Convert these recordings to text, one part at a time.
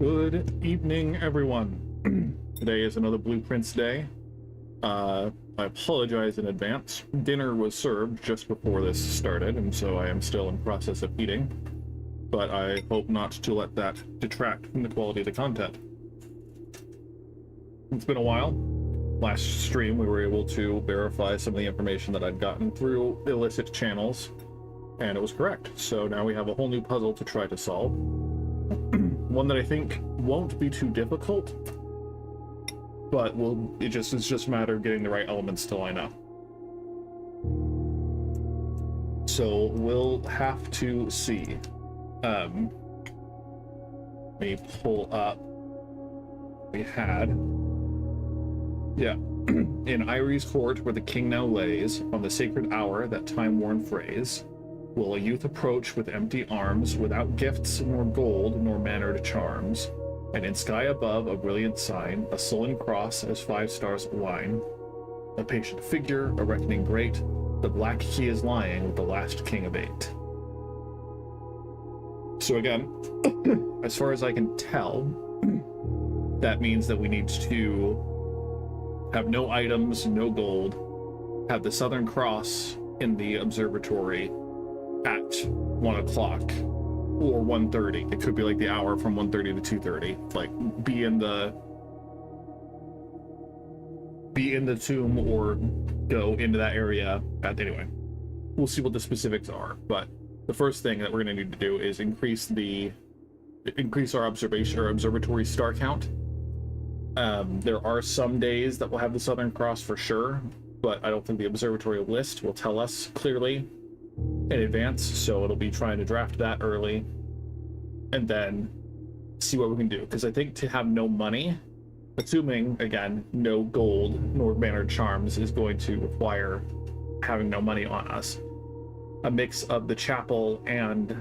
Good evening, everyone. Today is another Blueprints day. I apologize in advance. Dinner was served just before this started, and so I am still in process of eating. But I hope not to let that detract from the quality of the content. It's been a while. Last stream, we were able to verify some of the information that I'd gotten through illicit channels, and it was correct. So now we have a whole new puzzle to try to solve. One that I think won't be too difficult, but it's just a matter of getting the right elements to line up. So we'll have to see. Let me pull up. We had, in Irie's court, where the king now lays, on the sacred hour, that time-worn phrase, will a youth approach with empty arms, without gifts nor gold nor mannered charms, and in sky above a brilliant sign, a sullen cross as 5 stars align, a patient figure, a reckoning great, the black key is lying with the last king of 8. So again, as far as I can tell, that means that we need to have no items, no gold, have the Southern Cross in the observatory at 1 o'clock or 1:30. It could be like the hour from 1:30 to 2:30. Like be in the tomb or go into that area. Anyway, we'll see what the specifics are. But the first thing that we're going to need to do is increase our observatory star count. There are some days that will have the Southern Cross for sure, but I don't think the observatory list will tell us clearly in advance, so it'll be trying to draft that early and then see what we can do, because I think to have no money, assuming again no gold nor mannered charms, is going to require having no money on us. A mix of the chapel and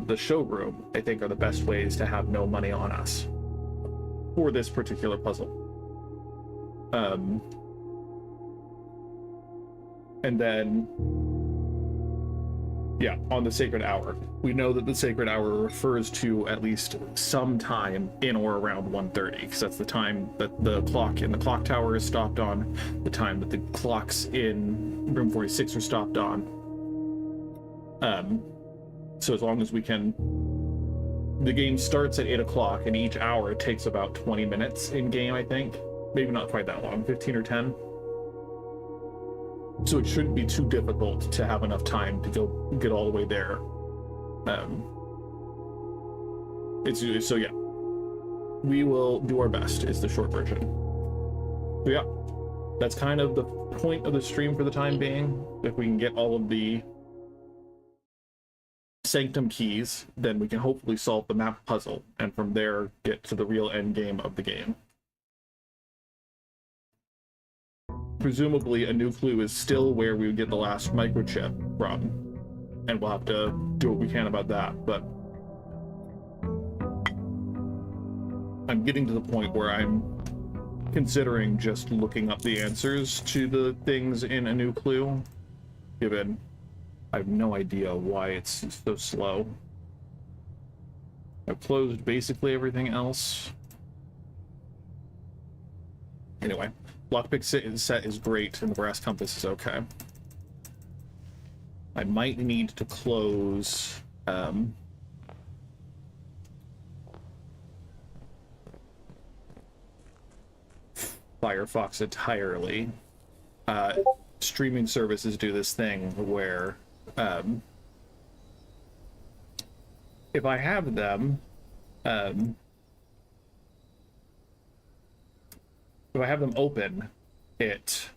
the showroom, I think, are the best ways to have no money on us for this particular puzzle. And then on the sacred hour, we know that the sacred hour refers to at least some time in or around 1:30, because that's the time that the clock in the clock tower is stopped on, the time that the clocks in room 46 are stopped on. So as long as we can, the game starts at 8 o'clock, and each hour takes about 20 minutes in game, I think. Maybe not quite that long, 15 or 10. So it shouldn't be too difficult to have enough time to go get all the way there. So yeah, we will do our best is the short version. So yeah, that's kind of the point of the stream for the time being. If we can get all of the Sanctum keys, then we can hopefully solve the map puzzle, and from there get to the real end game of the game. Presumably a new clue is still where we would get the last microchip from, and we'll have to do what we can about that. But I'm getting to the point where I'm considering just looking up the answers to the things in a new clue, given I have no idea why it's so slow. I've closed basically everything else. Anyway, lockpick set is great, and the brass compass is okay. I might need to close Firefox entirely. Streaming services do this thing where if I have them open, it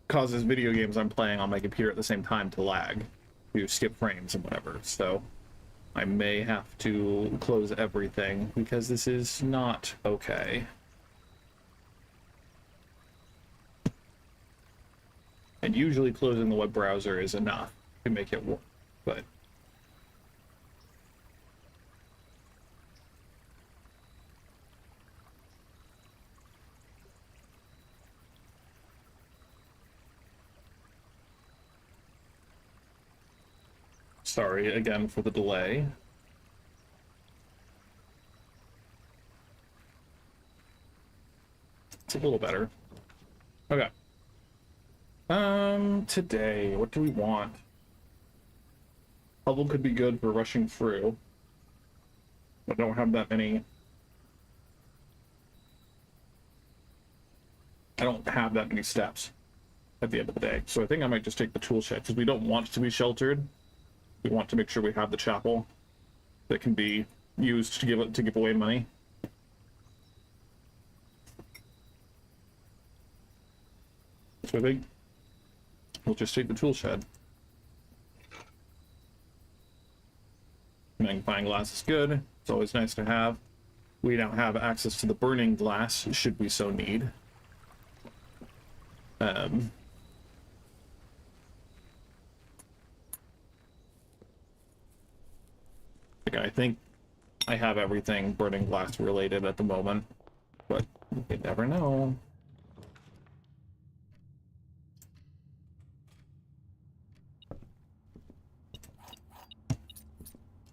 causes video games I'm playing on my computer at the same time to lag, to skip frames and whatever. So I may have to close everything, because this is not okay. And usually closing the web browser is enough to make it work, but sorry again for the delay. It's a little better. Okay. Today, what do we want? Puzzle could be good for rushing through. I don't have that many. I don't have that many steps at the end of the day. So I think I might just take the tool shed, because we don't want to be sheltered. We want to make sure we have the chapel that can be used to give away money. So I think we'll just take the tool shed. Magnifying glass is good. It's always nice to have. We now have access to the burning glass, should we so need. I think I have everything burning glass related at the moment, but you never know.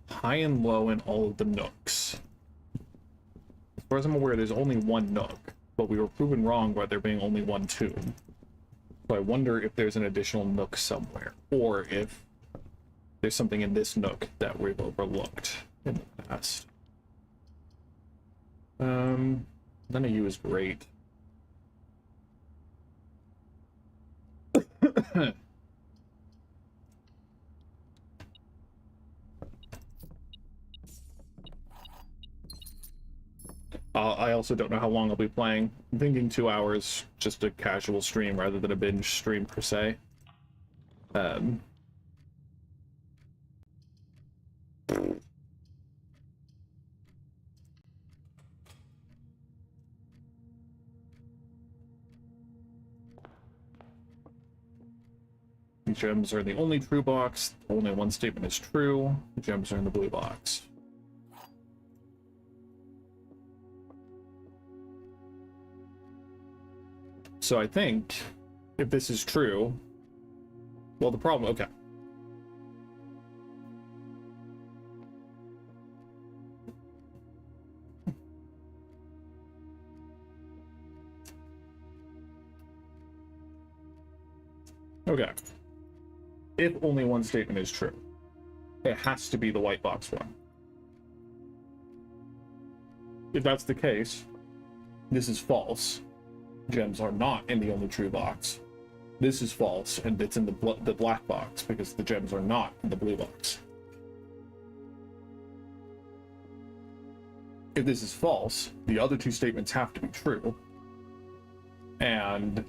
High and low in all of the nooks. As far as I'm aware, there's only one nook, but we were proven wrong by there being only one tomb. So I wonder if there's an additional nook somewhere, or if there's something in this nook that we've overlooked in the past. None of you is great. I also don't know how long I'll be playing. I'm thinking 2 hours, just a casual stream rather than a binge stream per se. The gems are in the only true box. Only one statement is true. The gems are in the blue box. So I think if this is true, well, the problem, okay. Okay. If only one statement is true, it has to be the white box one. If that's the case, this is false. Gems are not in the only true box. This is false, and it's in the black box, because the gems are not in the blue box. If this is false, the other two statements have to be true. And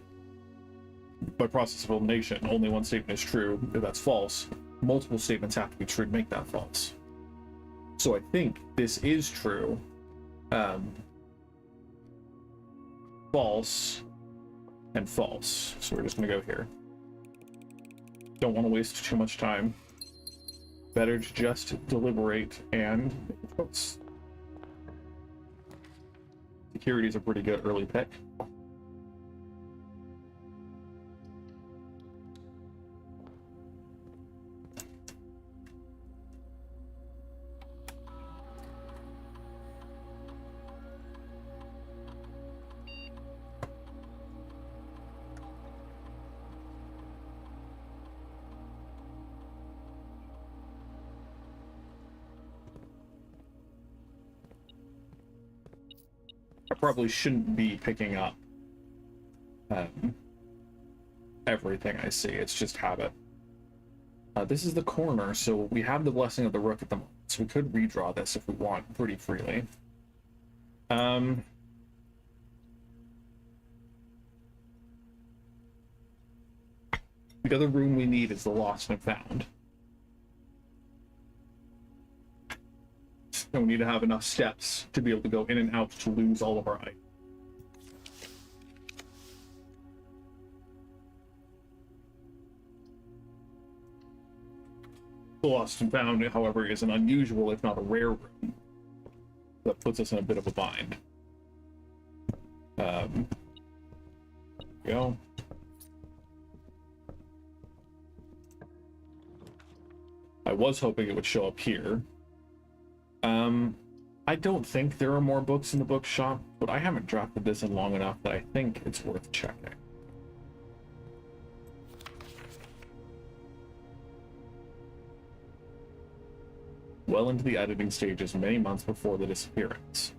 by process of elimination, only one statement is true. If that's false, multiple statements have to be true to make that false. So I think this is true. False and false. So we're just gonna go here. Don't want to waste too much time. Better to just deliberate and make a choice. Security is a pretty good early pick. Probably shouldn't be picking up everything I see. It's just habit. This is the corner, so we have the Blessing of the Rook at the moment, so we could redraw this if we want pretty freely. The other room we need is the Lost and Found. And we need to have enough steps to be able to go in and out to lose all of our items. The Lost and Found, however, is an unusual, if not a rare room. That puts us in a bit of a bind. There we go. I was hoping it would show up here. I don't think there are more books in the bookshop, but I haven't drafted this in long enough that I think it's worth checking. Well into the editing stages many months before the disappearance.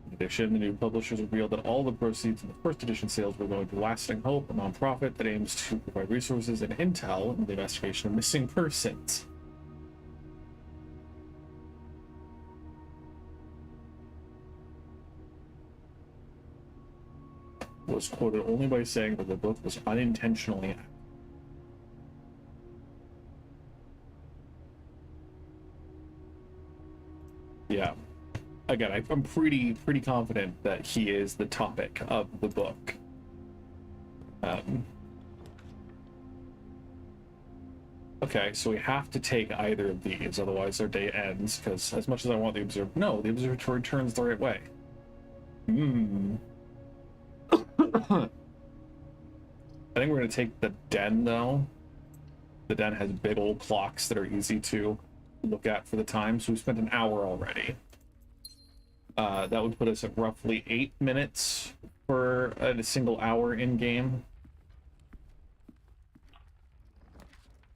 In addition, the new publishers revealed that all the proceeds of the first edition sales were going to Lasting Hope, a nonprofit that aims to provide resources and intel in the investigation of missing persons. Was quoted only by saying that the book was unintentionally. Yeah. Again, I'm pretty confident that he is the topic of the book. Okay, so we have to take either of these, otherwise our day ends, because as much as I want the observer... No, the observatory turns the right way. I think we're going to take the den, though. The den has big old clocks that are easy to look at for the time, so we spent an hour already. That would put us at roughly 8 minutes for a single hour in-game.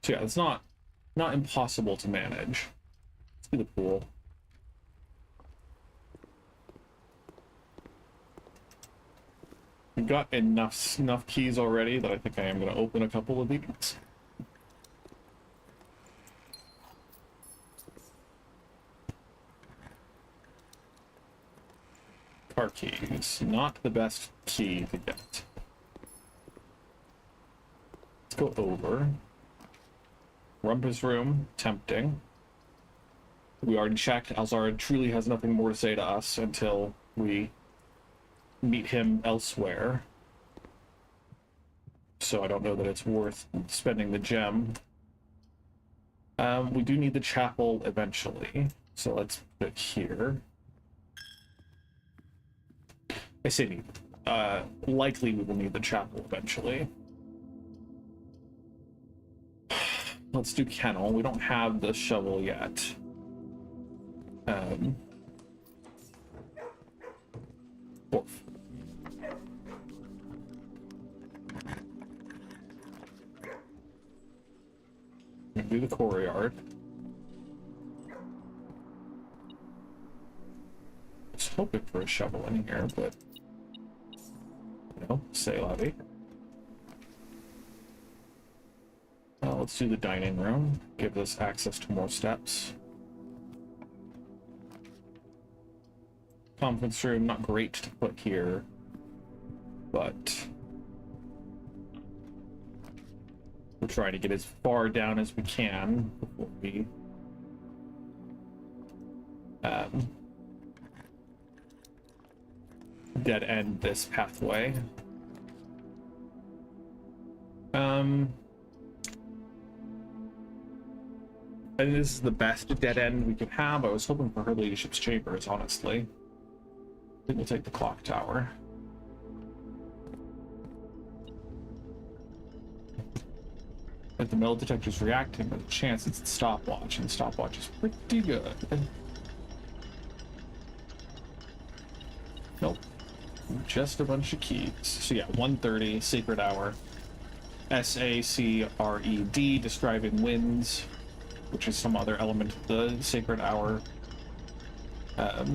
So yeah, it's not impossible to manage. Let's do the pool. We've got enough keys already that I think I am going to open a couple of these. Car keys, not the best key to get. Let's go over. Rumpus room, tempting. We already checked. Alzara truly has nothing more to say to us until we meet him elsewhere. So I don't know that it's worth spending the gem. We do need the chapel eventually, so let's put it here. I say need. Likely we will need the chapel eventually. Let's do kennel. We don't have the shovel yet. Wolf. Do the courtyard. I was hoping for a shovel in here, but no, say lobby. Let's do the dining room. Give us access to more steps. Conference room, not great to put here, but we'll try to get as far down as we can before we dead end this pathway. I think this is the best dead end we could have. I was hoping for her ladyship's chambers, honestly. I think we'll take the clock tower. If the metal detector's reacting, there's a chance it's the stopwatch, and the stopwatch is pretty good. Nope. Just a bunch of keys. So yeah, 1:30, Sacred Hour. SACRED, Describing Winds, which is some other element of the Sacred Hour. I'll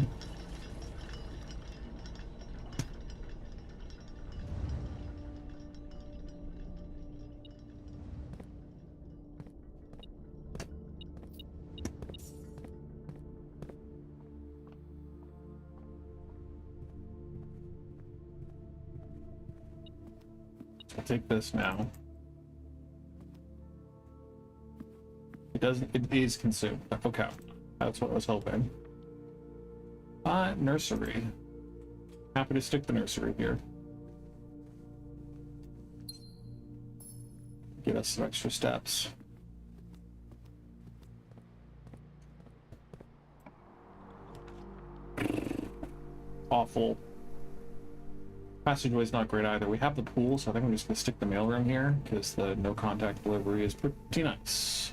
take this now. It is consumed. Okay. That's what I was hoping. Nursery. Happy to stick the nursery here. Get us some extra steps. Awful. Passageway's not great either. We have the pool, so I think I'm just gonna stick the mailroom here because the no contact delivery is pretty nice.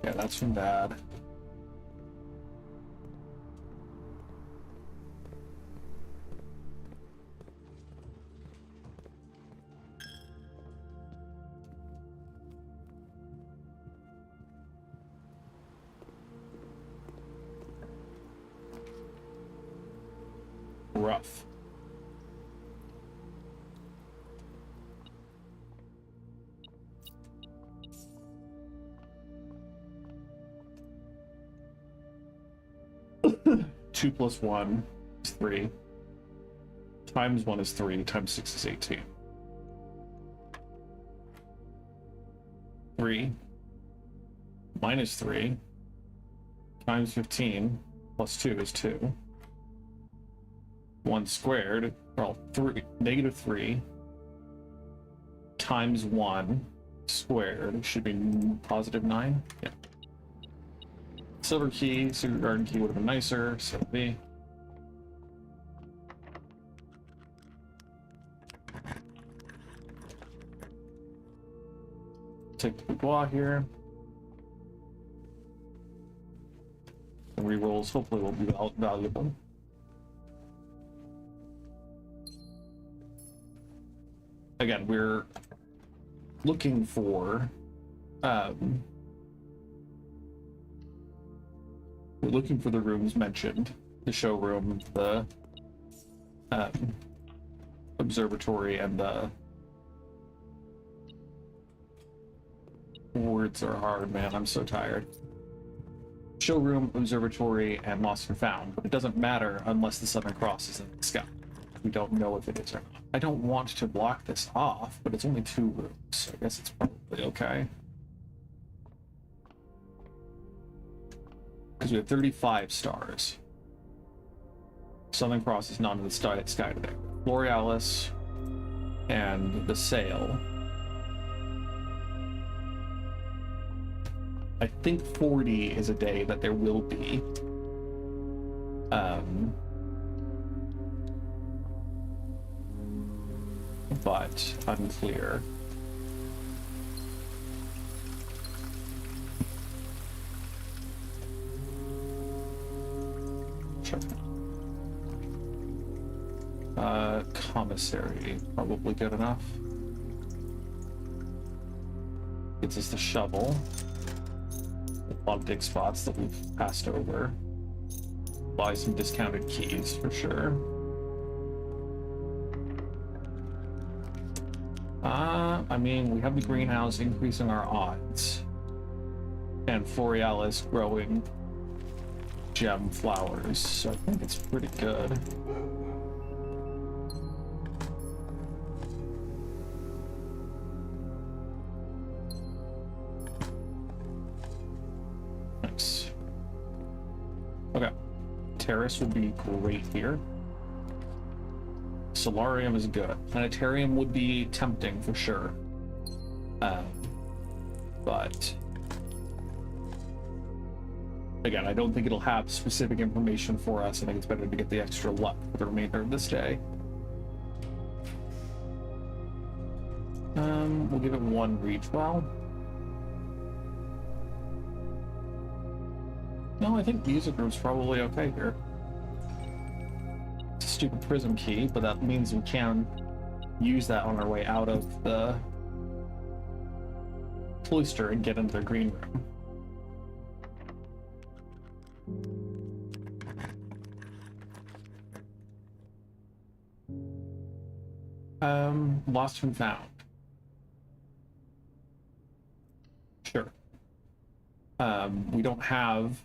Yeah, that's from Dad. Rough. Two plus one is 3. Times 1 is 3. Times 6 is 18. 3 minus 3 times 15 plus 2 is 2. 1 squared, well, negative 3 times 1 squared should be positive 9. Yeah. Silver key, secret garden key would have been nicer, so B. Take the boudoir here. The rerolls hopefully will be valuable. Again, we're looking for the rooms mentioned, the showroom, the observatory, and the words are hard, man. I'm so tired. Showroom, observatory, and lost and found, but it doesn't matter unless the Southern Cross is in the sky. We don't know if it is or not. I don't want to block this off, but it's only 2 rooms, so I guess it's probably okay. Because we have 35 stars. Southern Cross is not in the sky today. Borealis and the Sail. I think 40 is a day that there will be. But unclear. Sure. Commissary, probably good enough. Gets us the shovel. A lot of dig spots that we've passed over. Buy some discounted keys for sure. I mean, we have the greenhouse increasing our odds. And Florealis growing gem flowers, so I think it's pretty good. Nice. Okay. Terrace would be great here. Solarium is good. Planetarium would be tempting for sure. But again, I don't think it'll have specific information for us. I think it's better to get the extra luck for the remainder of this day. We'll give it 1 reach. Well, no, I think music room's probably okay here. It's a stupid prism key, but that means we can use that on our way out of the cloister and get into the green room. Lost and found. Sure. We don't have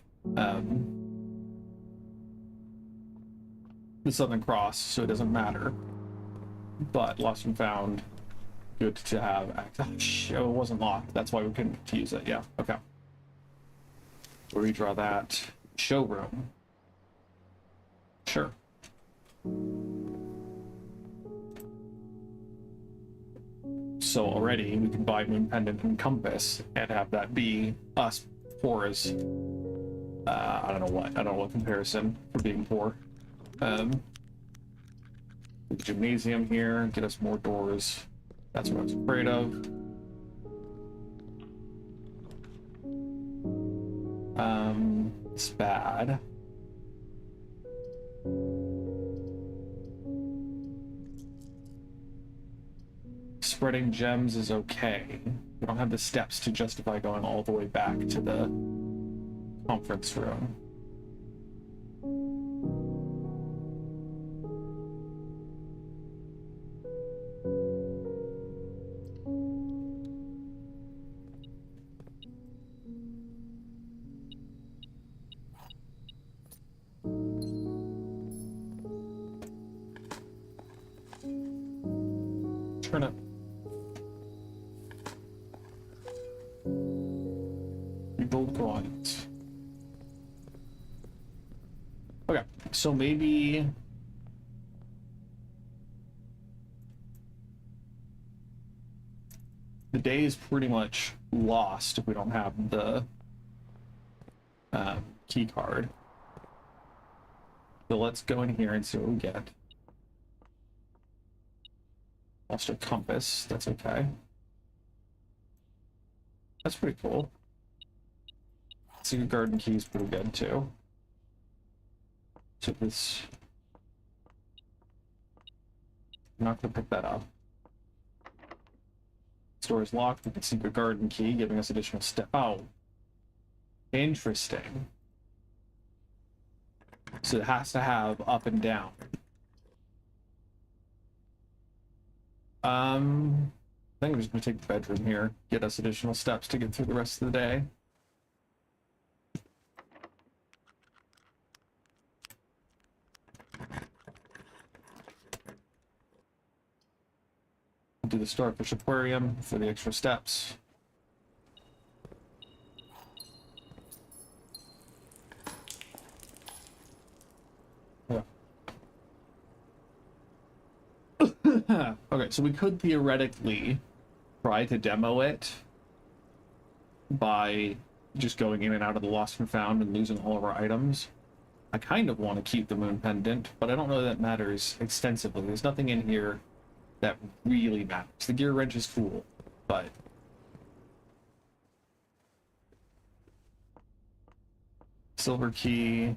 the Southern Cross, so it doesn't matter. But lost and found, good to have. Oh, it wasn't locked. That's why we couldn't use it. Yeah. Okay. We'll redraw that. Showroom. Sure. So already we can buy Moon Pendant and Compass and have that be us poor as I don't know what comparison for being poor. The gymnasium here, get us more doors. That's what I was afraid of. It's bad. Spreading gems is okay. We don't have the steps to justify going all the way back to the conference room. Turnip. Gold coins. Okay, so maybe the day is pretty much lost if we don't have the key card. So let's go in here and see what we get. Lost our compass. That's okay. That's pretty cool. Secret garden key is pretty good too. So this, I'm not gonna pick that up. Store is locked with the secret garden key, giving us additional step. Oh, interesting. So it has to have up and down. I think I'm just gonna take the bedroom here, get us additional steps to get through the rest of the day. Do the starfish aquarium for the extra steps. Yeah. Okay, so we could theoretically try to demo it by just going in and out of the lost and found and losing all of our items. I kind of want to keep the moon pendant, but I don't know that matters extensively. There's nothing in here that really matters. The gear wrench is cool, but silver key.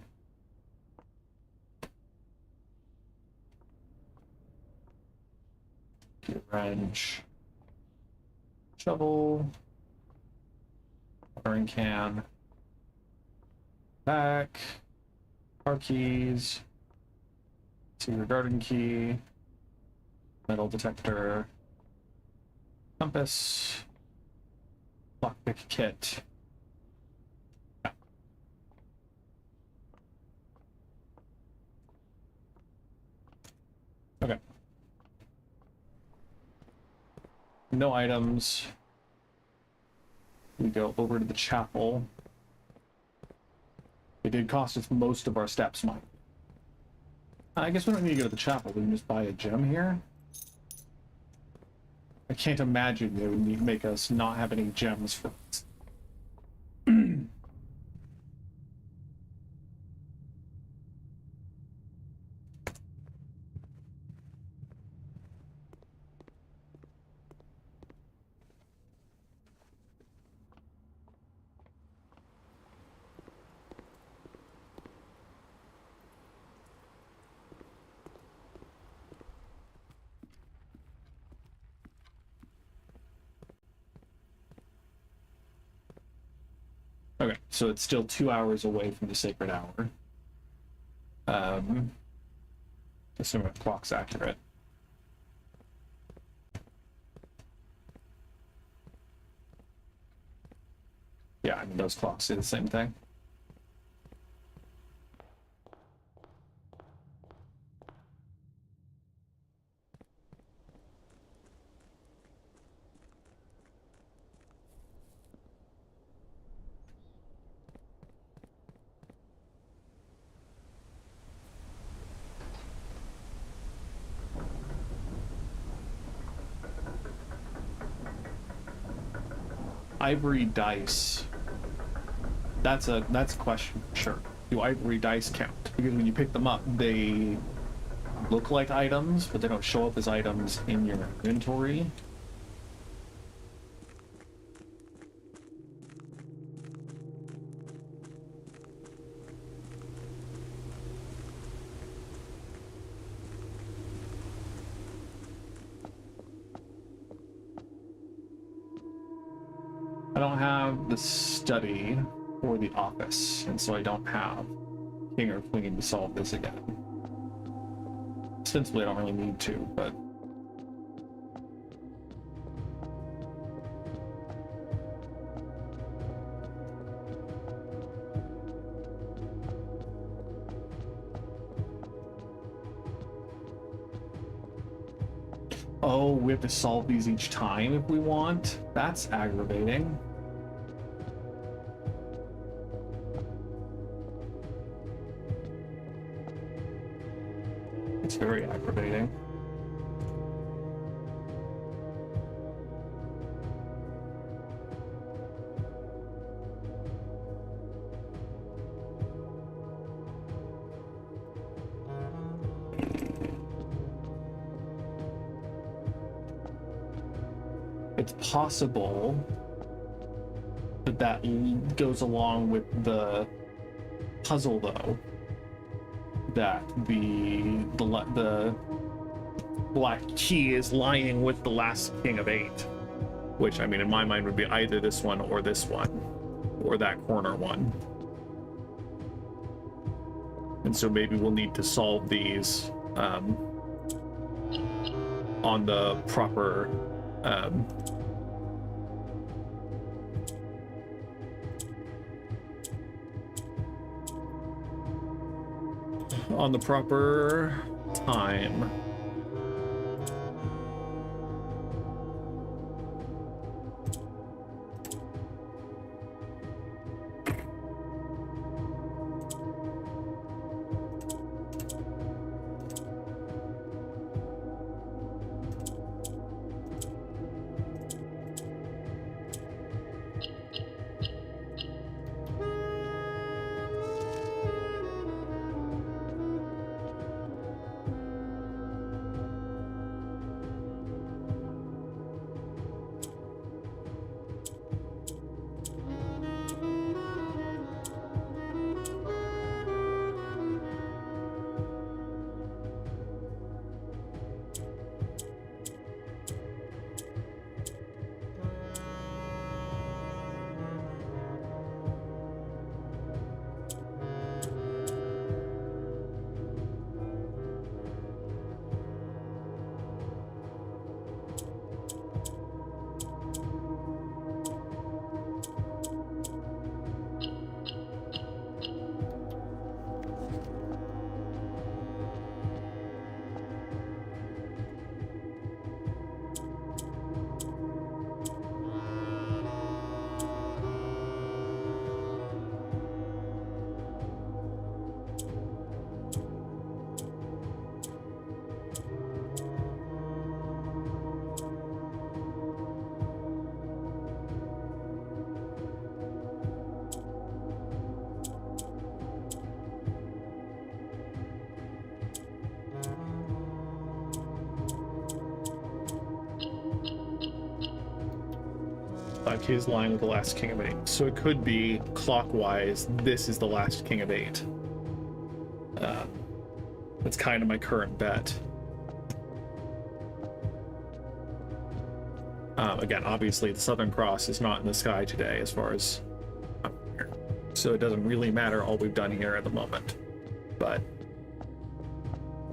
Gear wrench. Shovel. Watering can. Back. Car keys. Secret garden key. Metal detector, compass, lockpick kit. Yeah. Okay. No items. We go over to the chapel. It did cost us most of our steps, Mike. I guess we don't need to go to the chapel. We can just buy a gem here. I can't imagine they would make us not have any gems for us. Okay, so it's still 2 hours away from the sacred hour. Assuming the clock's accurate. Yeah, I mean, those clocks say the same thing. Ivory dice. That's a question, sure. Do ivory dice count? Because when you pick them up, they look like items, but they don't show up as items in your inventory. I don't have the study or the office, and so I don't have king or queen to solve this again. Ostensibly, I don't really need to, but... Oh, we have to solve these each time if we want? That's aggravating. It's very aggravating. It's possible that that goes along with the puzzle, though, that the black key is lying with the last king of 8, which, I mean, in my mind would be either this one, or that corner one. And so maybe we'll need to solve these on the proper time. Key is lying with the last king of 8. So it could be clockwise, this is the last king of 8. That's kind of my current bet. Again, obviously the Southern Cross is not in the sky today as far as I'm here. So it doesn't really matter all we've done here at the moment. But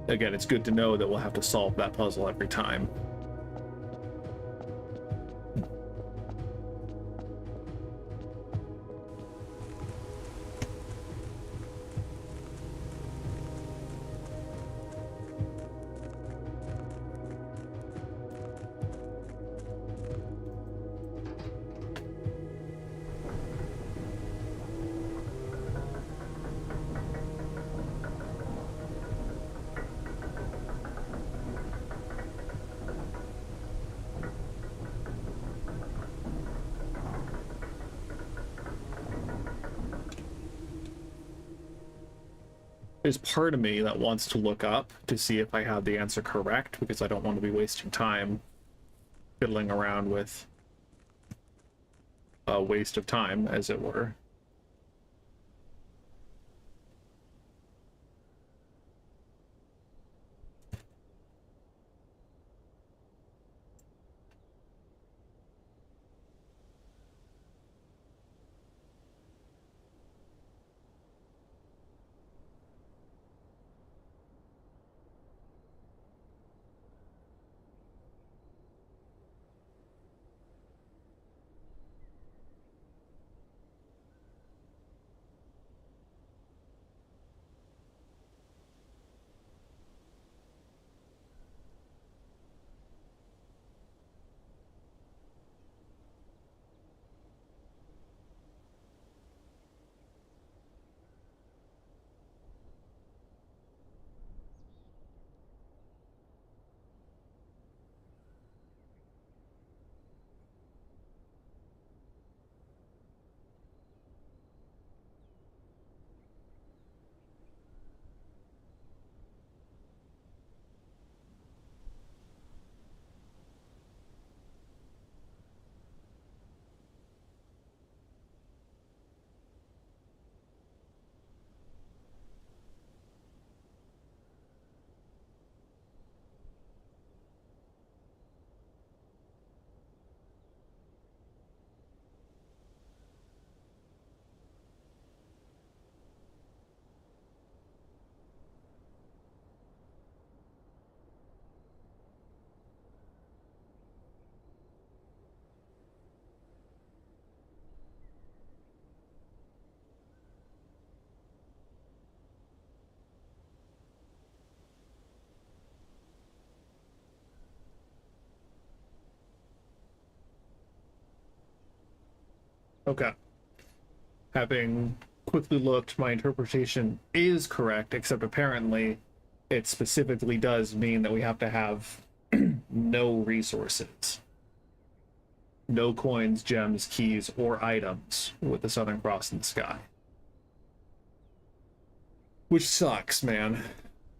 again, it's good to know that we'll have to solve that puzzle every time. There's part of me that wants to look up to see if I have the answer correct, because I don't want to be wasting time fiddling around with a waste of time, as it were. Okay. Having quickly looked, my interpretation is correct, except apparently it specifically does mean that we have to have no resources. No coins, gems, keys, or items with the Southern Cross in the sky. Which sucks, man.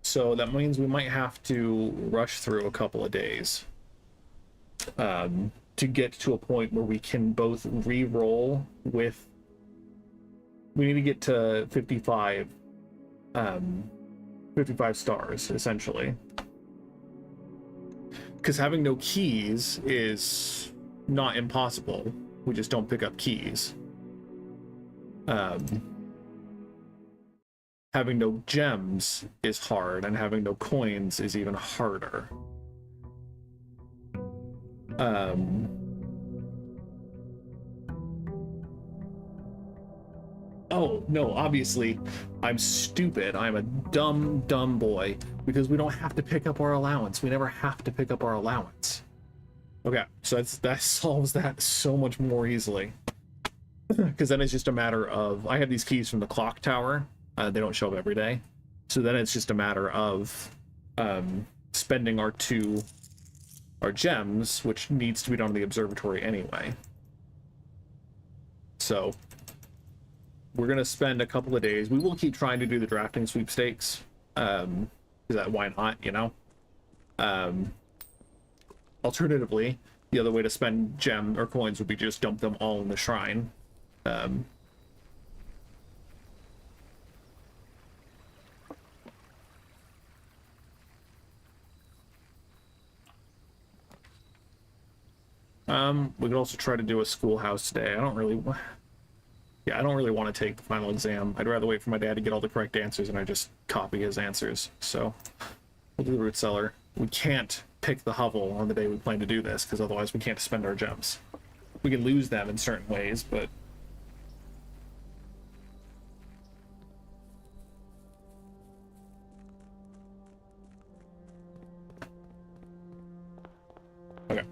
So that means we might have to rush through a couple of days to get to a point where we can both re-roll with... We need to get to 55 stars, essentially. Because having no keys is not impossible. We just don't pick up keys. Having no gems is hard, and having no coins is even harder. Oh, no, obviously, I'm stupid. I'm a dumb, dumb boy, because we don't have to pick up our allowance. We never have to pick up our allowance. Okay, so that solves that so much more easily. Because then it's just a matter of... I have these keys from the clock tower. They don't show up every day. So then it's just a matter of spending our gems, which needs to be done in the observatory anyway. So we're going to spend a couple of days. We will keep trying to do the drafting sweepstakes. Why not, you know? Alternatively, the other way to spend gem or coins would be just dump them all in the shrine. We could also try to do a schoolhouse today. I don't really want to take the final exam. I'd rather wait for my dad to get all the correct answers and I just copy his answers. So we'll do the root cellar. We can't pick the hovel on the day we plan to do this, because otherwise we can't spend our gems. We can lose them in certain ways, but... Okay.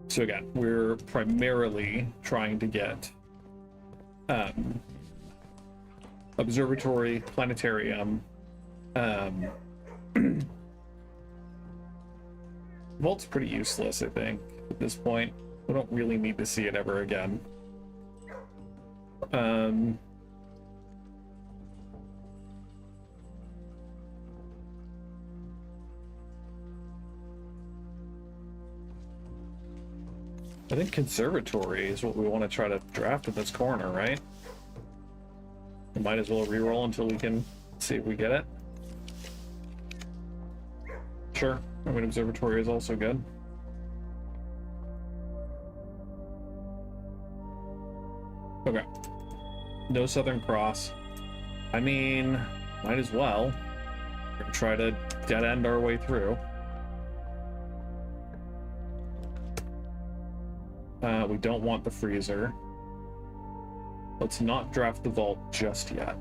So again, we're primarily trying to get observatory, planetarium, vault's pretty useless, I think, at this point. We don't really need to see it ever again. I think conservatory is what we want to try to draft in this corner, right? We might as well reroll until we can see if we get it. Sure. I mean, observatory is also good. Okay. No Southern Cross. I mean, might as well. We're gonna try to dead end our way through. We don't want the freezer. Let's not draft the vault just yet.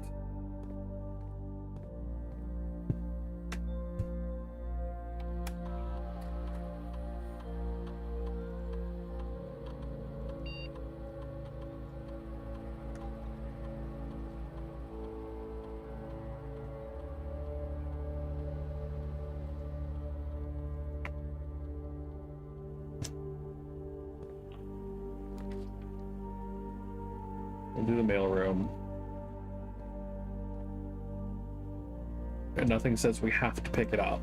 We'll do the mailroom. And nothing says we have to pick it up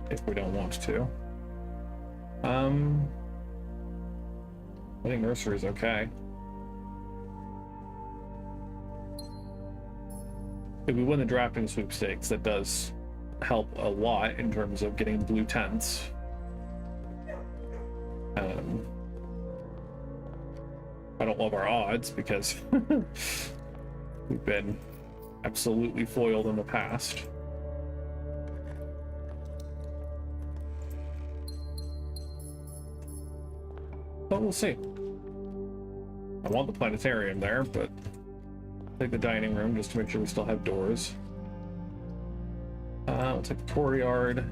if we don't want to. I think nursery is okay. If we win the drafting sweepstakes, that does help a lot in terms of getting blue tents. I don't love our odds because we've been absolutely foiled in the past. But we'll see. I want the planetarium there, but I'll take the dining room just to make sure we still have doors. We'll take the courtyard.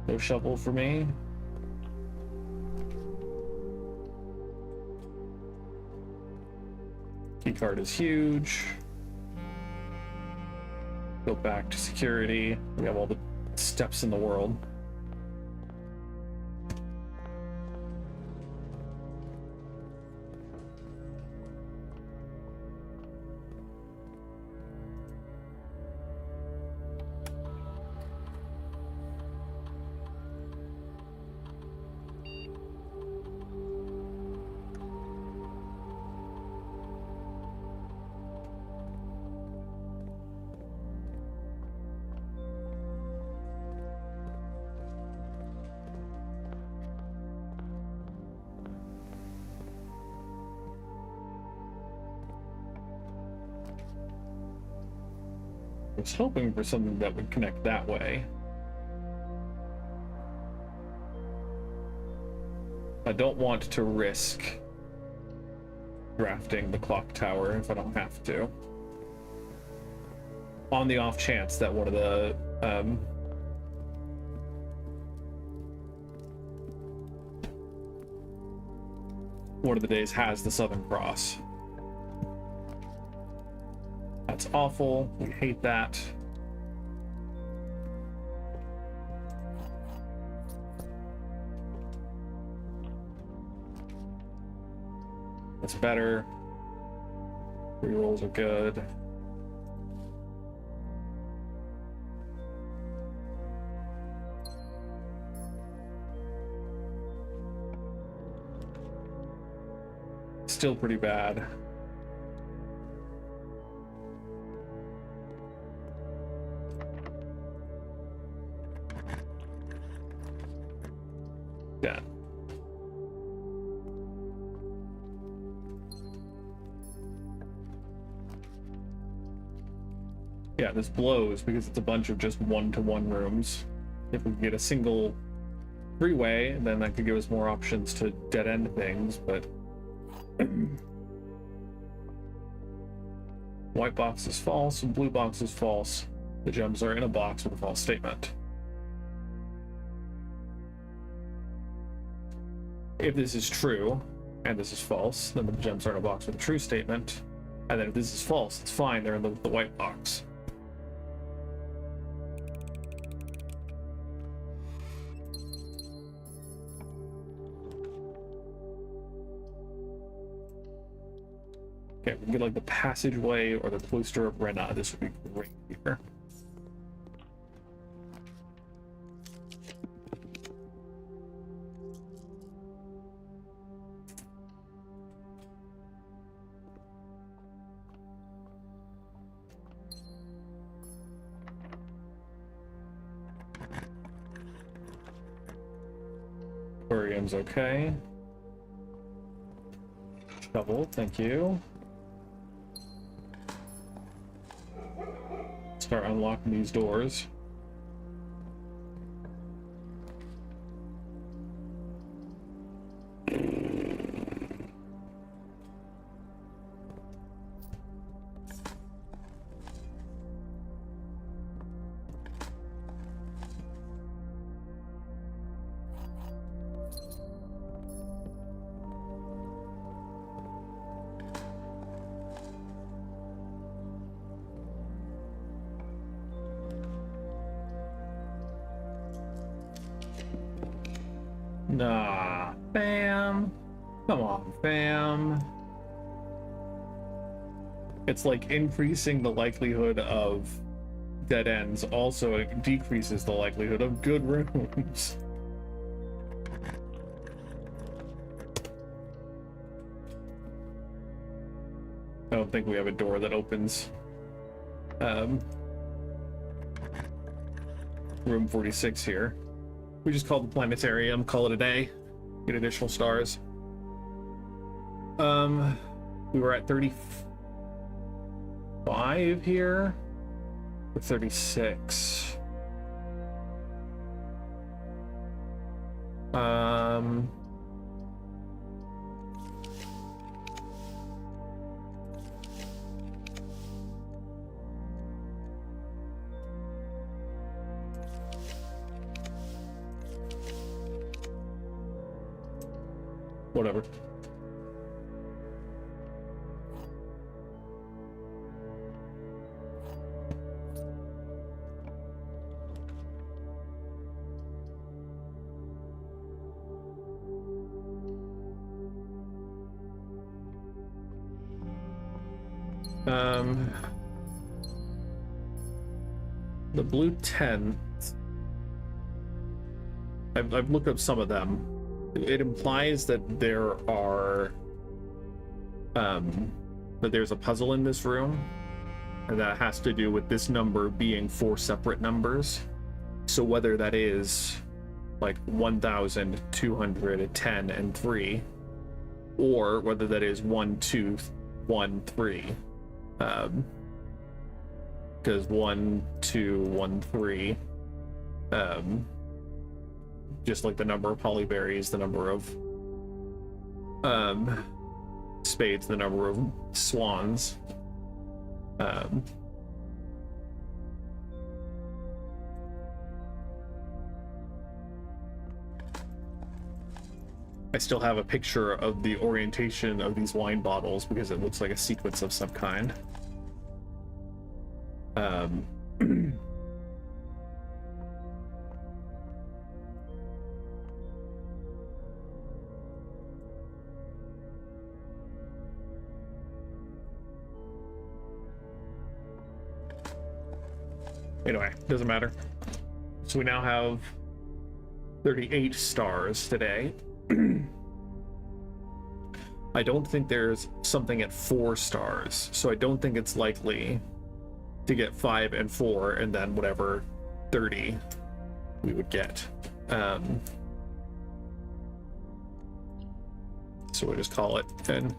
No shovel for me. Keycard is huge. Go back to security. We have all the steps in the world. I was hoping for something that would connect that way. I don't want to risk drafting the clock tower if I don't have to. On the off chance that one of the days has the Southern Cross. That's awful. We hate that. That's better. Rerolls are good. Still pretty bad. Yeah. Yeah, this blows because it's a bunch of just one-to-one rooms. If we could get a single freeway, then that could give us more options to dead-end things, but white box is false and blue box is false. The gems are in a box with a false statement. If this is true, and this is false, then the gems are in a box with a true statement. And then if this is false, it's fine, they're in the white box. Okay, we can get like the passageway or the cloister of Rena. This would be great here. Aquarium's okay. Shovel, thank you. Start unlocking these doors. Nah, fam. Come on, fam. It's like increasing the likelihood of dead ends. Also, it decreases the likelihood of good rooms. I don't think we have a door that opens. Room 46 here. We just call the planetarium, call it a day, get additional stars. We were at 35 here, or 36. Whatever. The blue tent, I've looked up some of them. It implies that there are that there's a puzzle in this room, and that has to do with this number being 4 separate numbers. So whether that is like 1,210 and 3, or whether that is 1, 2, 1, 3, because 1, 2, 1, 3, just like the number of polyberries, the number of spades, the number of swans. I still have a picture of the orientation of these wine bottles because it looks like a sequence of some kind. Anyway, doesn't matter. So we now have 38 stars today. I don't think there's something at 4 stars, so I don't think it's likely to get 5 and 4 and then whatever 30 we would get. So we'll just call it and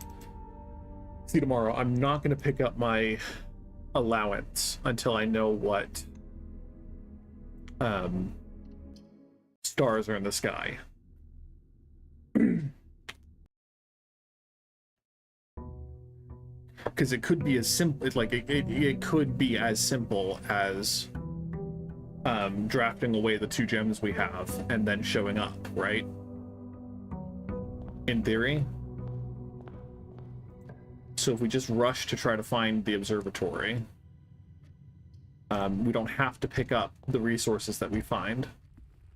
see tomorrow. I'm not going to pick up my allowance until I know what stars are in the sky. Because it could be as simple, like it could be as simple as drafting away the 2 gems we have and then showing up, right? In theory. So if we just rush to try to find the observatory, we don't have to pick up the resources that we find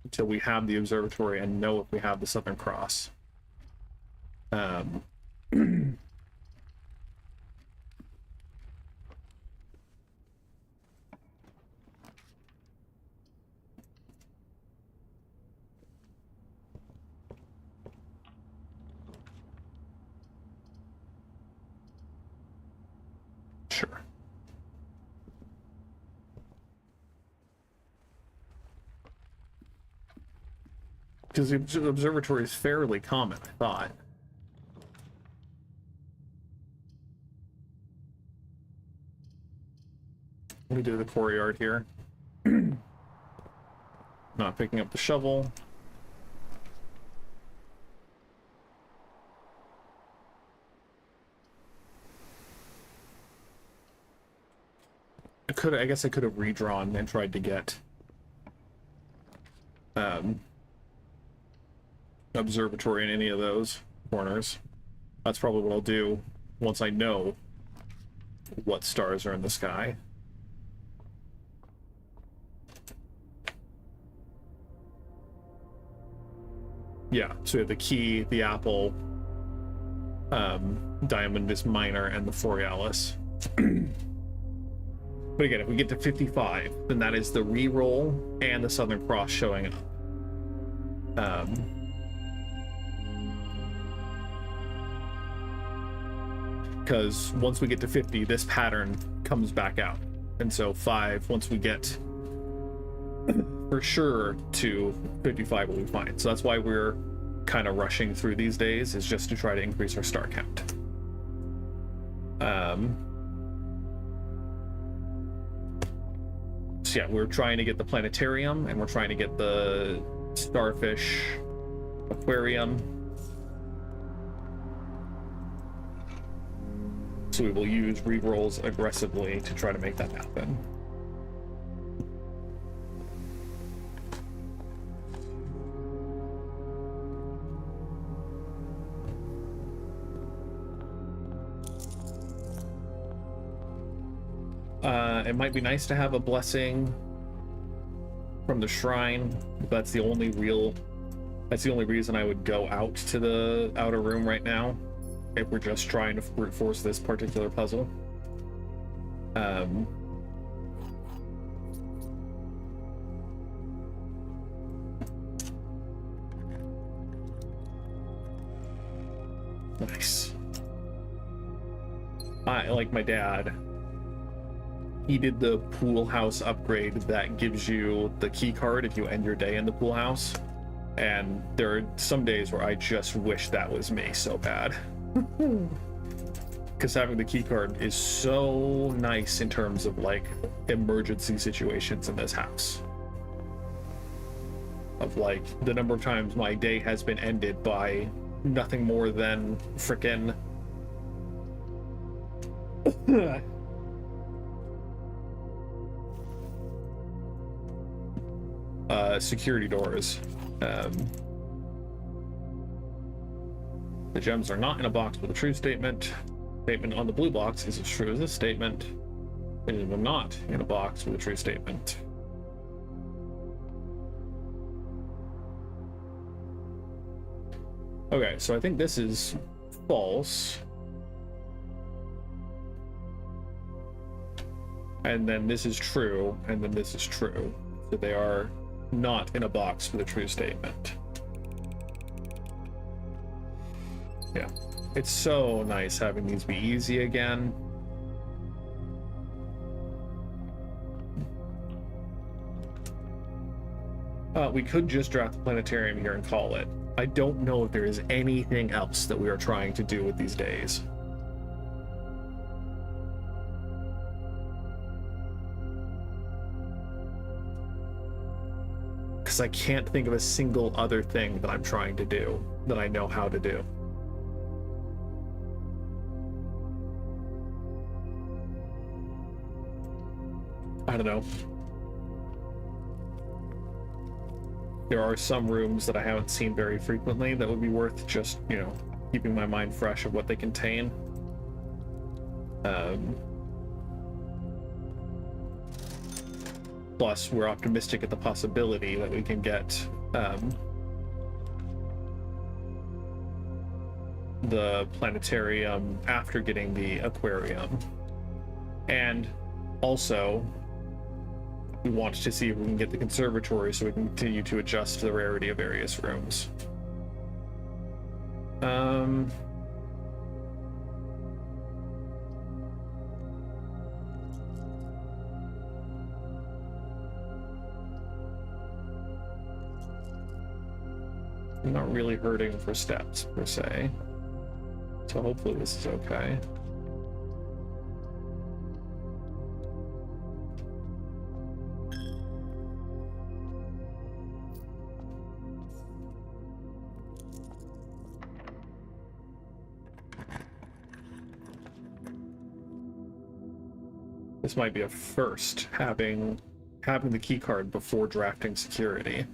until we have the observatory and know if we have the Southern Cross. Sure. Because the observatory is fairly common, I thought. Let me do the courtyard here. Not picking up the shovel. I guess I could have redrawn and tried to get observatory in any of those corners. That's probably what I'll do once I know what stars are in the sky. Yeah, so we have the key, the apple, Diamondus Minor, and the Borealis. But again, if we get to 55, then that is the re-roll and the Southern Cross showing up. Because once we get to 50, this pattern comes back out. And so 5, once we get for sure to 55, will be fine. So that's why we're kind of rushing through these days, is just to try to increase our star count. So yeah, we're trying to get the planetarium, and we're trying to get the starfish aquarium. So we will use rerolls aggressively to try to make that happen. It might be nice to have a blessing from the shrine. That's the only reason I would go out to the outer room right now, if we're just trying to brute force this particular puzzle. Um, nice. Like my dad, he did the pool house upgrade that gives you the key card if you end your day in the pool house. And there are some days where I just wish that was me so bad. Because having the key card is so nice in terms of like emergency situations in this house. Of like the number of times my day has been ended by nothing more than frickin' security doors. The gems are not in a box with a true statement. Statement on the blue box is as true as this statement. It is not in a box with a true statement. Okay, so I think this is false. And then this is true, and then this is true. So they are not in a box with a true statement. Yeah, it's so nice having these be easy again. We could just draft the planetarium here and call it. I don't know if there is anything else that we are trying to do with these days. Because I can't think of a single other thing that I'm trying to do that I know how to do. I don't know. There are some rooms that I haven't seen very frequently that would be worth just, you know, keeping my mind fresh of what they contain. Plus, we're optimistic at the possibility that we can get the planetarium after getting the aquarium. And also, we want to see if we can get the conservatory so we can continue to adjust the rarity of various rooms. I'm not really hurting for steps per se, so hopefully this is okay. This might be a first, having the key card before drafting security.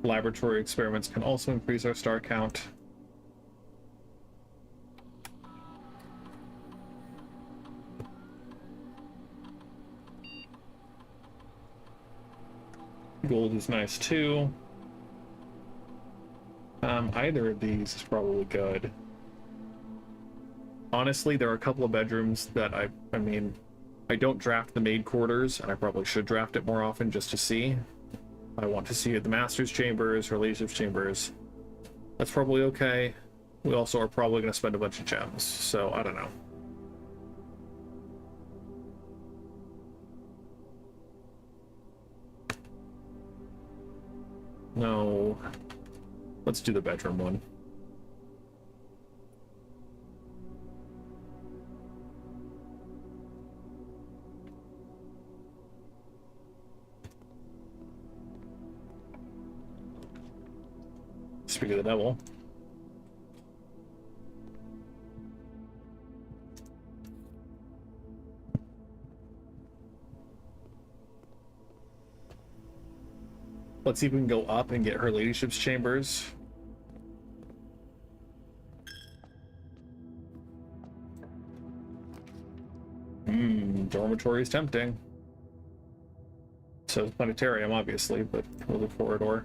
Laboratory experiments can also increase our star count. Gold is nice too. Either of these is probably good. Honestly, there are a couple of bedrooms that I mean, I don't draft the maid quarters, and I probably should draft it more often just to see. I want to see the master's chambers or ladyship's chambers. That's probably okay. We also are probably going to spend a bunch of gems, so I don't know. No. Let's do the bedroom one. Speak of the devil. Let's see if we can go up and get her ladyship's chambers. Dormitory is tempting. So planetarium, obviously, but a little corridor.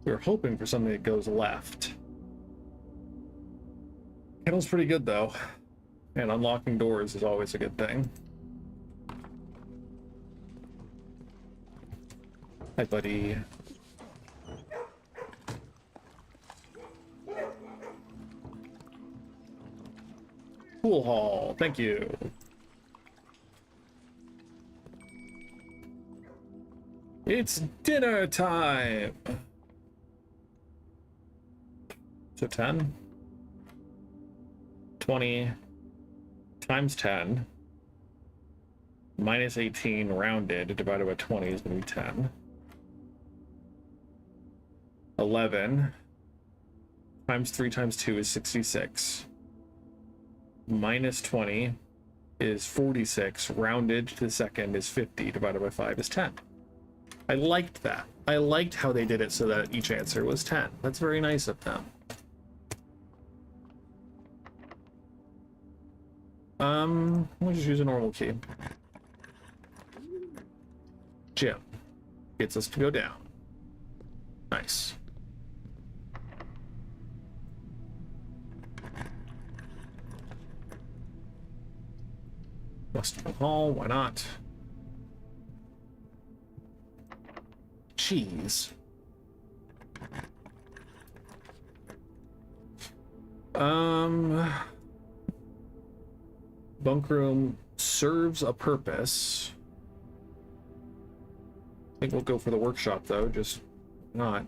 We're hoping for something that goes left. Kennel's pretty good, though. And unlocking doors is always a good thing. Hi, buddy. Pool hall, thank you. It's dinner time. So 10, 20 times 10 minus 18 rounded divided by 20 is going to be 10. 11 times 3 times 2 is 66. Minus 20 is 46. Rounded to the second is 50. Divided by 5 is 10. I liked that. I liked how they did it so that each answer was 10. That's very nice of them. We'll just use a normal key. Gym. Gets us to go down. Nice. Western Hall, why not? Cheese. Bunk room serves a purpose. I think we'll go for the workshop though, just not.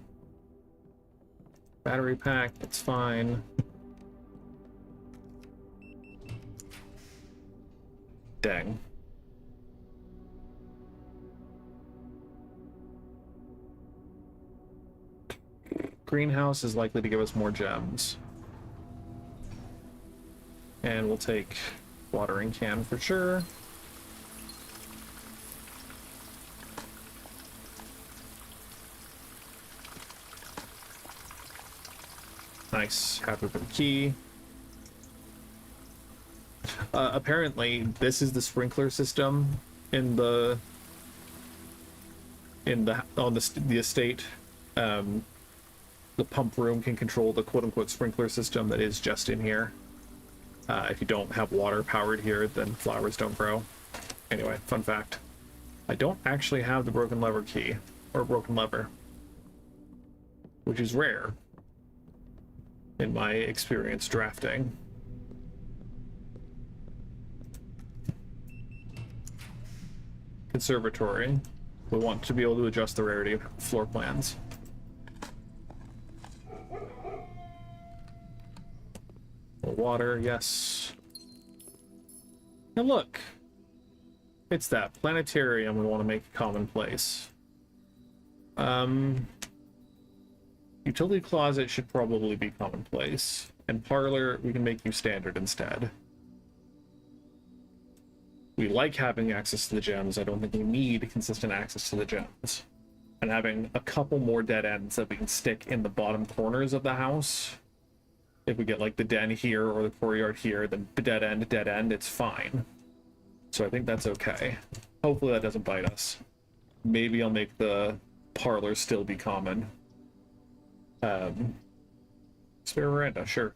Battery pack, that's fine. Dang. Greenhouse is likely to give us more gems. And we'll take watering can for sure. Nice. Happy for the key. Apparently, this is the sprinkler system on the estate. The pump room can control the quote-unquote sprinkler system that is just in here. If you don't have water powered here, then flowers don't grow. Anyway, fun fact. I don't actually have the broken lever key, or broken lever, which is rare in my experience drafting. Conservatory. We want to be able to adjust the rarity of floor plans. Water, yes. And look, it's that planetarium we want to make commonplace. Utility closet should probably be commonplace, and parlor we can make you standard instead. We like having access to the gems. I don't think we need consistent access to the gems. And having a couple more dead ends that we can stick in the bottom corners of the house. If we get like the den here or the courtyard here, then dead end, it's fine. So I think that's okay. Hopefully that doesn't bite us. Maybe I'll make the parlor still be common. Spare veranda, sure.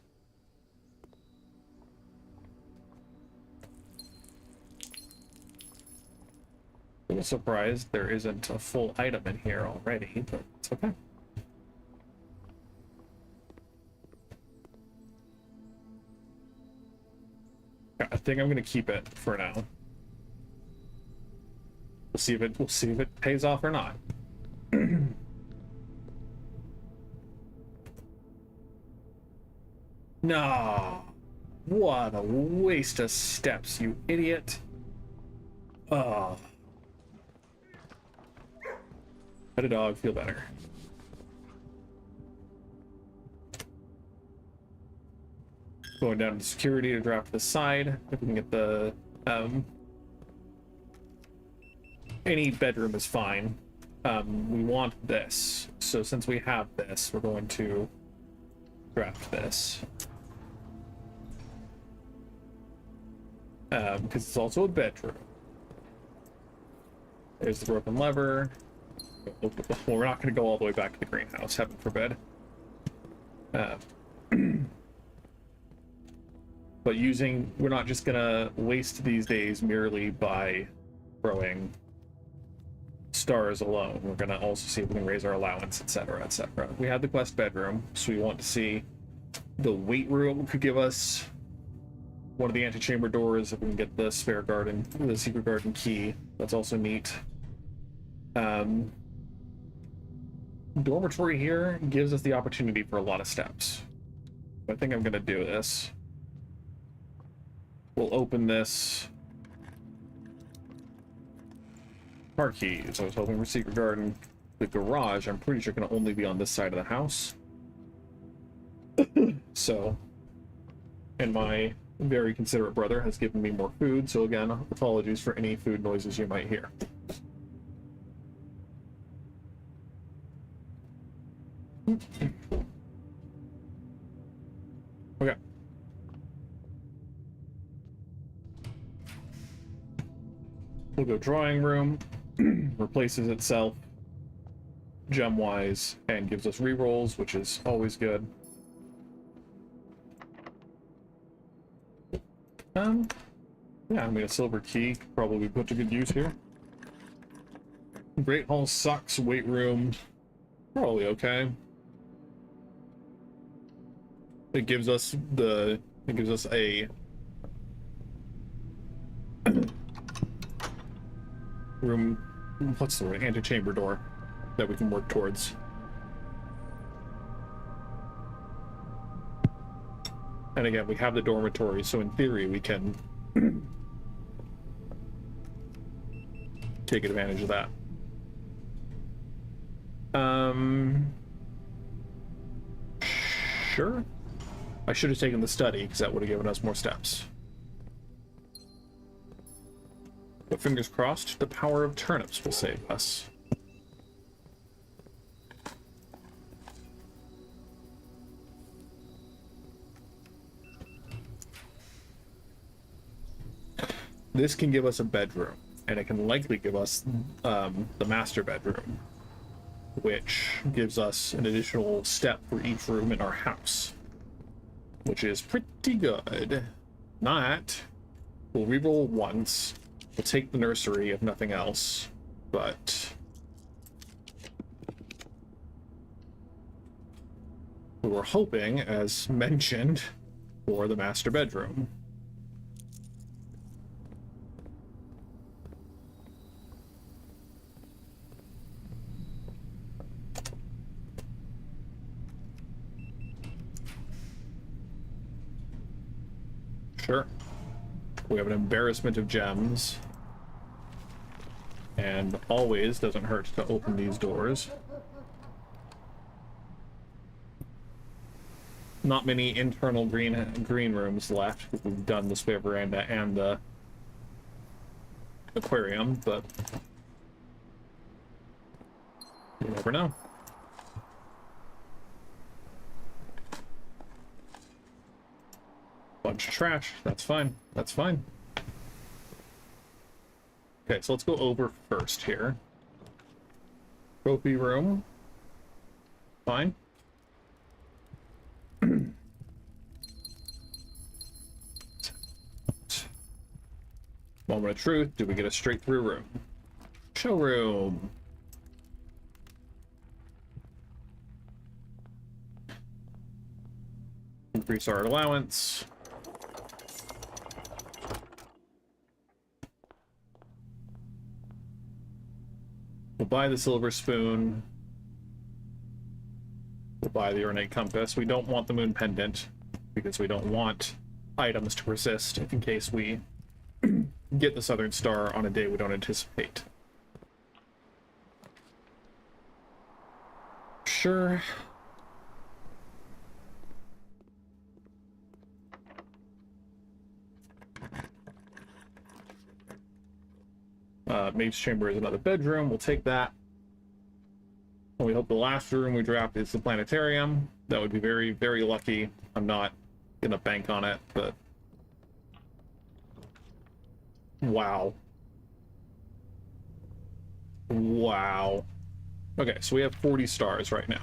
A little surprised there isn't a full item in here already, but it's okay. I think I'm gonna keep it for now. We'll see if it pays off or not. No. What a waste of steps, you idiot. Oh. Pet a dog, feel better. Going down to security to drop to the side. If we can get the any bedroom is fine. We want this. So since we have this, we're going to craft this. Because it's also a bedroom. There's the broken lever. Well, we're not going to go all the way back to the greenhouse, heaven forbid. But we're not just going to waste these days merely by throwing stars alone. We're going to also see if we can raise our allowance, etc., etc. We have the quest bedroom, so we want to see the weight room could give us one of the antechamber doors if we can get the spare garden, the secret garden key. That's also neat. Dormitory here gives us the opportunity for a lot of steps. I think I'm going to do this. We'll open this. Car keys. I was hoping for secret garden. The garage, I'm pretty sure, can only be on this side of the house. So, and my very considerate brother has given me more food, so again, apologies for any food noises you might hear. Okay. We'll go drawing room. Replaces itself gem-wise and gives us rerolls, which is always good. Yeah, I mean, a silver key could probably be put to good use here. Great Hall sucks. Weight room, probably okay. It gives us a room, what's the word, antechamber door that we can work towards. And again, we have the dormitory, so in theory we can take advantage of that. Sure. I should have taken the study, because that would have given us more steps. But fingers crossed, the power of turnips will save us. This can give us a bedroom, and it can likely give us the master bedroom, which gives us an additional step for each room in our house, which is pretty good. Not, we'll reroll once, we'll take the nursery if nothing else, but we were hoping, as mentioned, for the master bedroom. Sure. We have an embarrassment of gems. And always doesn't hurt to open these doors. Not many internal green rooms left, because we've done the spare veranda and the aquarium, but you never know. Bunch of trash. That's fine. That's fine. Okay, so let's go over first here. Trophy room. Fine. Moment of truth. Do we get a straight through room? Showroom. Increase our allowance. We'll buy the silver spoon. We'll buy the ornate compass. We don't want the moon pendant because we don't want items to persist in case we get the southern star on a day we don't anticipate. Sure. Mate's chamber is another bedroom. We'll take that. And we hope the last room we draft is the planetarium. That would be very, very lucky. I'm not gonna bank on it, but wow. Wow. Okay, so we have 40 stars right now.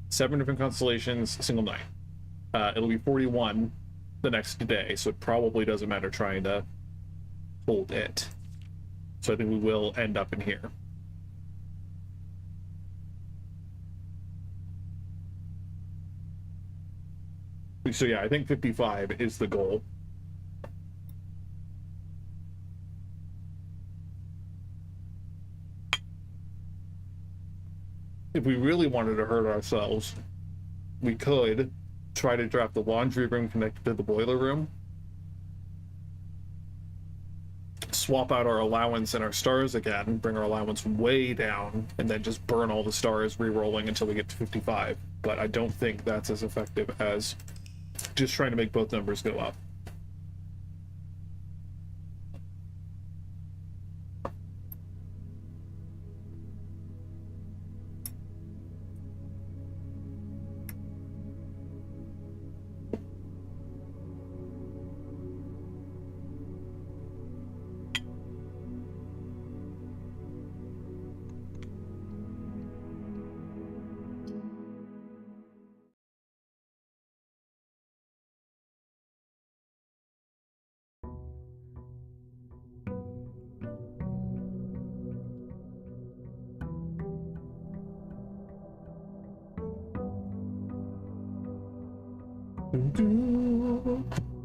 7 different constellations, single night. It'll be 41 the next day, so it probably doesn't matter trying to hold it. So I think we will end up in here. So yeah, I think 55 is the goal. If we really wanted to hurt ourselves, we could try to draft the laundry room connected to the boiler room, swap out our allowance and our stars again, bring our allowance way down, and then just burn all the stars re-rolling until we get to 55. But I don't think that's as effective as just trying to make both numbers go up.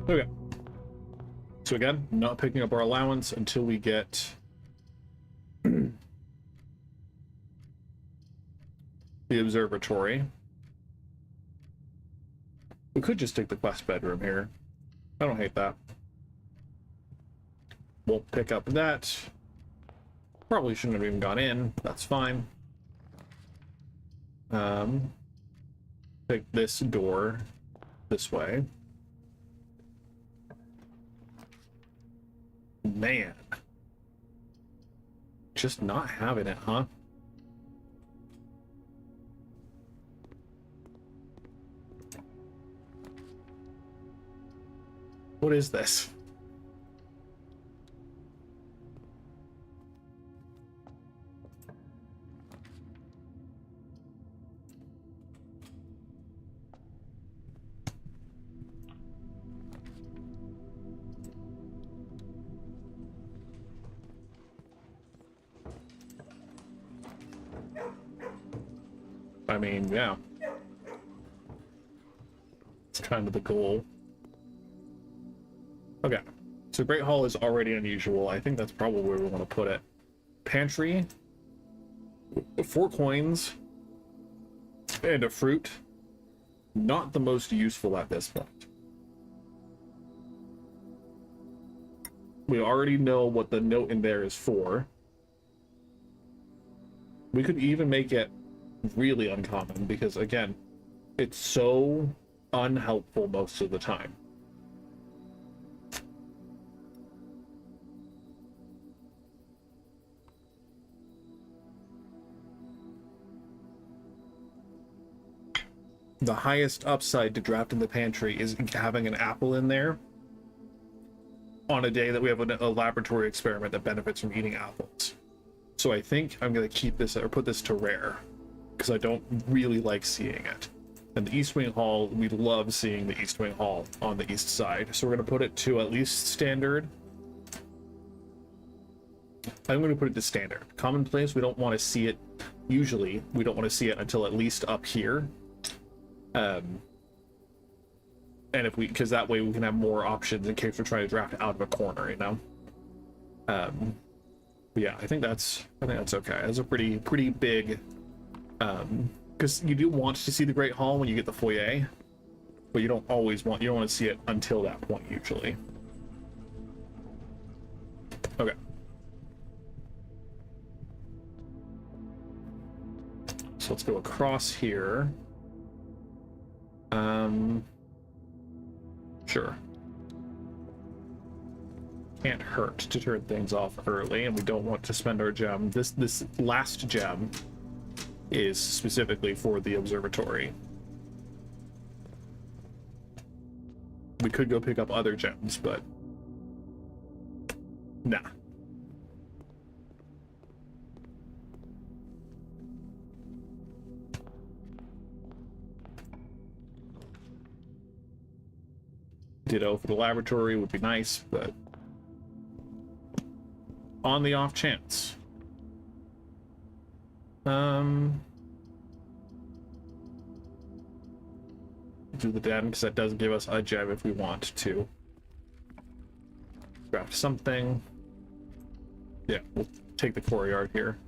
Okay. So again, not picking up our allowance until we get the observatory. We could just take the quest bedroom here. I don't hate that. We'll pick up that. Probably shouldn't have even gone in. That's fine. Pick this door this way. Man. Just not having it, huh? What is this? I mean, yeah. It's kind of the goal. Okay. So Great Hall is already unusual. I think that's probably where we want to put it. Pantry. 4 coins. And a fruit. Not the most useful at this point. We already know what the note in there is for. We could even make it really uncommon because, again, it's so unhelpful most of the time. The highest upside to drafting the pantry is having an apple in there on a day that we have a laboratory experiment that benefits from eating apples. So I think I'm going to keep this or put this to rare because I don't really like seeing it. And the East Wing Hall, we love seeing the East Wing Hall on the east side. So we're going to put it to at least standard. I'm going to put it to standard. Commonplace, we don't want to see it. Usually, we don't want to see it until at least up here. And if we, because that way we can have more options in case we're trying to draft out of a corner, you know. But yeah, I think that's okay. That's a pretty big, because you do want to see the Great Hall when you get the foyer, but you don't always want, you don't want to see it until that point usually. Okay. So let's go across here. Sure. can't hurt to turn things off early, and we don't want to spend our gem. This last gem is specifically for the observatory. We could go pick up other gems, but nah. Ditto for the laboratory would be nice, but on the off chance. Do the den, because that does give us a gem if we want to. Craft something. Yeah, we'll take the courtyard here.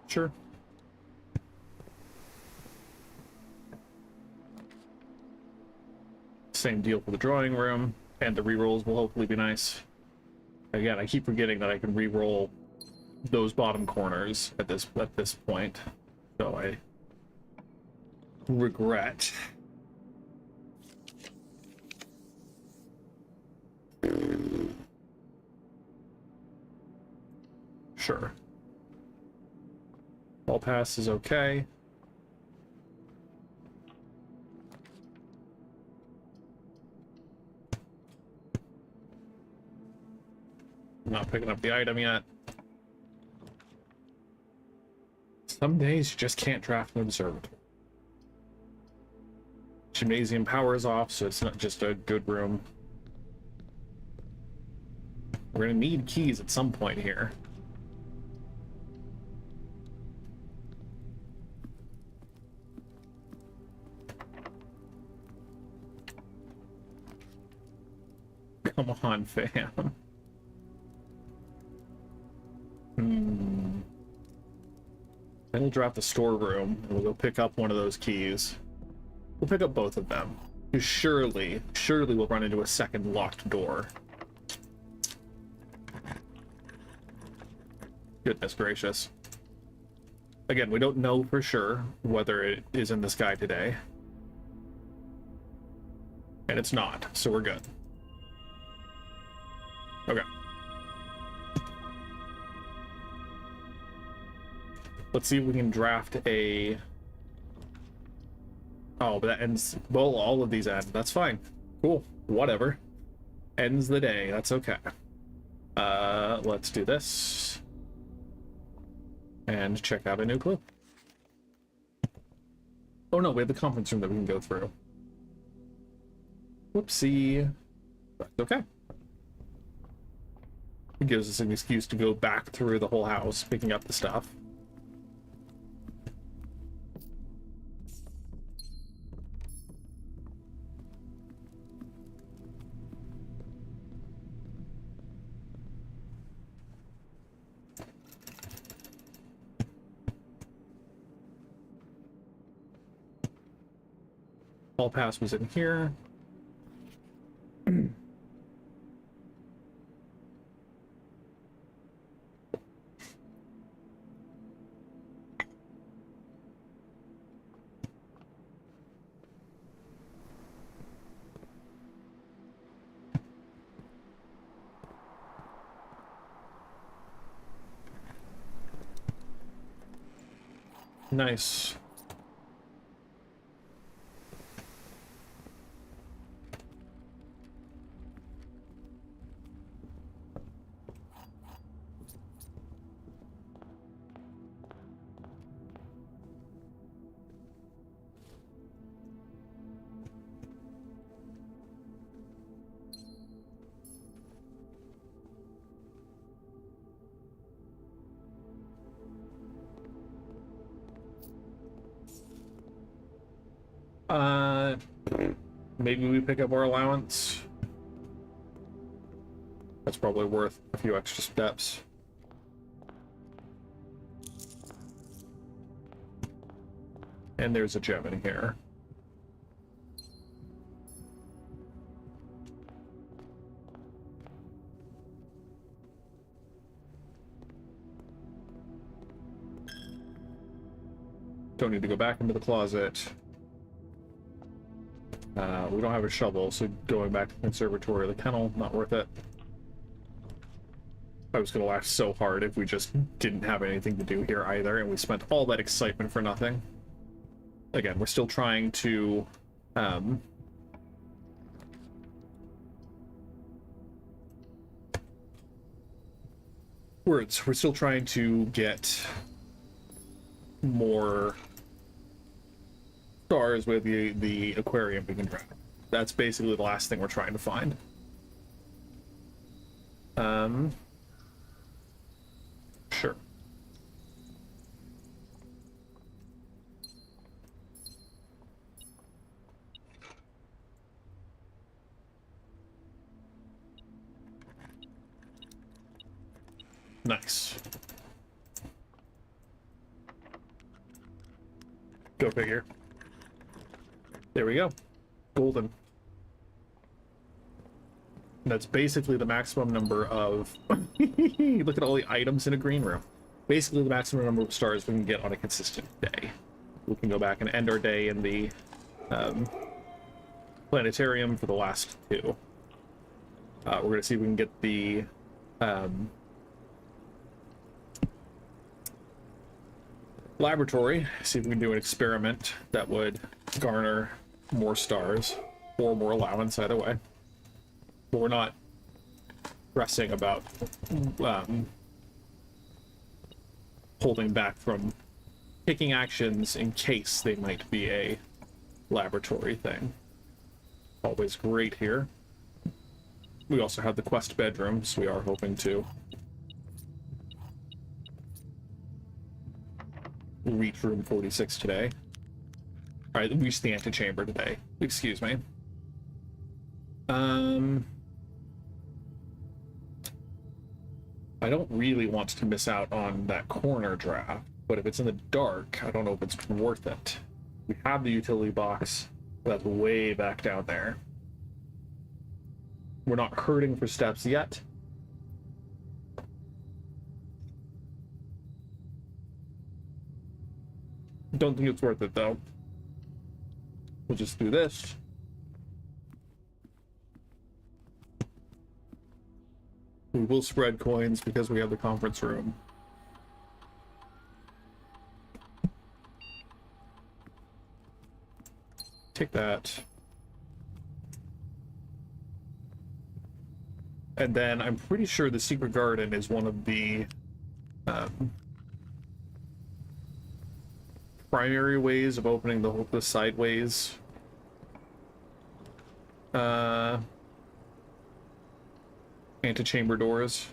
Sure. Same deal for the drawing room, and the rerolls will hopefully be nice. Again, I keep forgetting that I can reroll those bottom corners at this point, so I regret. Sure. All pass is okay. Not picking up the item yet. Some days you just can't draft an observatory. Gymnasium power is off, so it's not just a good room. We're gonna need keys at some point here. Come on, fam. Then we'll drop the storeroom, and we'll go pick up one of those keys. We'll pick up both of them. Because surely we'll run into a second locked door. Goodness gracious. Again, we don't know for sure whether it is in the sky today. And it's not, so we're good. Okay. Let's see if we can draft a... Oh, but that ends... Well, all of these end. That's fine. Cool. Whatever. Ends the day. That's okay. Let's do this. And check out a new clue. Oh no, we have the conference room that we can go through. Whoopsie. That's okay. It gives us an excuse to go back through the whole house, picking up the stuff. All pass was in here. Nice. Maybe we pick up our allowance. That's probably worth a few extra steps. And there's a gem in here. Don't need to go back into the closet. We don't have a shovel, so going back to the conservatory, the kennel, not worth it. I was going to laugh so hard if we just didn't have anything to do here either, and we spent all that excitement for nothing. Again, we're still trying to... we're still trying to get more stars with the aquarium we can draft. That's basically the last thing we're trying to find. Sure. Nice. Go figure. There we go. Golden. That's basically the maximum number of... Look at all the items in a green room. Basically the maximum number of stars we can get on a consistent day. We can go back and end our day in the planetarium for the last two. We're going to see if we can get the... laboratory, see if we can do an experiment that would garner more stars or more allowance either way. But we're not stressing about holding back from taking actions in case they might be a laboratory thing. Always great here. We also have the quest bedrooms we are hoping to reach room 46 today. Alright, we reached the antechamber today. Excuse me. I don't really want to miss out on that corner draft, but if it's in the dark, I don't know if it's worth it. We have the utility box, but that's way back down there. We're not hurting for steps yet. Don't think it's worth it, though. We'll just do this. We will spread coins because we have the conference room. Take that. And then I'm pretty sure the secret garden is one of the primary ways of opening the sideways antechamber doors.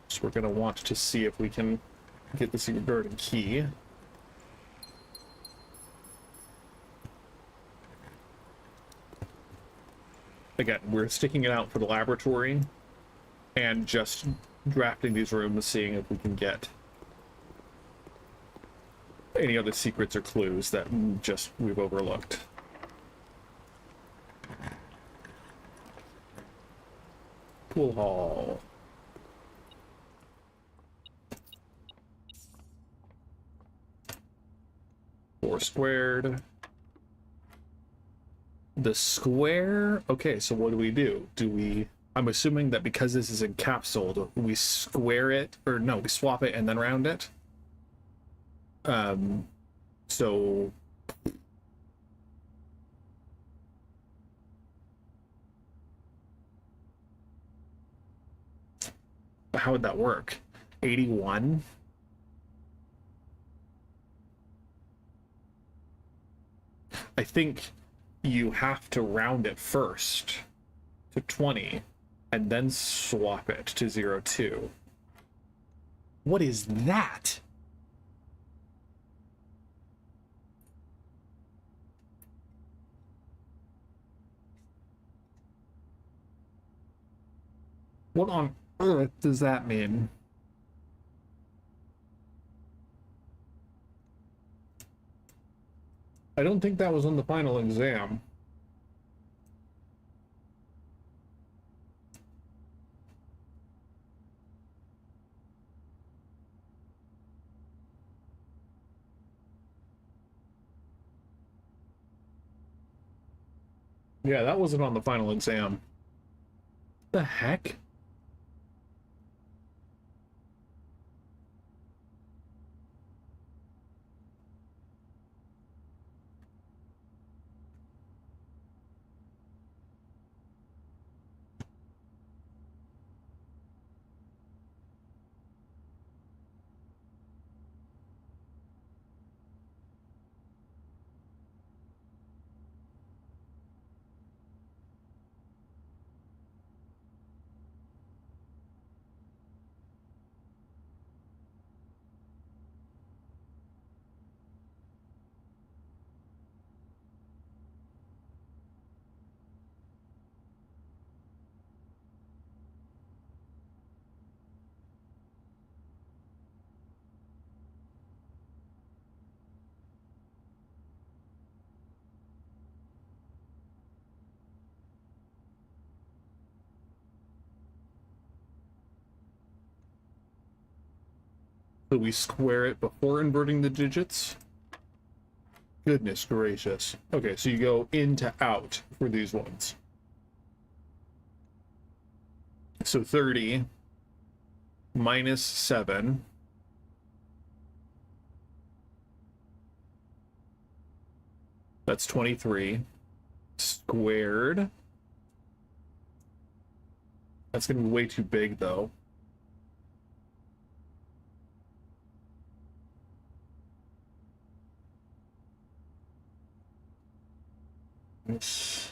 So we're gonna want to see if we can get the secret garden key. Again, we're sticking it out for the laboratory and just drafting these rooms, seeing if we can get any other secrets or clues that we've overlooked. Pool hall. Four squared. The square. Okay, so what do? Do we? I'm assuming that because this is encapsulated, we square it, or no, we swap it and then round it. So how would that work? 81? I think you have to round it first to 20 and then swap it to 02. What is that? What on earth does that mean? I don't think that was on the final exam. Yeah, that wasn't on the final exam. The heck? So we square it before inverting the digits? Goodness gracious. Okay, so you go in to out for these ones. So 30 minus 7. That's 23. Squared. That's going to be way too big, though. It's...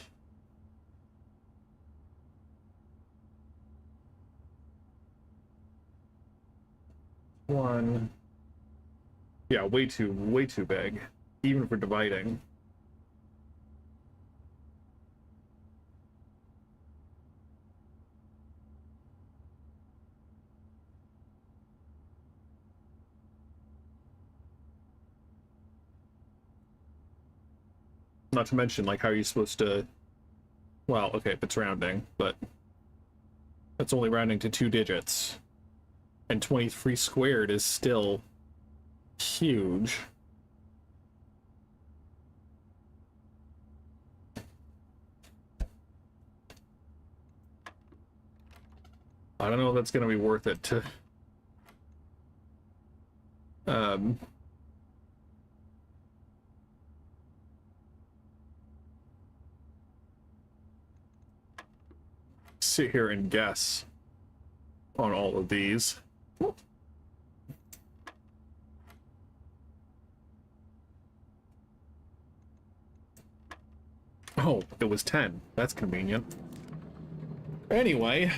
one. Yeah, way too big. Even for dividing. Not to mention, like, how are you supposed to... Well, okay, if it's rounding, but... That's only rounding to 2 digits. And 23 squared is still... huge. I don't know if that's going to be worth it to... sit here and guess on all of these. Oh, it was 10. That's convenient. Anyway.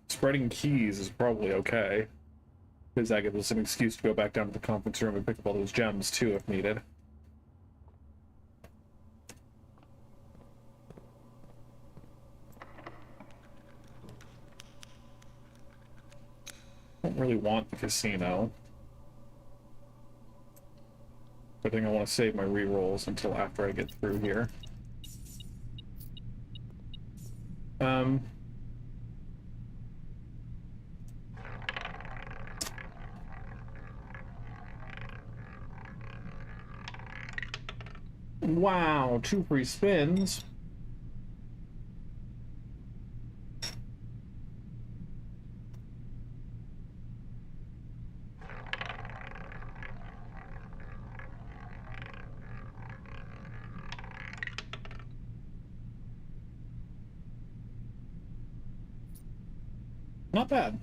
Spreading keys is probably okay, because that gives us an excuse to go back down to the conference room and pick up all those gems, too, if needed. I don't really want the casino. I think I want to save my rerolls until after I get through here. Wow, 2 free spins. Not bad.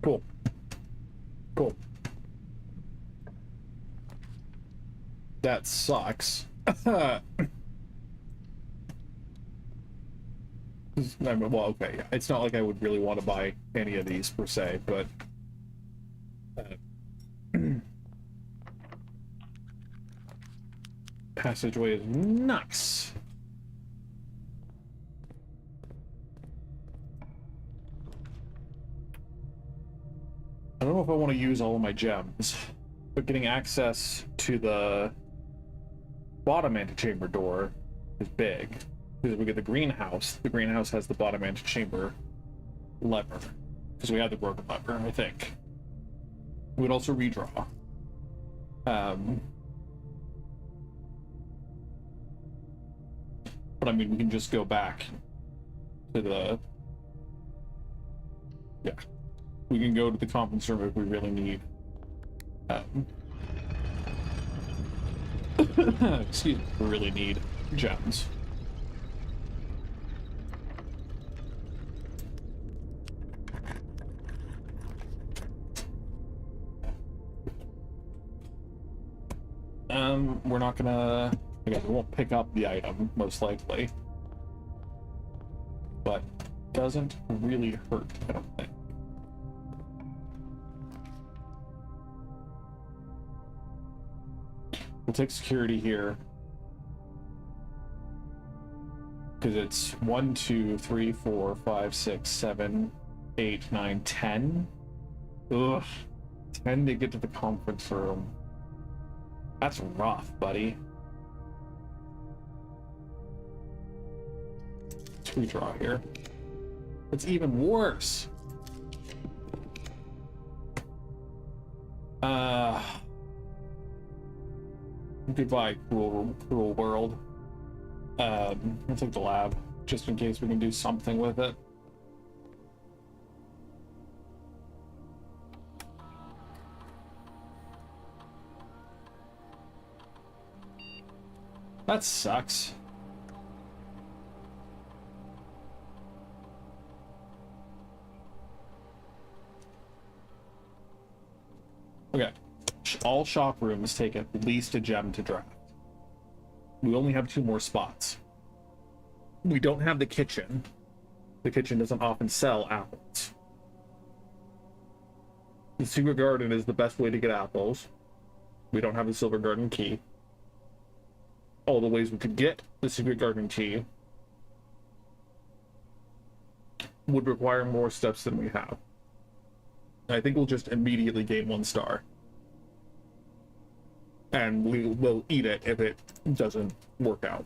Cool. Cool. That sucks. Well, okay, yeah. It's not like I would really want to buy any of these per se, but passageway is nice. know if I want to use all of my gems, but getting access to the bottom antechamber door is big. Because if we get the greenhouse has the bottom antechamber lever. Because we have the broken lever, I think. We'd also redraw. But I mean, we can just go back to the... Yeah. We can go to the conference room if we really need. Excuse me, we really need gems. We're not gonna... Again, we won't pick up the item, most likely. But doesn't really hurt, I don't think. We'll take security here. Because it's 1, 2, 3, 4, 5, 6, 7, 8, 9, 10. Ugh. 10 to get to the conference room. That's rough, buddy. Let's redraw here. It's even worse. Goodbye, cruel world. I'll take the lab, just in case we can do something with it. That sucks. Okay. All shop rooms take at least a gem to draft. We only have 2 more spots. We don't have the kitchen. The kitchen doesn't often sell apples. The secret garden is the best way to get apples. We don't have a silver garden key. All the ways we could get the secret garden key would require more steps than we have. I think we'll just immediately gain 1 star. And we will eat it if it doesn't work out.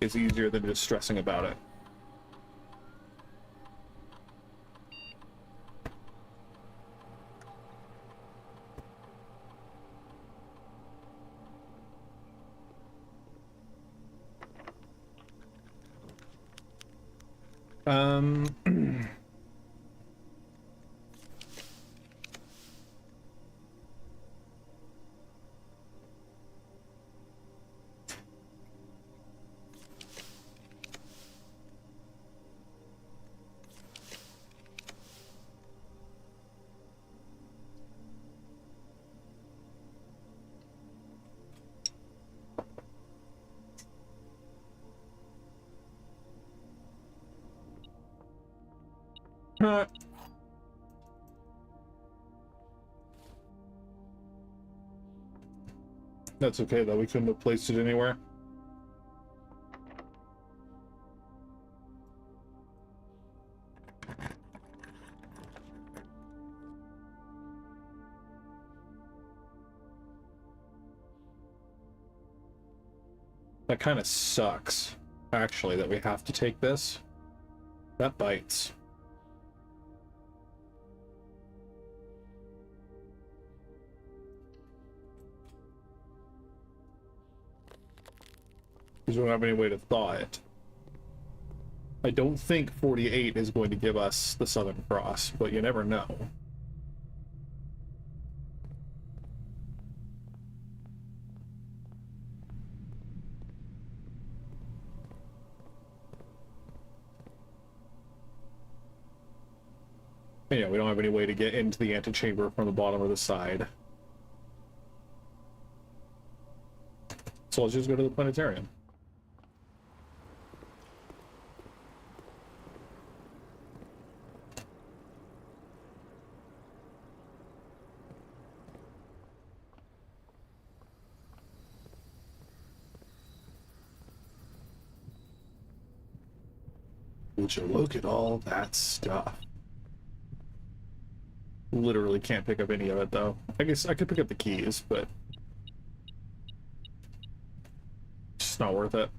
It's easier than just stressing about it. That's okay though, we couldn't have placed it anywhere. That kind of sucks, actually, that we have to take this. That bites. Because we don't have any way to thaw it. I don't think 48 is going to give us the Southern Cross, but you never know. Yeah, we don't have any way to get into the antechamber from the bottom or the side. So let's just go to the planetarium. Would you look at all that stuff? literally can't pick up any of it, though. I guess I could pick up the keys, but it's not worth it.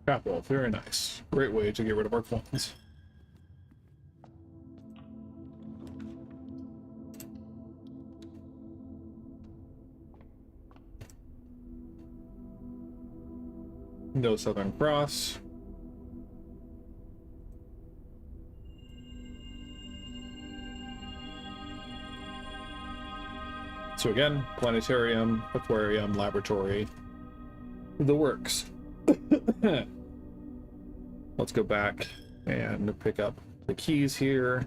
Capital, very nice. Great way to get rid of our coins. No Southern Cross. So again, planetarium, aquarium, laboratory, the works. Let's go back and pick up the keys here.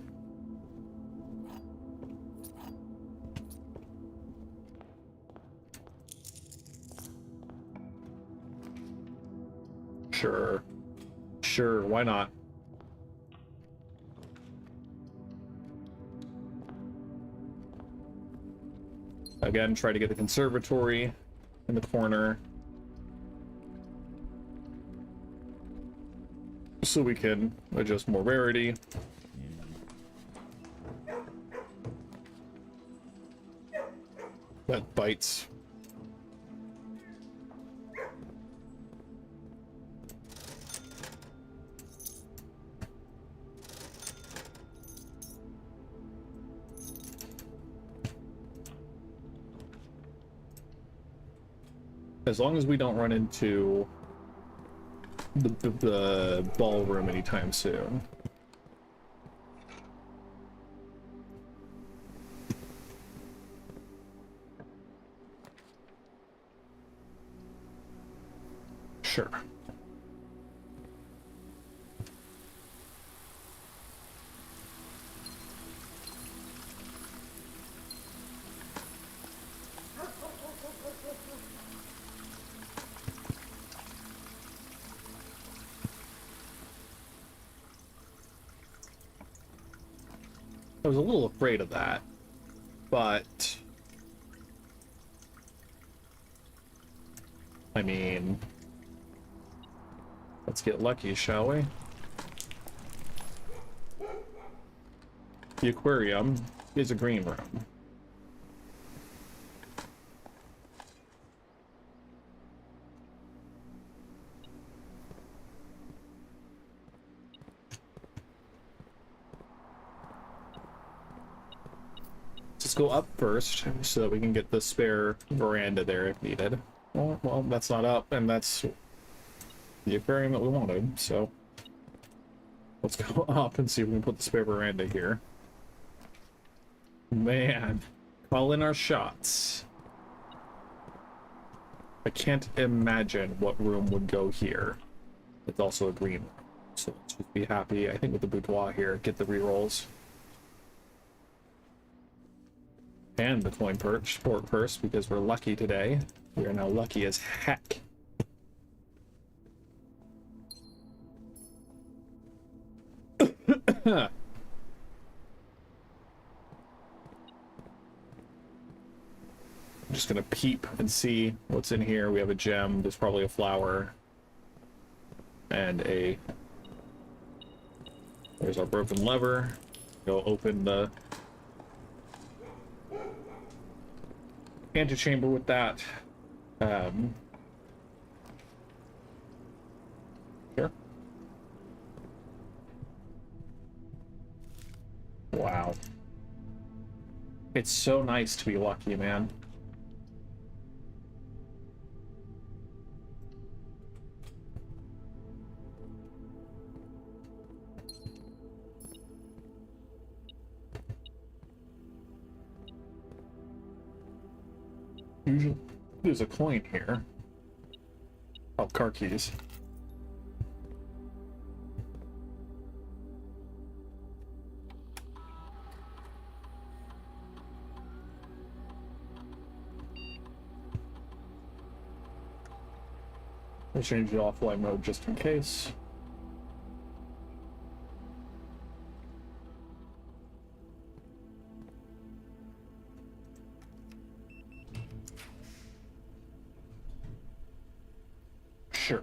Sure. Sure, why not? Again, try to get the conservatory in the corner, so we can adjust more rarity. That bites. As long as we don't run into the ballroom anytime soon. Sure. I was a little afraid of that, but I mean, let's get lucky, shall we? The aquarium is a green room. Let's go up first so that we can get the spare veranda there if needed. Well, that's not up, and that's the aquarium that we wanted, so let's go up and see if we can put the spare veranda here. Man, call in our shots. I can't imagine what room would go here. It's also a green room, so let's just be happy, I think, with the boudoir here. Get the rerolls. And the coin perch, sport purse, because we're lucky today. We are now lucky as heck. I'm just gonna peep and see what's in here. We have a gem, there's probably a flower, and there's our broken lever. Go open the antechamber with that. Here. Wow. It's so nice to be lucky, man. Usually there's a coin here. Oh, car keys. I'll change it offline mode just in case. Sure.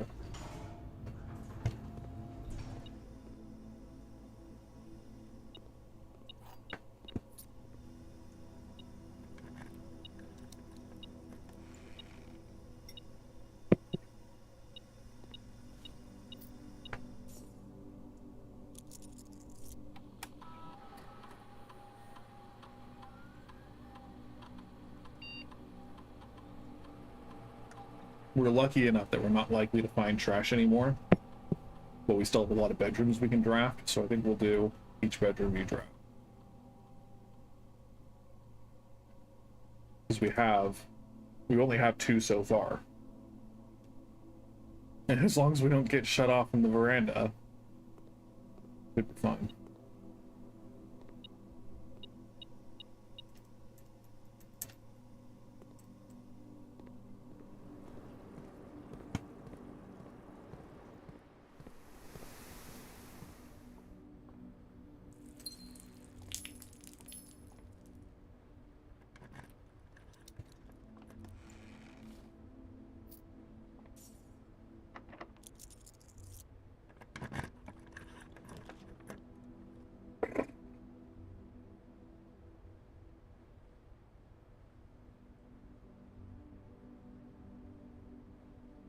We're lucky enough that we're not likely to find trash anymore, but we still have a lot of bedrooms we can draft, so I think we'll do each bedroom you draft. Because we only have 2 so far. And as long as we don't get shut off from the veranda, it'd be fine.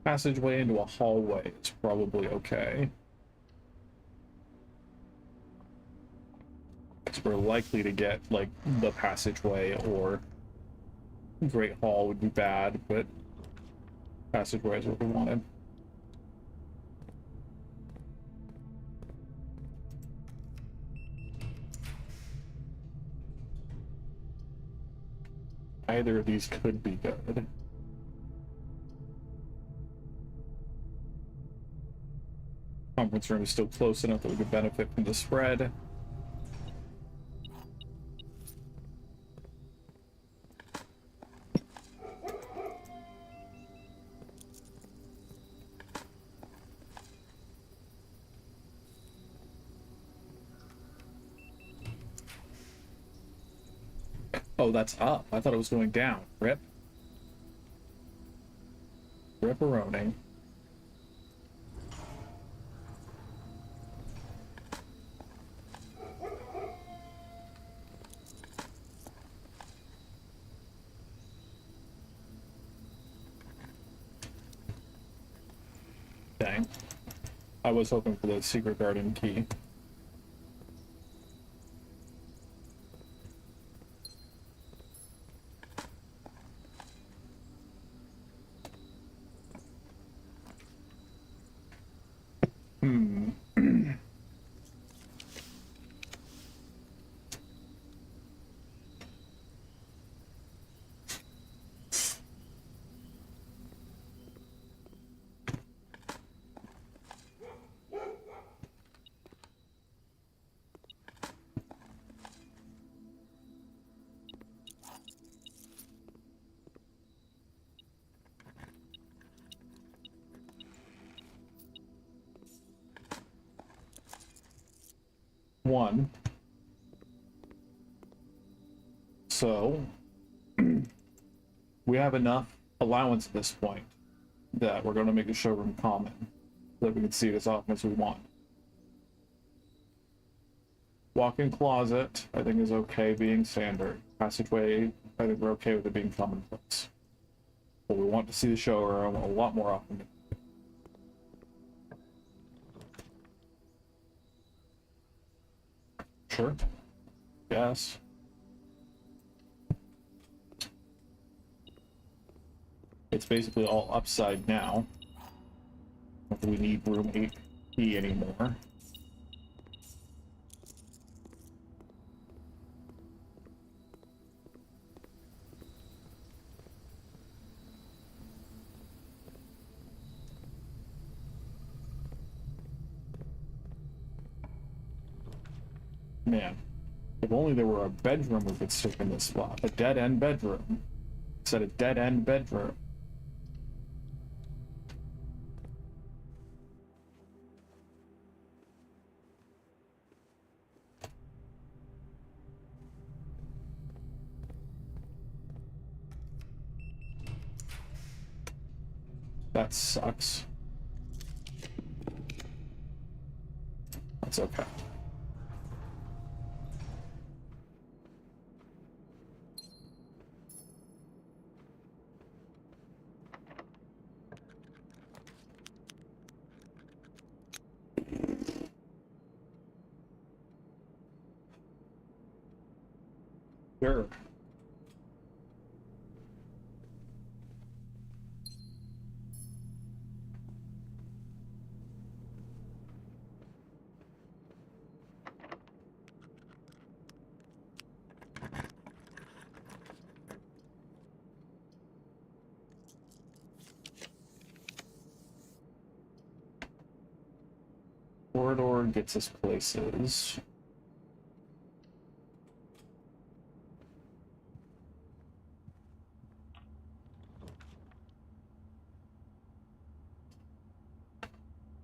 Passageway into a hallway is probably okay. Because we're likely to get, like, the passageway, or Great Hall would be bad, but passageway is what we wanted. Either of these could be good. Conference room is still close enough that we could benefit from the spread. Oh, that's up. I thought it was going down. Rip. Ripperoni. Dang. I was hoping for the secret garden key. One. So we have enough allowance at this point that we're going to make the showroom common so that we can see it as often as we want. Walk-in closet, I think, is okay being standard. Passageway, I think we're okay with it being commonplace. But we want to see the showroom a lot more often. Sure. Yes. It's basically all upside now. Not that we need room 8P anymore. Man, if only there were a bedroom we could stick in this spot. A dead-end bedroom. Instead of dead-end bedroom. That sucks. That's okay. Sure. Corridor gets us places.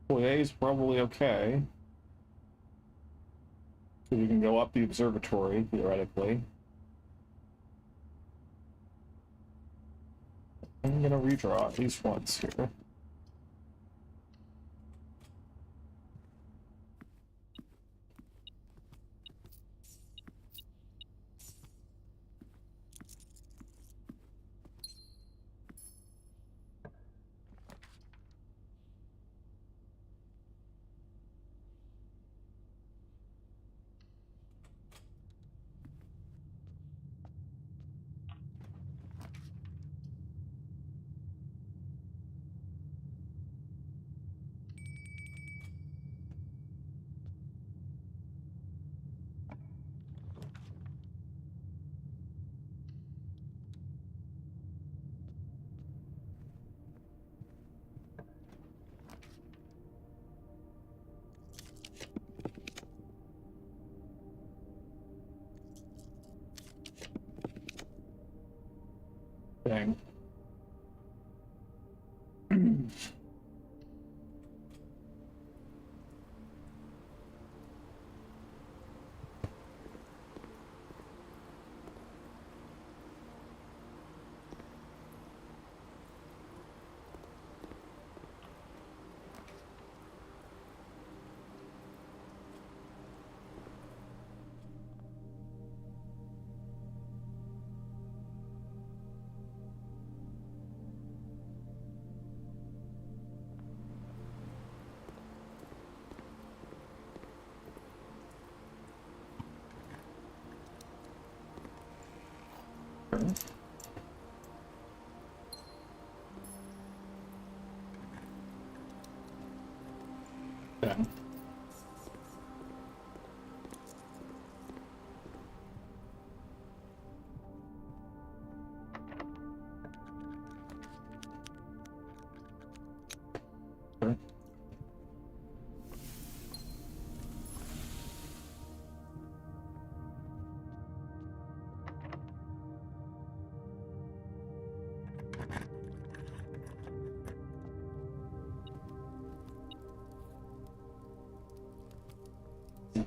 Foyer is probably okay. So we can go up the observatory, theoretically. I'm gonna redraw at least once here. Dang. Yeah. Sure.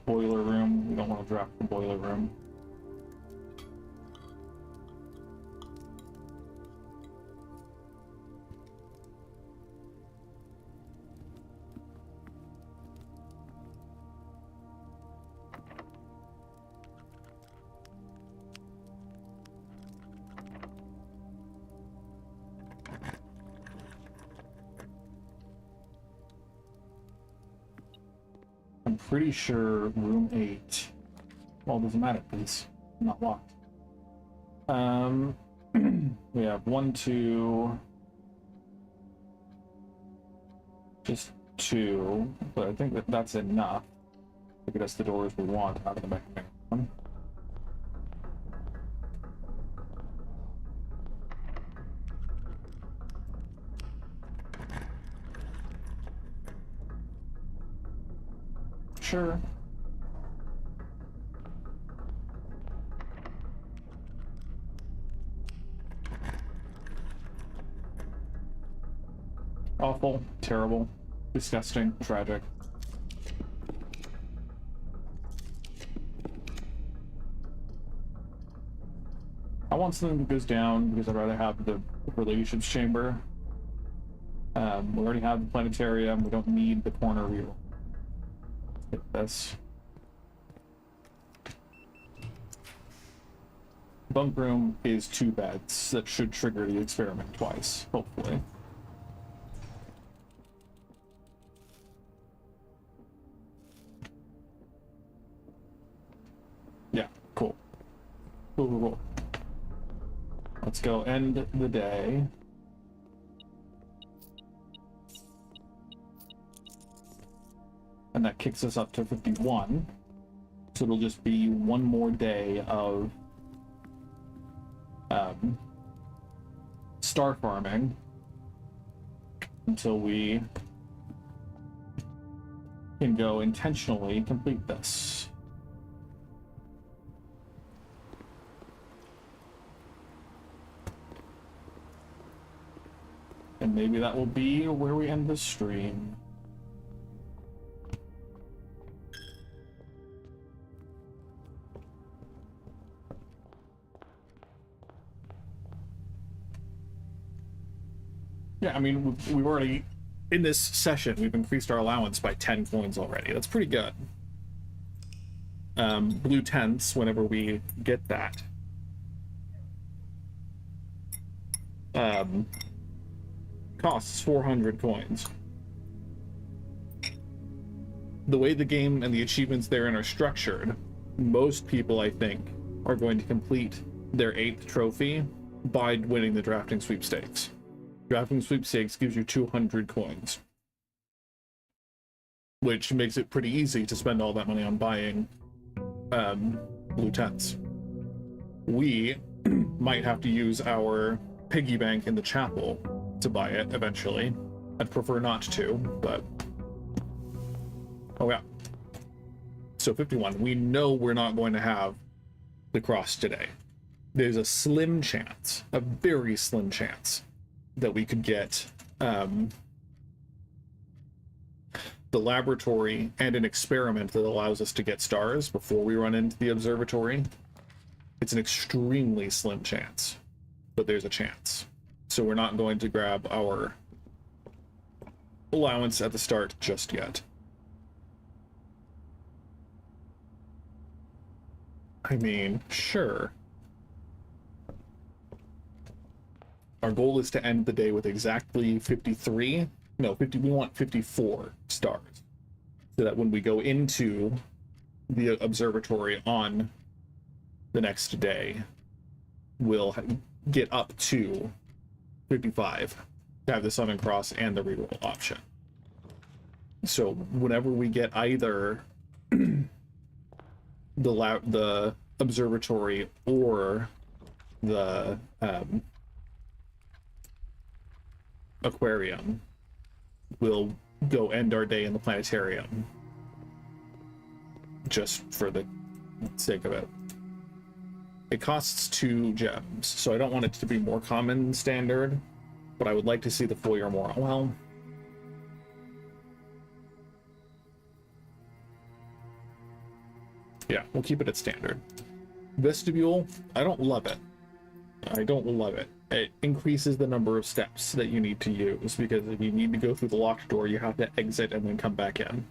Boiler room. We don't want to drop the boiler room. pretty sure room 8. Well, it doesn't matter because it's not locked. We have 1, 2, just 2, but I think that's enough to get us the doors we want out of the main one. Sure. Awful, terrible, disgusting, tragic. I want something that goes down because I'd rather have the relationships chamber. We already have the planetarium. We don't need the corner wheel. Hit this. Bunk room is 2 beds. That should trigger the experiment twice, hopefully. Yeah, cool. Cool. Let's go end the day. And that kicks us up to 51. So it'll just be one more day of star farming until we can go intentionally complete this. And maybe that will be where we end the stream. Yeah, I mean, we've already, in this session, we've increased our allowance by 10 coins already. That's pretty good. Blue tents, whenever we get that. Costs 400 coins. The way the game and the achievements therein are structured, most people, I think, are going to complete their 8th trophy by winning the drafting sweepstakes. Drafting sweepstakes gives you 200 coins, which makes it pretty easy to spend all that money on buying blue tents. We might have to use our piggy bank in the chapel to buy it eventually. I'd prefer not to, but oh yeah. So 51, we know we're not going to have the cross today. There's a slim chance, a very slim chance, that we could get the laboratory and an experiment that allows us to get stars before we run into the observatory. It's an extremely slim chance, but there's a chance. So we're not going to grab our allowance at the start just yet. I mean, sure. Our goal is to end the day with exactly 53. No, 50. We want 54 stars, so that when we go into the observatory on the next day, we'll get up to 55 to have the Sun and Cross and the reroll option. So whenever we get either the observatory or the aquarium, we'll go end our day in the planetarium just for the sake of it. It costs 2 gems, so I don't want it to be more common than standard, but I would like to see the foyer more. Well, yeah, we'll keep it at standard. Vestibule, I don't love it. I don't love it. It increases the number of steps that you need to use, because if you need to go through the locked door, you have to exit and then come back in.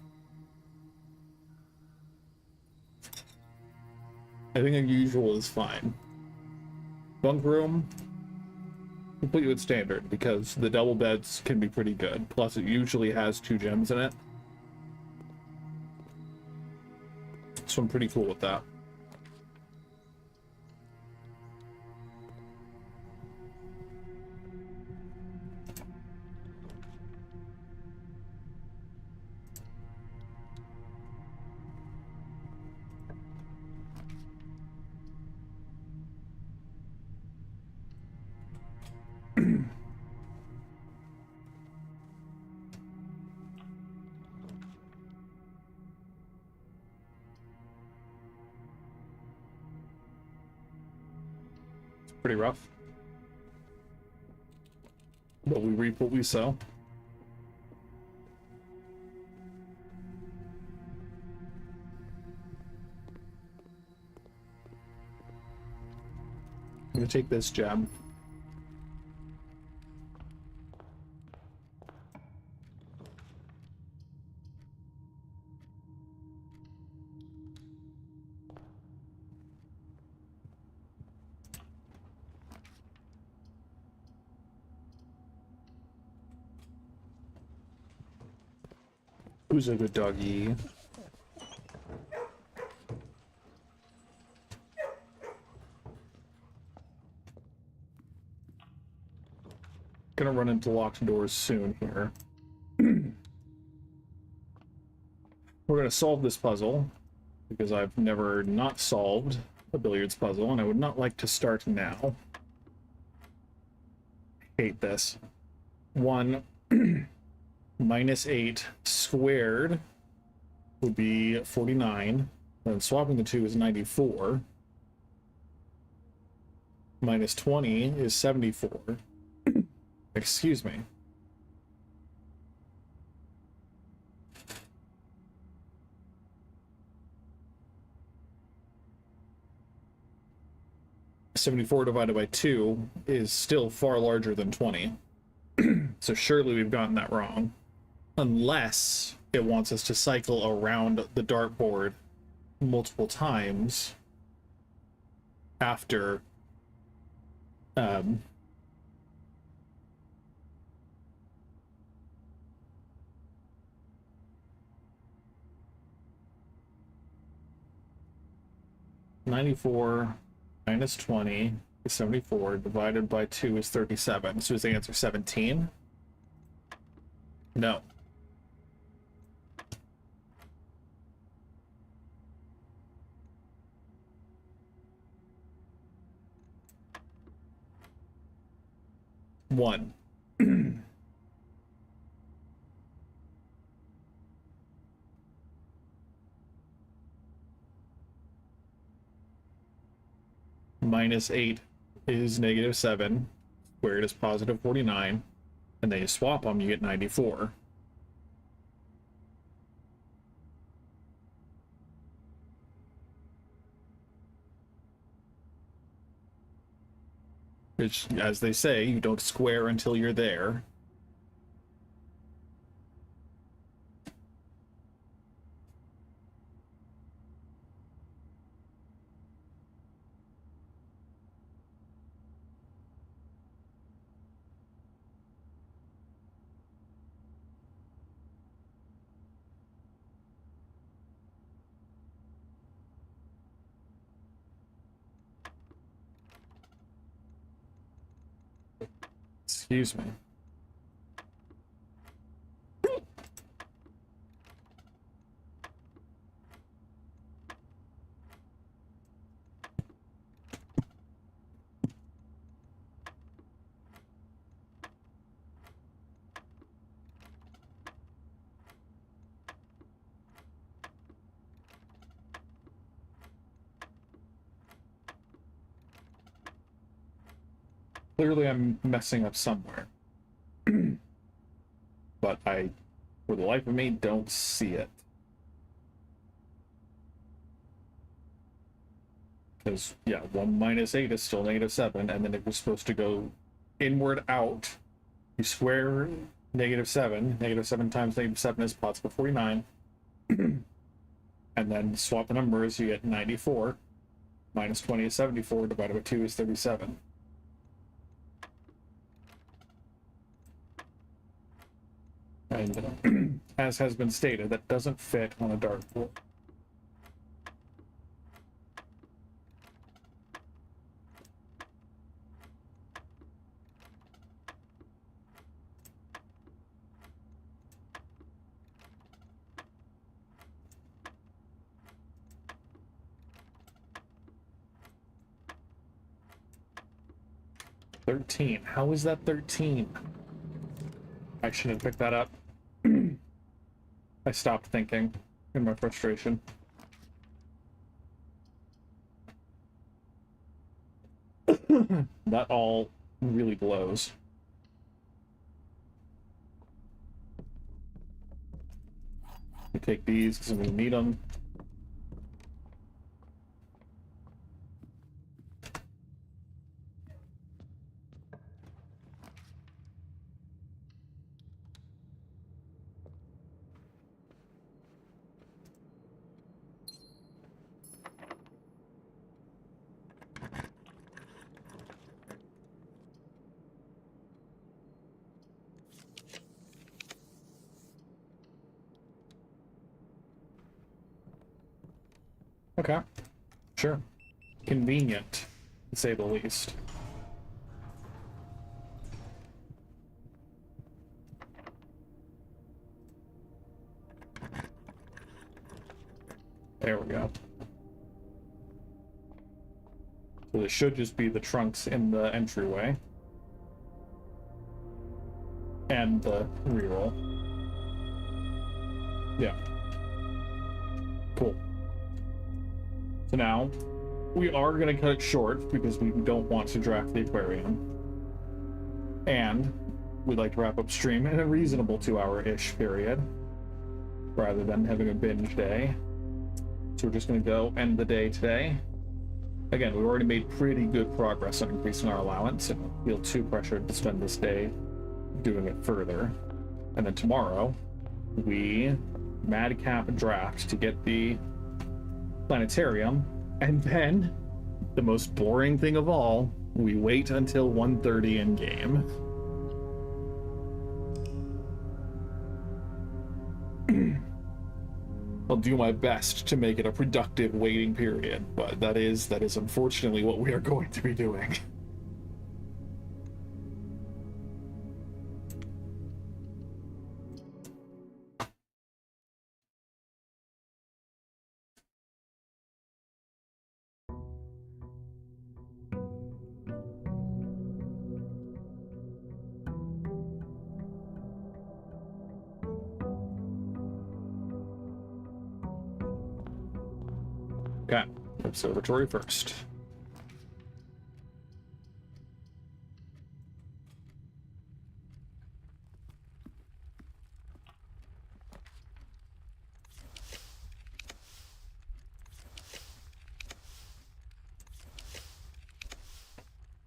I think unusual is fine. Bunk room, completely with standard, because the double beds can be pretty good. Plus, it usually has 2 gems in it. so I'm pretty cool with that. Pretty rough. But we reap what we sow. I'm gonna take this gem. Who's a good doggy? Gonna run into locked doors soon here. We're gonna solve this puzzle because I've never not solved a billiards puzzle, and I would not like to start now. Hate this. 1 minus 8 squared would be 49. Then swapping the 2 is 94. Minus 20 is 74. Excuse me. $74 divided by 2 is still far larger than 20. So surely we've gotten that wrong. Unless it wants us to cycle around the dartboard multiple times after $94 minus 20 is 74, divided by 2 is 37. So is the answer 17? No. One. Minus 8 is negative 7. Squared is positive 49. And then you swap them, you get 94. Which, as they say, you don't square until you're there. Excuse me. Clearly I'm messing up somewhere. But I, for the life of me, don't see it. Because, yeah, 1 minus 8 is still negative 7, and then if you're supposed to go inward out, you square negative 7. Negative 7 times negative 7 is positive 49. And then swap the numbers, you get 94. Minus 20 is 74, divided by 2 is 37. And as has been stated, that doesn't fit on a dartboard. 13. How is that 13? I shouldn't pick that up. I stopped thinking in my frustration. That all really blows. We take these because we need them. Okay, sure. Convenient, to say the least. There we go. So this should just be the trunks in the entryway. And the reroll. Yeah. Cool. So now, we are going to cut it short because we don't want to draft the aquarium. And we'd like to wrap up stream in a reasonable 2-hour-ish period, rather than having a binge day. So we're just going to go end the day today. Again, we've already made pretty good progress on increasing our allowance, and don't feel too pressured to spend this day doing it further. And then tomorrow, we madcap draft to get the planetarium, and then, the most boring thing of all, we wait until 1:30 in game. I'll do my best to make it a productive waiting period, but that is unfortunately what we are going to be doing. Okay, observatory first.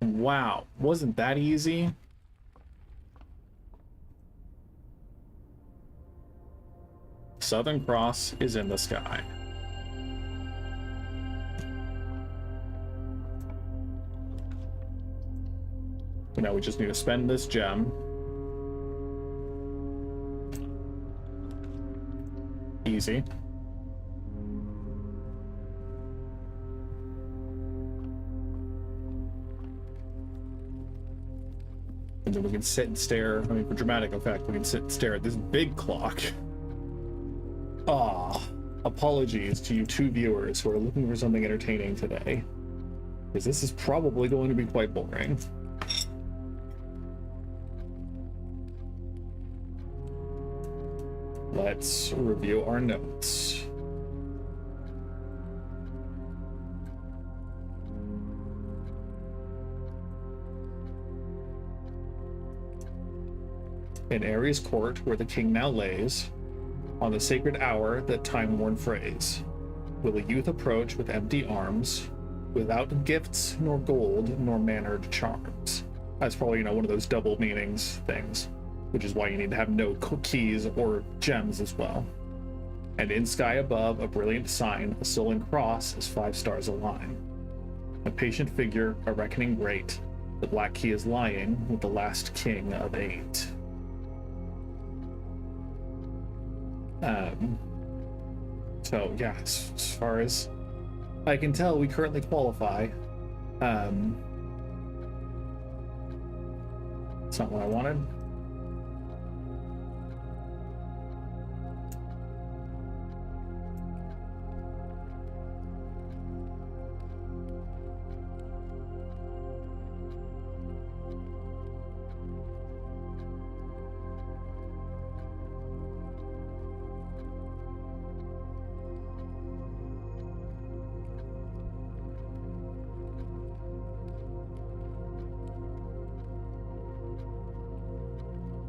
Wow, wasn't that easy? Southern Cross is in the sky. So now we just need to spend this gem. Easy. And then we can sit and stare. I mean, for dramatic effect, we can sit and stare at this big clock. Ah, apologies to you 2 viewers who are looking for something entertaining today, because this is probably going to be quite boring. Let's review our notes. In Ares' court, where the king now lays, on the sacred hour that time-worn phrase, will a youth approach with empty arms, without gifts nor gold nor mannered charms. That's probably, one of those double meanings things, which is why you need to have no keys or gems as well. And in sky above, a brilliant sign, a sullen cross, as 5 stars align. A patient figure, a reckoning great, the black key is lying with the last king of 8. So yeah, as far as I can tell, we currently qualify. It's not what I wanted.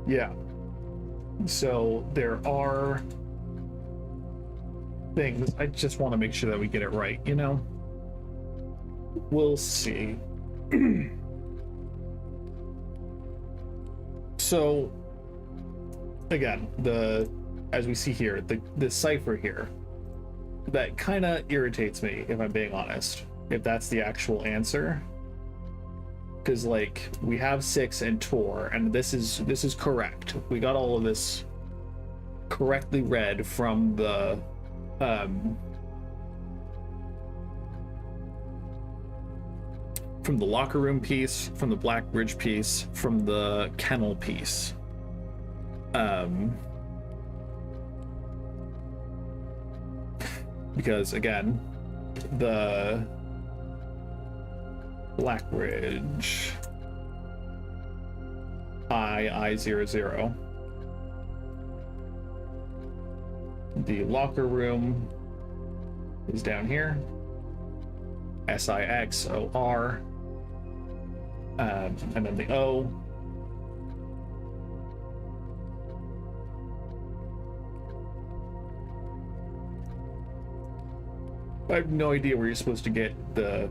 Yeah. So there are things. I just want to make sure that we get it right, you know? We'll see. So again, as we see here, the cipher here, that kind of irritates me, if I'm being honest, if that's the actual answer. Because like we have 6 and Tor, and this is correct. We got all of this correctly read from the locker room piece, from the Black Bridge piece, from the kennel piece. Because again, the Black Bridge I00, the locker room is down here, SIXOR, and then the O. I have no idea where you're supposed to get the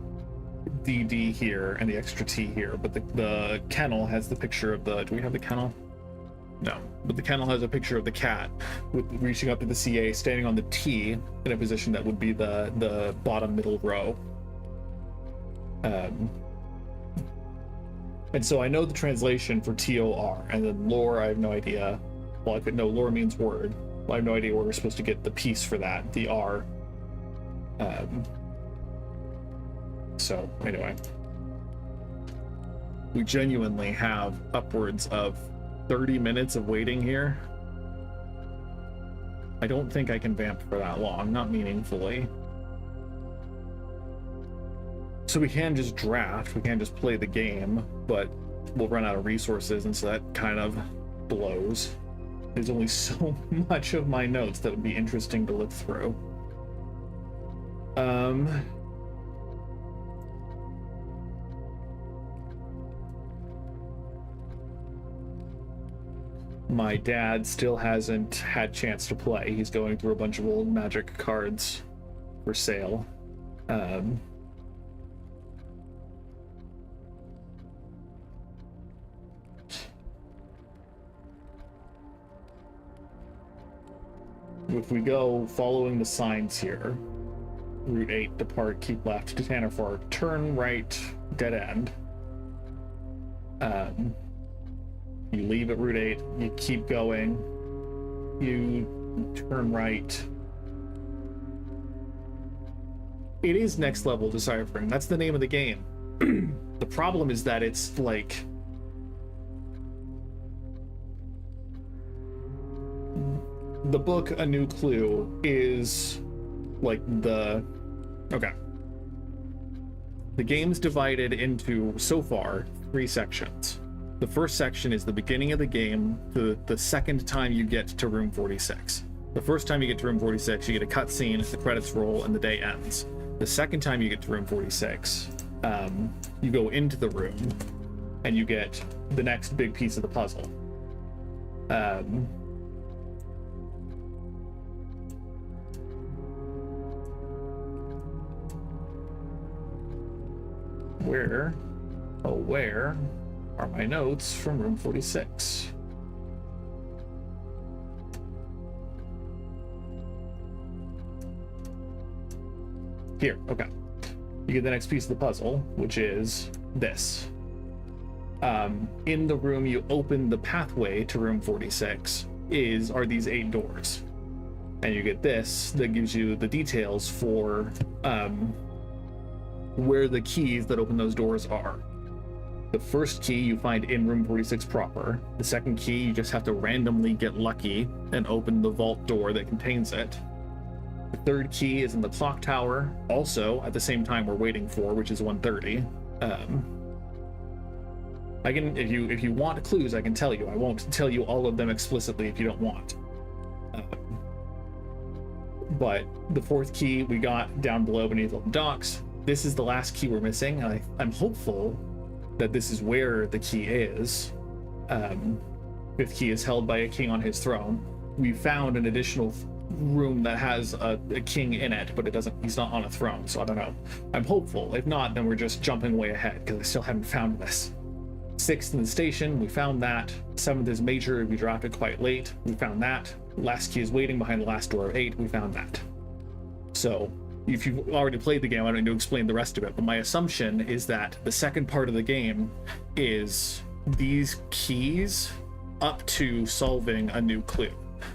DD here and the extra T here, but the kennel has the picture of the. Do we have the kennel? No, but the kennel has a picture of the cat with reaching up to the CA, standing on the T in a position that would be the bottom middle row. And so I know the translation for TOR, and then lore, I have no idea. Well, I could know lore means word. Well, I have no idea where we're supposed to get the piece for that, the R. So anyway, we genuinely have upwards of 30 minutes of waiting here. I don't think I can vamp for that long, not meaningfully. So we can just draft, we can just play the game, but we'll run out of resources, and so that kind of blows. There's only so much of my notes that would be interesting to look through. My dad still hasn't had chance to play. He's going through a bunch of old Magic cards for sale. If we go following the signs here, Route 8, depart, keep left to Tannerford, turn right, dead end. You leave at Route 8, you keep going, you turn right. It is next level deciphering, that's the name of the game. The problem is that it's like... The book A New Clue is like the... Okay. The game's divided into, so far, 3 sections. The first section is the beginning of the game, the second time you get to room 46. The first time you get to room 46, you get a cutscene, the credits roll, and the day ends. The second time you get to room 46, you go into the room, and you get the next big piece of the puzzle. Where are my notes from room 46? Here, okay. You get the next piece of the puzzle, which is this. In the room you open the pathway to room 46 are these 8 doors. And you get this that gives you the details for where the keys that open those doors are. The first key you find in room 46 proper. The second key you just have to randomly get lucky and open the vault door that contains it. The third key is in the clock tower, also at the same time we're waiting for, which is 1:30. I can, if you want clues, I can tell you. I won't tell you all of them explicitly if you don't want. But the fourth key we got down below beneath all the docks. This is the last key we're missing, and I'm hopeful that this is where the key is. Because fifth key is held by a king on his throne. We found an additional room that has a king in it, but he's not on a throne, so I don't know. I'm hopeful. If not, then we're just jumping way ahead because I still haven't found this. Sixth in the station, we found that. Seventh is major, we dropped it quite late. We found that. Last key is waiting behind the last door of 8. We found that. So if you've already played the game, I don't need to explain the rest of it, but my assumption is that the second part of the game is these keys up to solving a new clue.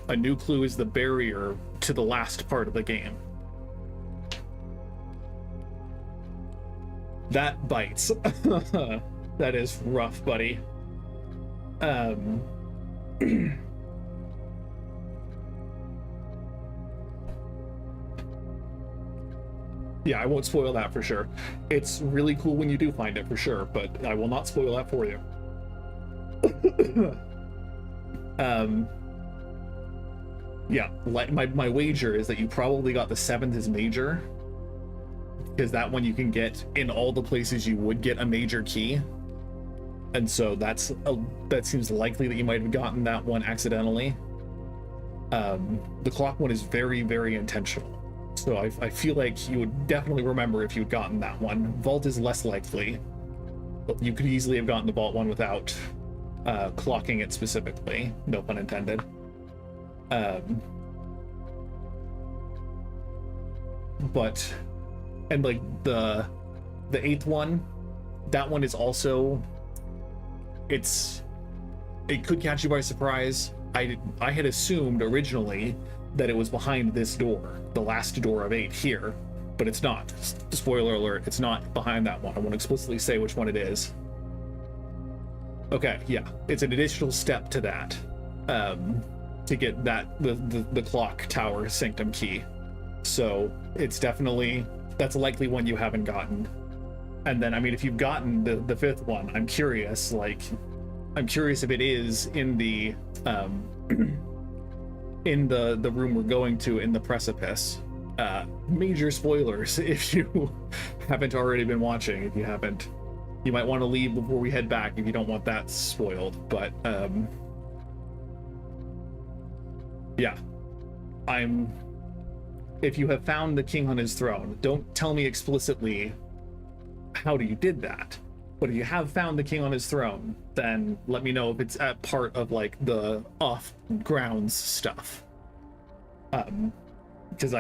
A new clue is the barrier to the last part of the game. That bites. That is rough, buddy. Yeah, I won't spoil that for sure. It's really cool when you do find it for sure, but I will not spoil that for you. Yeah, my wager is that you probably got the 7th as major, because that one you can get in all the places you would get a major key, and so that seems likely that you might have gotten that one accidentally. The clock one is very, very intentional, so I feel like you would definitely remember if you'd gotten that one. Vault is less likely, but you could easily have gotten the vault one without clocking it specifically, no pun intended. But and like the 8th one, that one is also, it could catch you by surprise. I had assumed originally that it was behind this door, the last door of 8 here, but it's not. Spoiler alert, it's not behind that one. I won't explicitly say which one it is. Okay, yeah, it's an additional step to that, to get that the clock tower sanctum key. So it's definitely, that's a likely one you haven't gotten. And then, I mean, if you've gotten the 5th one, I'm curious if it is in the in the room we're going to in the precipice. Major spoilers if you haven't already been watching. If you haven't, you might want to leave before we head back if you don't want that spoiled. But yeah, if you have found the king on his throne, don't tell me explicitly how you did that. But if you have found the king on his throne, then let me know if it's at part of like the off grounds stuff. Because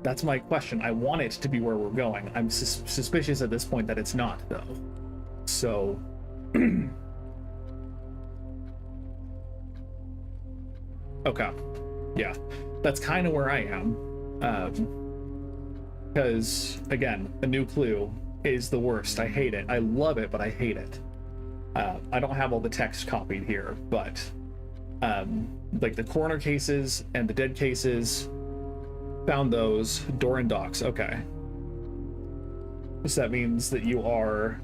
that's my question. I want it to be where we're going. I'm suspicious at this point that it's not, though. So okay, yeah, that's kind of where I am. Because again, a new clue is the worst. I hate it. I love it, but I hate it. I don't have all the text copied here, but like the corner cases and the dead cases, found those. Door and docks. Okay, so that means that you're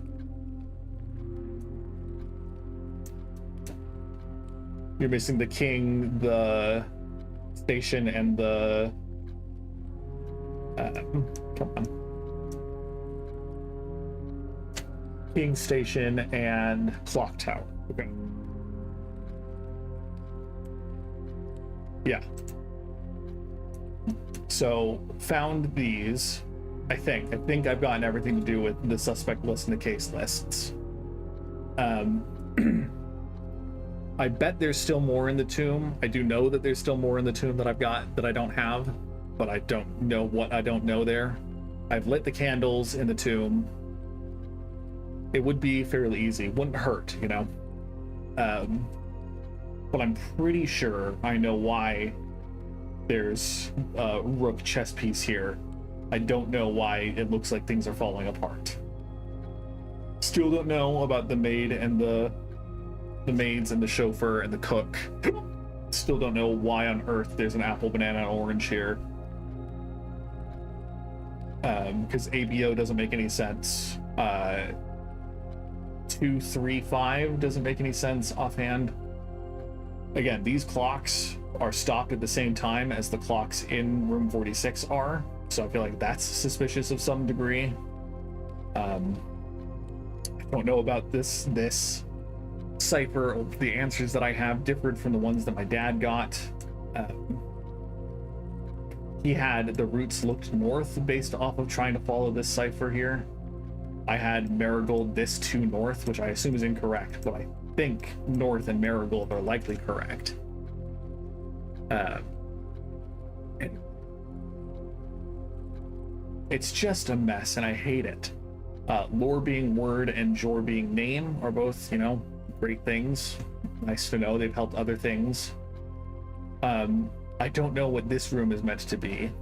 missing the king, the station, and the come on, king, station, and clock tower. Okay, yeah, so found these. I think I've gotten everything to do with the suspect list and the case lists. I bet there's still more in the tomb. I do know that there's still more in the tomb that I've got that I don't have, but I don't know what I don't know there. I've lit the candles in the tomb. It would be fairly easy. Wouldn't hurt, you know? But I'm pretty sure I know why there's a rook chess piece here. I don't know why it looks like things are falling apart. Still don't know about the maid and the maids and the chauffeur and the cook. Still don't know why on earth there's an apple, banana, and orange here. Because ABO doesn't make any sense. 2, 3, 5 doesn't make any sense offhand. Again, these clocks are stopped at the same time as the clocks in room 46 are, so I feel like that's suspicious of some degree. I don't know about this cipher, the answers that I have differed from the ones that my dad got. He had the routes looked north based off of trying to follow this cipher here. I had Marigold this to north, which I assume is incorrect, but I think north and Marigold are likely correct. And it's just a mess, and I hate it. Lore being word and Jor being name are both, you know, great things. Nice to know they've helped other things. I don't know what this room is meant to be.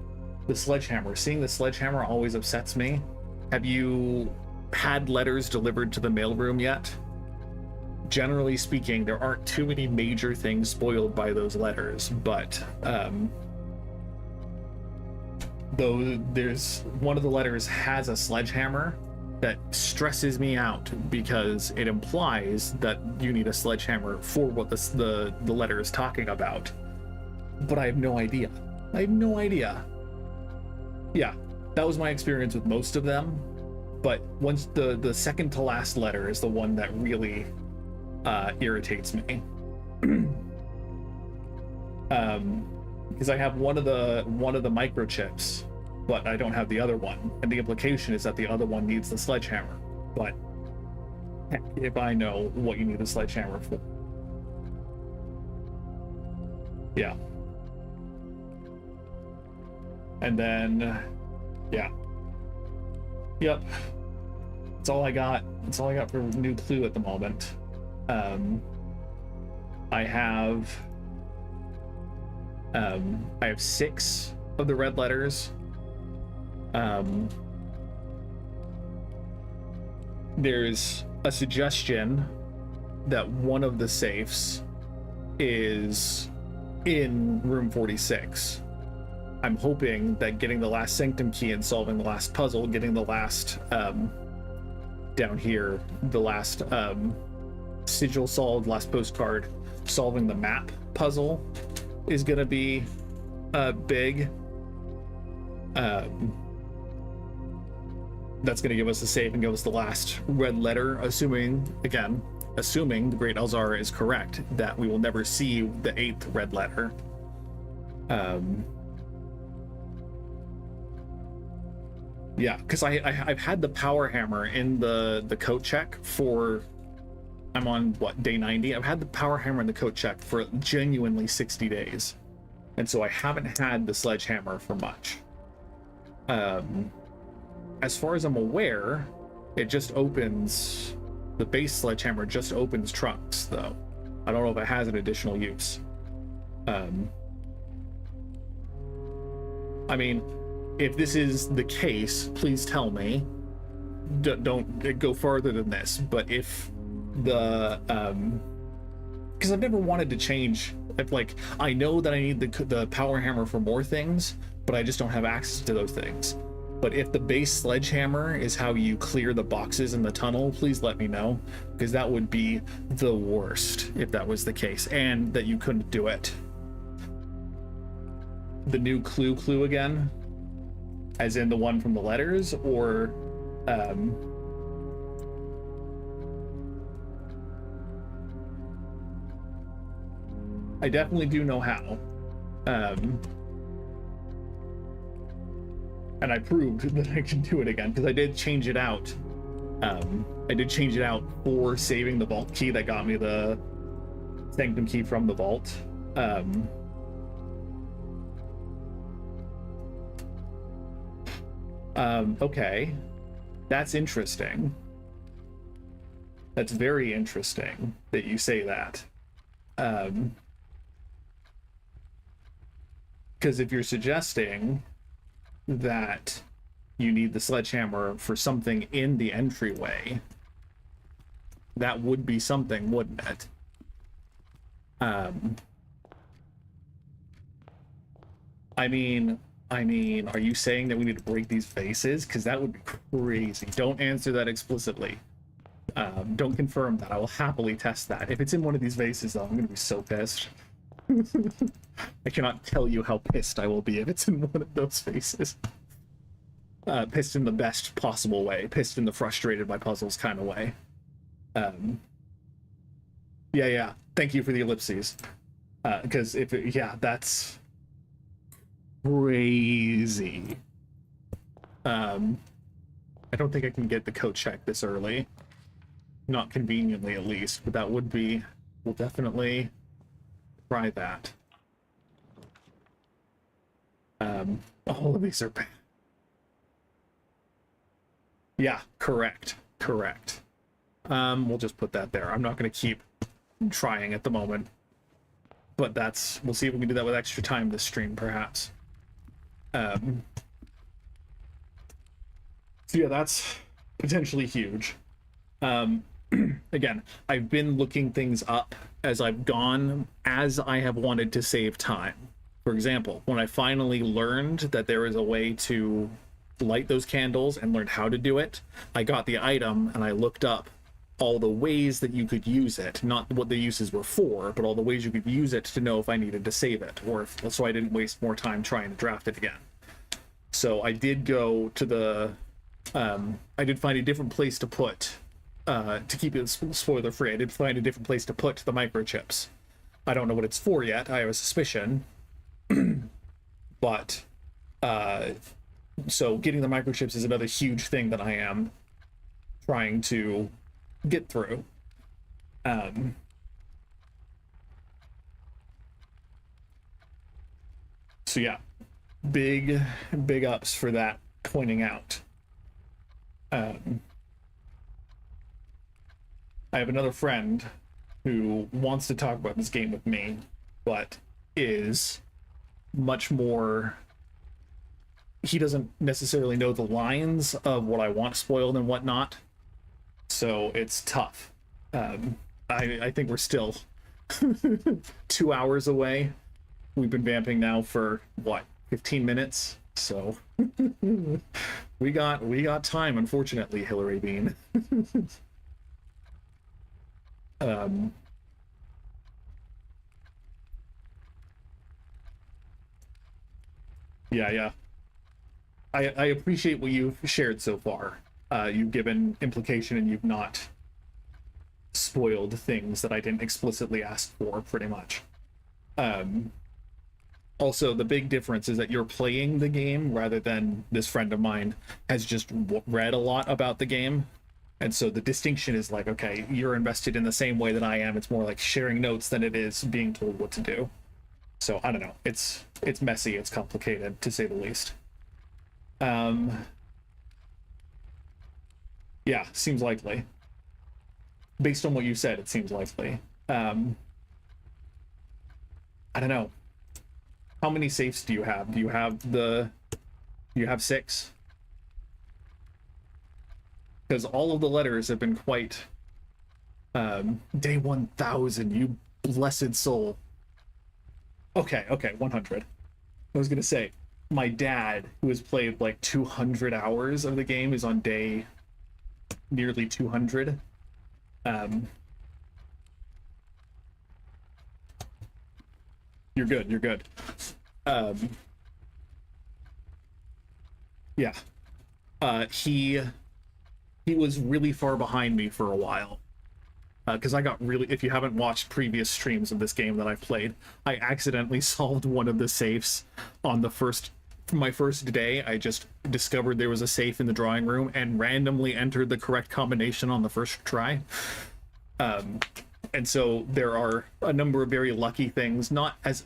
The sledgehammer. Seeing the sledgehammer always upsets me. Have you had letters delivered to the mailroom yet? Generally speaking, there aren't too many major things spoiled by those letters, but though there's one of the letters has a sledgehammer that stresses me out because it implies that you need a sledgehammer for what the letter is talking about. But I have no idea. I have no idea. Yeah, that was my experience with most of them. But once the second to last letter is the one that really irritates me. Because I have one of the microchips, but I don't have the other one, and the implication is that the other one needs the sledgehammer. But heck, if I know what you need the sledgehammer for. Yeah. And then, yeah. Yep. That's all I got. That's all I got for new clue at the moment. I have 6 of the red letters. There's a suggestion that one of the safes is in room 46. I'm hoping that getting the last Sanctum key and solving the last puzzle, getting the last down here, the last sigil solved, last postcard, solving the map puzzle is gonna be big. That's gonna give us a save and give us the last red letter, assuming the Great Elzara is correct, that we will never see the 8th red letter. Yeah, because I've had the power hammer in the coat check for, I'm on what, day 90? I've had the power hammer in the coat check for genuinely 60 days. And so I haven't had the sledgehammer for much. As far as I'm aware, it just opens, the base sledgehammer just opens trunks, though. I don't know if it has an additional use. I mean, if this is the case, please tell me. Don't go further than this. But if the because I've never wanted to change. If, like, I know that I need the power hammer for more things, but I just don't have access to those things. But if the base sledgehammer is how you clear the boxes in the tunnel, please let me know, because that would be the worst if that was the case, and that you couldn't do it. The new clue again, as in the one from the letters, or I definitely do know how. And I proved that I can do it again, because I did change it out. I did change it out for saving the vault key that got me the Sanctum key from the vault. Okay. That's interesting. That's very interesting that you say that. Because if you're suggesting that you need the sledgehammer for something in the entryway, that would be something, wouldn't it? I mean, are you saying that we need to break these vases? Because that would be crazy. Don't answer that explicitly. Don't confirm that. I will happily test that. If it's in one of these vases, though, I'm going to be so pissed. I cannot tell you how pissed I will be if it's in one of those vases. Pissed in the best possible way. Pissed in the frustrated by puzzles kind of way. Yeah, yeah. Thank you for the ellipses. Because yeah, that's crazy. Um, I don't think I can get the coat check this early. Not conveniently, at least, but that would be. We'll definitely try that. All of these are bad. Yeah, correct. Correct. We'll just put that there. I'm not going to keep trying at the moment. But we'll see if we can do that with extra time this stream, perhaps. So yeah, that's potentially huge. Again, I've been looking things up as I've gone, as I have wanted to save time. For example, when I finally learned that there is a way to light those candles and learned how to do it, I got the item and I looked up all the ways that you could use it, not what the uses were for, but all the ways you could use it to know if I needed to save it, or so I didn't waste more time trying to draft it again. So I did go to the, I did find a different place to put, to keep it spoiler free, I did find a different place to put the microchips. I don't know what it's for yet, I have a suspicion, but, so getting the microchips is another huge thing that I am trying to get through. So yeah, big ups for that pointing out. I have another friend who wants to talk about this game with me, but is much more, he doesn't necessarily know the lines of what I want spoiled and whatnot, so it's tough. I think we're still 2 hours away. We've been vamping now for what, 15 minutes, so we got time, unfortunately, Hillary Bean. Yeah, I appreciate what you've shared so far. You've given implication and you've not spoiled things that I didn't explicitly ask for, pretty much. Also, the big difference is that you're playing the game rather than this friend of mine has just read a lot about the game. And so the distinction is like, okay, you're invested in the same way that I am. It's more like sharing notes than it is being told what to do. So I don't know. It's messy. It's complicated, to say the least. Yeah, seems likely. Based on what you said, it seems likely. I don't know. How many safes do you have? Do you have 6? Because all of the letters have been quite day 1000, you blessed soul. Okay, 100. I was gonna say, my dad, who has played like 200 hours of the game, is on day nearly 200. You're good. Yeah. He was really far behind me for a while. Because I got really, if you haven't watched previous streams of this game that I've played, I accidentally solved one of the safes on my first day. I just discovered there was a safe in the drawing room and randomly entered the correct combination on the first try. And so there are a number of very lucky things, not as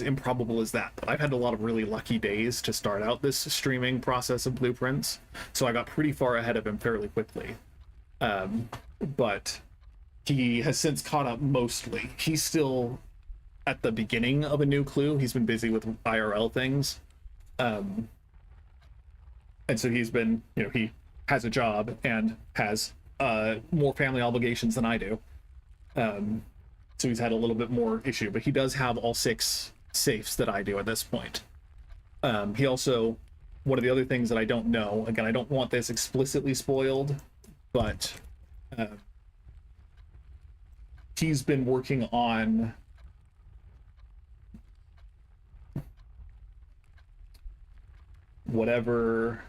improbable as that, but I've had a lot of really lucky days to start out this streaming process of Blueprints, so I got pretty far ahead of him fairly quickly. But he has since caught up mostly. He's still at the beginning of a new clue. He's been busy with IRL things. And so he's been, he has a job and has more family obligations than I do. So he's had a little bit more issue, but he does have all 6 safes that I do at this point. He also, one of the other things that I don't know, again, I don't want this explicitly spoiled, but he's been working on whatever,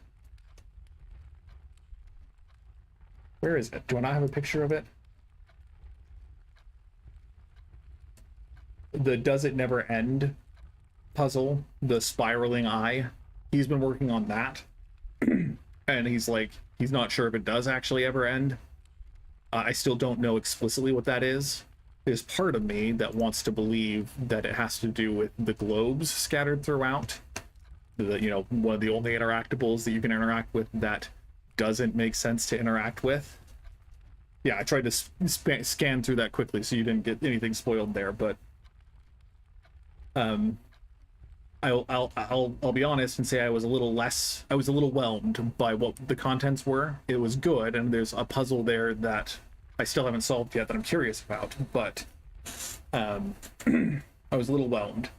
where is it? Do I not have a picture of it? the does it never end puzzle, the spiraling eye, he's been working on that. And he's like, he's not sure if it does actually ever end. I still don't know explicitly what that is. There's part of me that wants to believe that it has to do with the globes scattered throughout. You know, one of the only interactables that you can interact with that doesn't make sense to interact with. Yeah, I tried to scan through that quickly so you didn't get anything spoiled there, but I'll be honest and say I was a little whelmed by what the contents were. It was good, and there's a puzzle there that I still haven't solved yet that I'm curious about, but I was a little whelmed.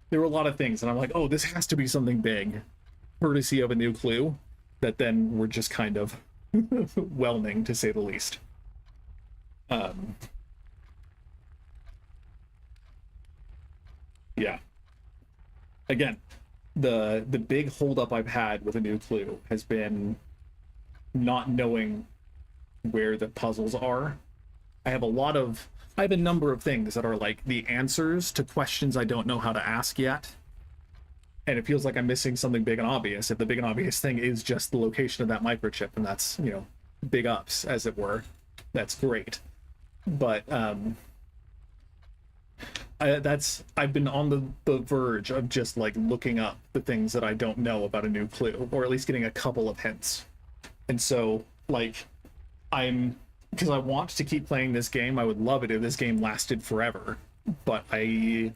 There were a lot of things, and I'm like, oh, this has to be something big, courtesy of a new clue, that then were just kind of whelming, to say the least. Yeah. Again, the big holdup I've had with a new clue has been not knowing where the puzzles are. I have a number of things that are like the answers to questions I don't know how to ask yet. And it feels like I'm missing something big and obvious. If the big and obvious thing is just the location of that microchip, and that's, you know, big ups, as it were, that's great. But I've been on the verge of just like looking up the things that I don't know about a new clue, or at least getting a couple of hints. And so, like, because I want to keep playing this game. I would love it if this game lasted forever, but I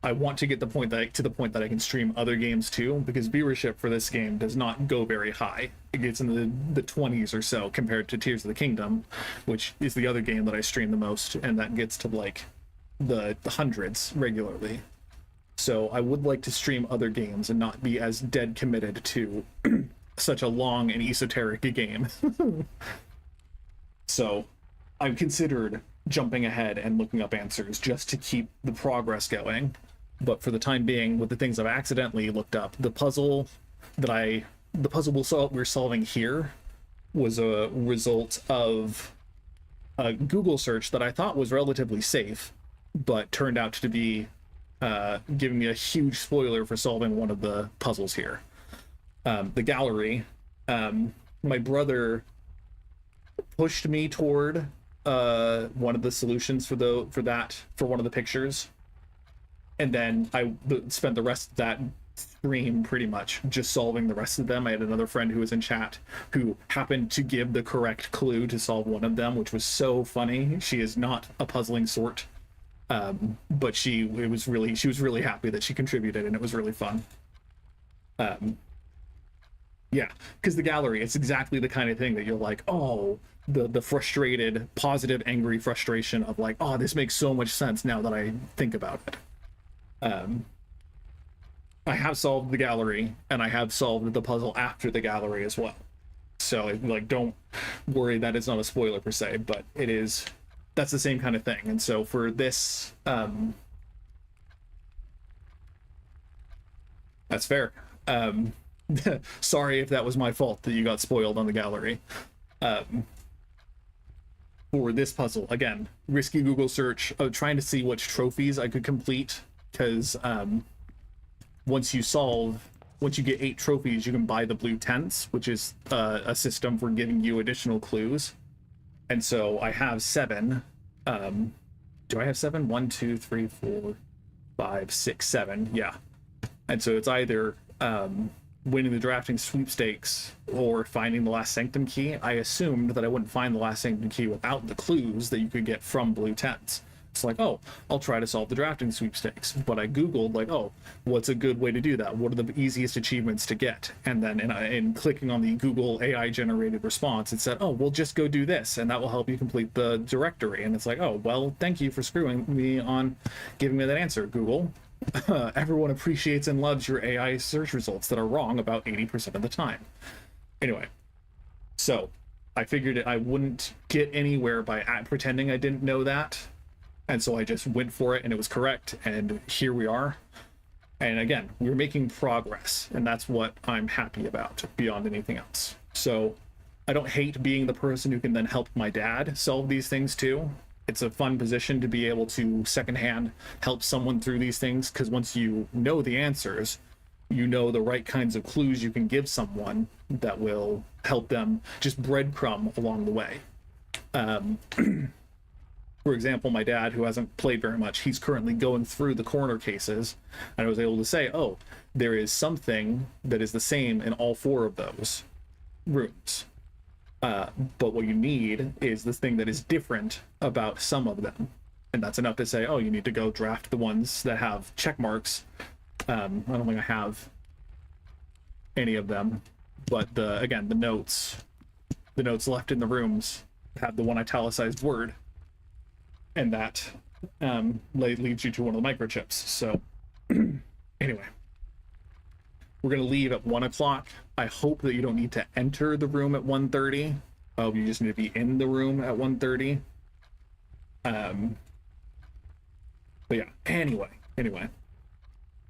want to get to the point that I can stream other games too, because viewership for this game does not go very high. It gets in the 20s or so compared to Tears of the Kingdom, which is the other game that I stream the most, and that gets to like the hundreds regularly. So I would like to stream other games and not be as dead committed to such a long and esoteric game. So I've considered jumping ahead and looking up answers just to keep the progress going. But for the time being, with the things I've accidentally looked up, the puzzle we're solving here was a result of a Google search that I thought was relatively safe, but turned out to be giving me a huge spoiler for solving one of the puzzles here. The gallery. My brother pushed me toward one of the solutions for one of the pictures, and then I spent the rest of that stream pretty much just solving the rest of them. I had another friend who was in chat who happened to give the correct clue to solve one of them, which was so funny. She is not a puzzling sort, but she was really happy that she contributed, and it was really fun. Yeah, because the gallery, it's exactly the kind of thing that you're like, oh, the frustrated, positive, angry frustration of like, oh, this makes so much sense now that I think about it. I have solved the gallery, and I have solved the puzzle after the gallery as well. So, like, don't worry that it's not a spoiler per se, but it is. That's the same kind of thing. And so for this, that's fair. Sorry if that was my fault that you got spoiled on the gallery. For this puzzle, again, risky Google search, trying to see which trophies I could complete, because once you get 8 trophies, you can buy the blue tents, which is a system for giving you additional clues. And so I have 7. Do I have 7? 1, 2, 3, 4, 5, 6, 7. Yeah. And so it's either winning the drafting sweepstakes or finding the last Sanctum key. I assumed that I wouldn't find the last Sanctum key without the clues that you could get from blue tents. It's like, oh, I'll try to solve the drafting sweepstakes. But I Googled, like, oh, what's a good way to do that? What are the easiest achievements to get? And then in clicking on the Google AI-generated response, it said, oh, well, just go do this, and that will help you complete the directory. And it's like, oh, well, thank you for screwing me on giving me that answer, Google. Everyone appreciates and loves your AI search results that are wrong about 80% of the time. Anyway, so I figured I wouldn't get anywhere by pretending I didn't know that. And so I just went for it, and it was correct, and here we are. And again, we're making progress, and that's what I'm happy about beyond anything else. So I don't hate being the person who can then help my dad solve these things too. it's a fun position to be able to secondhand help someone through these things, because once you know the answers, you know the right kinds of clues you can give someone that will help them just breadcrumb along the way. For example, my dad, who hasn't played very much, he's currently going through the corner cases, and I was able to say, oh, there is something that is the same in all 4 of those rooms. But what you need is this thing that is different about some of them. And that's enough to say, oh, you need to go draft the ones that have check marks. I don't think I have any of them, but again, the notes left in the rooms have the one italicized word, and that leads you to one of the microchips. So anyway, we're going to leave at 1 o'clock. I hope that you don't need to enter the room at 1:30. You just need to be in the room at 1:30. But yeah, anyway,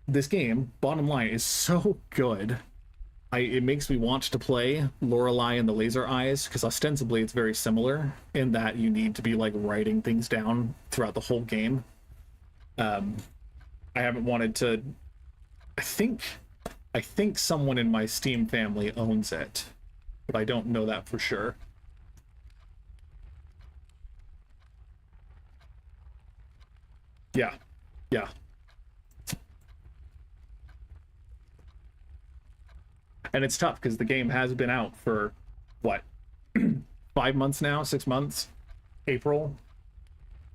this game, bottom line, is so good. It makes me want to play Lorelei and the Laser Eyes, because ostensibly it's very similar in that you need to be like writing things down throughout the whole game. I haven't wanted to. I think someone in my Steam family owns it, but I don't know that for sure. Yeah. And it's tough because the game has been out for what, 5 months now, 6 months, April,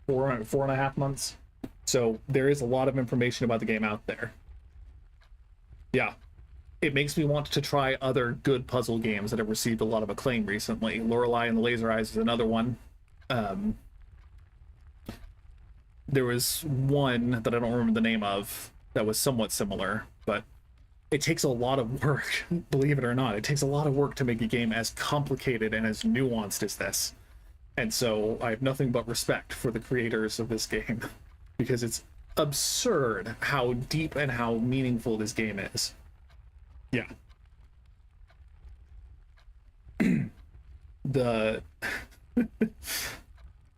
4.5 months. So there is a lot of information about the game out there. Yeah, it makes me want to try other good puzzle games that have received a lot of acclaim recently. Lorelei and the Laser Eyes is another one. There was one that I don't remember the name of that was somewhat similar, but it takes a lot of work, believe it or not. It takes a lot of work to make a game as complicated and as nuanced as this. And so I have nothing but respect for the creators of this game, because it's absurd how deep and how meaningful this game is. Yeah.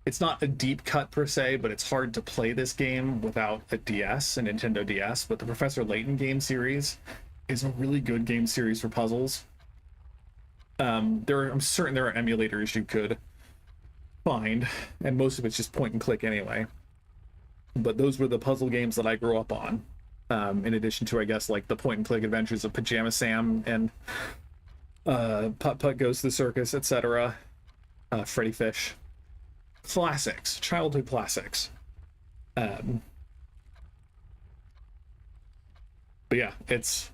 It's not a deep cut per se, but it's hard to play this game without a DS, a Nintendo DS. But the Professor Layton game series is a really good game series for puzzles. I'm certain there are emulators you could find, and most of it's just point and click anyway. But those were the puzzle games that I grew up on. In addition to, I guess, like the point and click adventures of Pajama Sam and Putt Putt Goes to the Circus, etc. Freddy Fish. Classics, childhood classics. But yeah, it's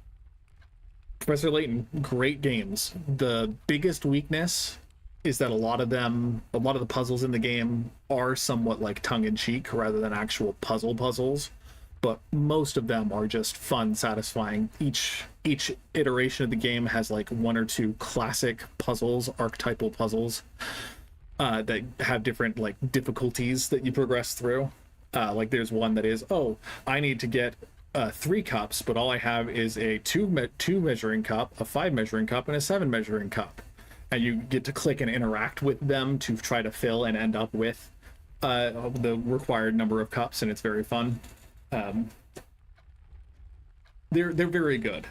Professor Layton, great games. The biggest weakness is that a lot of the puzzles in the game are somewhat like tongue-in-cheek rather than actual puzzles, but most of them are just fun, satisfying. Each iteration of the game has like 1 or 2 classic puzzles, archetypal puzzles, that have different like difficulties that you progress through. Like there's one that is, oh, I need to get 3 cups, but all I have is a 2 measuring cup, a 5 measuring cup, and a 7 measuring cup. And you get to click and interact with them to try to fill and end up with the required number of cups, and it's very fun. They're very good.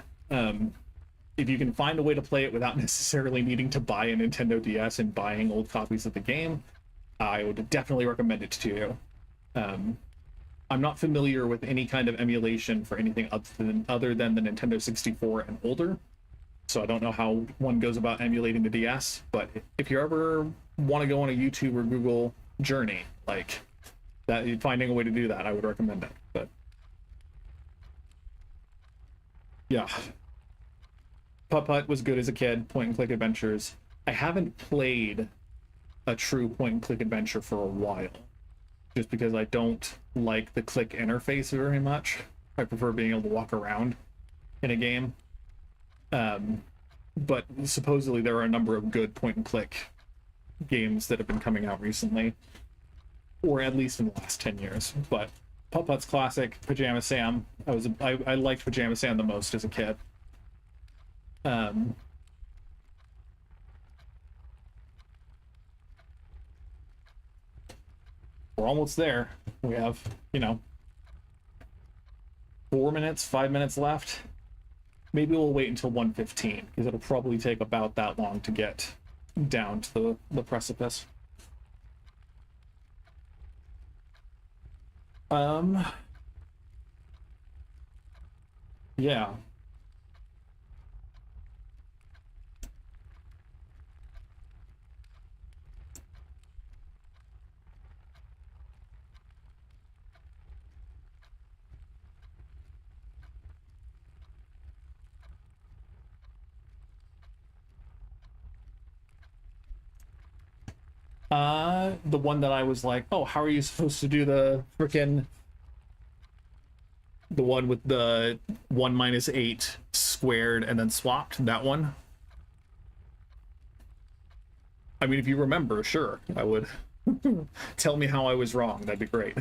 If you can find a way to play it without necessarily needing to buy a Nintendo DS and buying old copies of the game, I would definitely recommend it to you. I'm not familiar with any kind of emulation for anything other than the Nintendo 64 and older, so I don't know how one goes about emulating the DS, but if you ever want to go on a YouTube or Google journey like that, finding a way to do that, I would recommend it. But yeah, Putt Putt was good as a kid, point and click adventures. I haven't played a true point and click adventure for a while, just because I don't like the click interface very much. I prefer being able to walk around in a game. But supposedly there are a number of good point and click games that have been coming out recently, or at least in the last 10 years. But Putt Putt's classic, Pajama Sam. I liked Pajama Sam the most as a kid. We're almost there. We have, you know, 4 minutes, 5 minutes left. Maybe we'll wait until 1:15 because it'll probably take about that long to get down to the precipice. Yeah. The one that I was like, oh, how are you supposed to do the frickin' the one with the 1 minus 8 squared and then swapped? That one? I mean, if you remember, sure, I would. Tell me how I was wrong. That'd be great.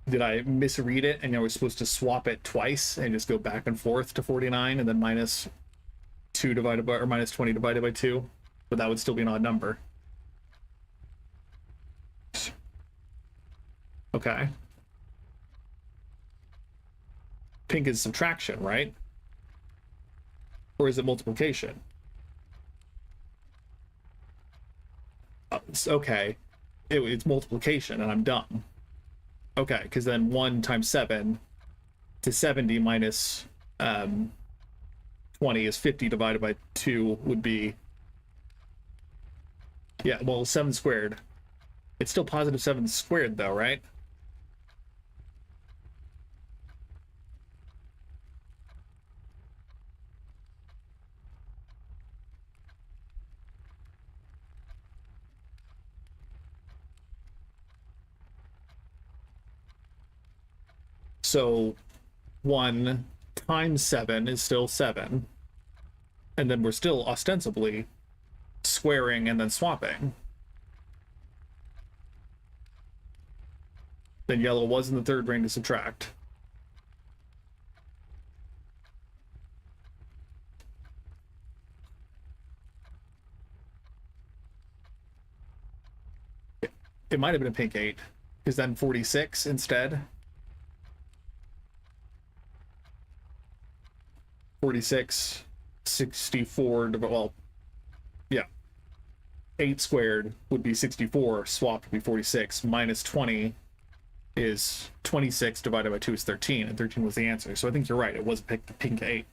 Did I misread it and I was supposed to swap it twice and just go back and forth to 49 and then minus 2 divided by, or minus 20 divided by 2? But that would still be an odd number. Okay. Pink is subtraction, right? Or is it multiplication? Okay. It's multiplication and I'm dumb. Okay, because then 1 times 7 to 70 minus 20 is 50 divided by 2 would be... Yeah, well, 7 squared. It's still positive 7 squared, though, right? So 1 times 7 is still 7. And then we're still ostensibly squaring and then swapping. Then yellow was in the third ring to subtract. It might have been a pink 8, because then 46 instead. 46, 64, well, yeah. 8 squared would be 64, swapped would be 46, minus 20 is 26 divided by 2 is 13, and 13 was the answer. So I think you're right, it was pink 8.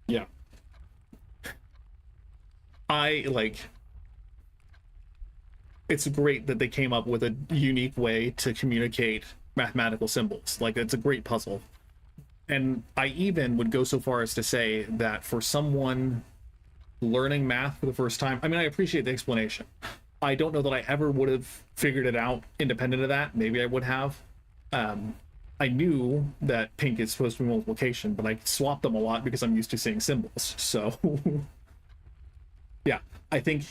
Yeah. It's great that they came up with a unique way to communicate mathematical symbols. Like, it's a great puzzle. And I even would go so far as to say that for someone learning math for the first time, I mean, I appreciate the explanation. I don't know that I ever would have figured it out independent of that. Maybe I would have. I knew that pink is supposed to be multiplication, but I swapped them a lot because I'm used to seeing symbols. So, yeah, I think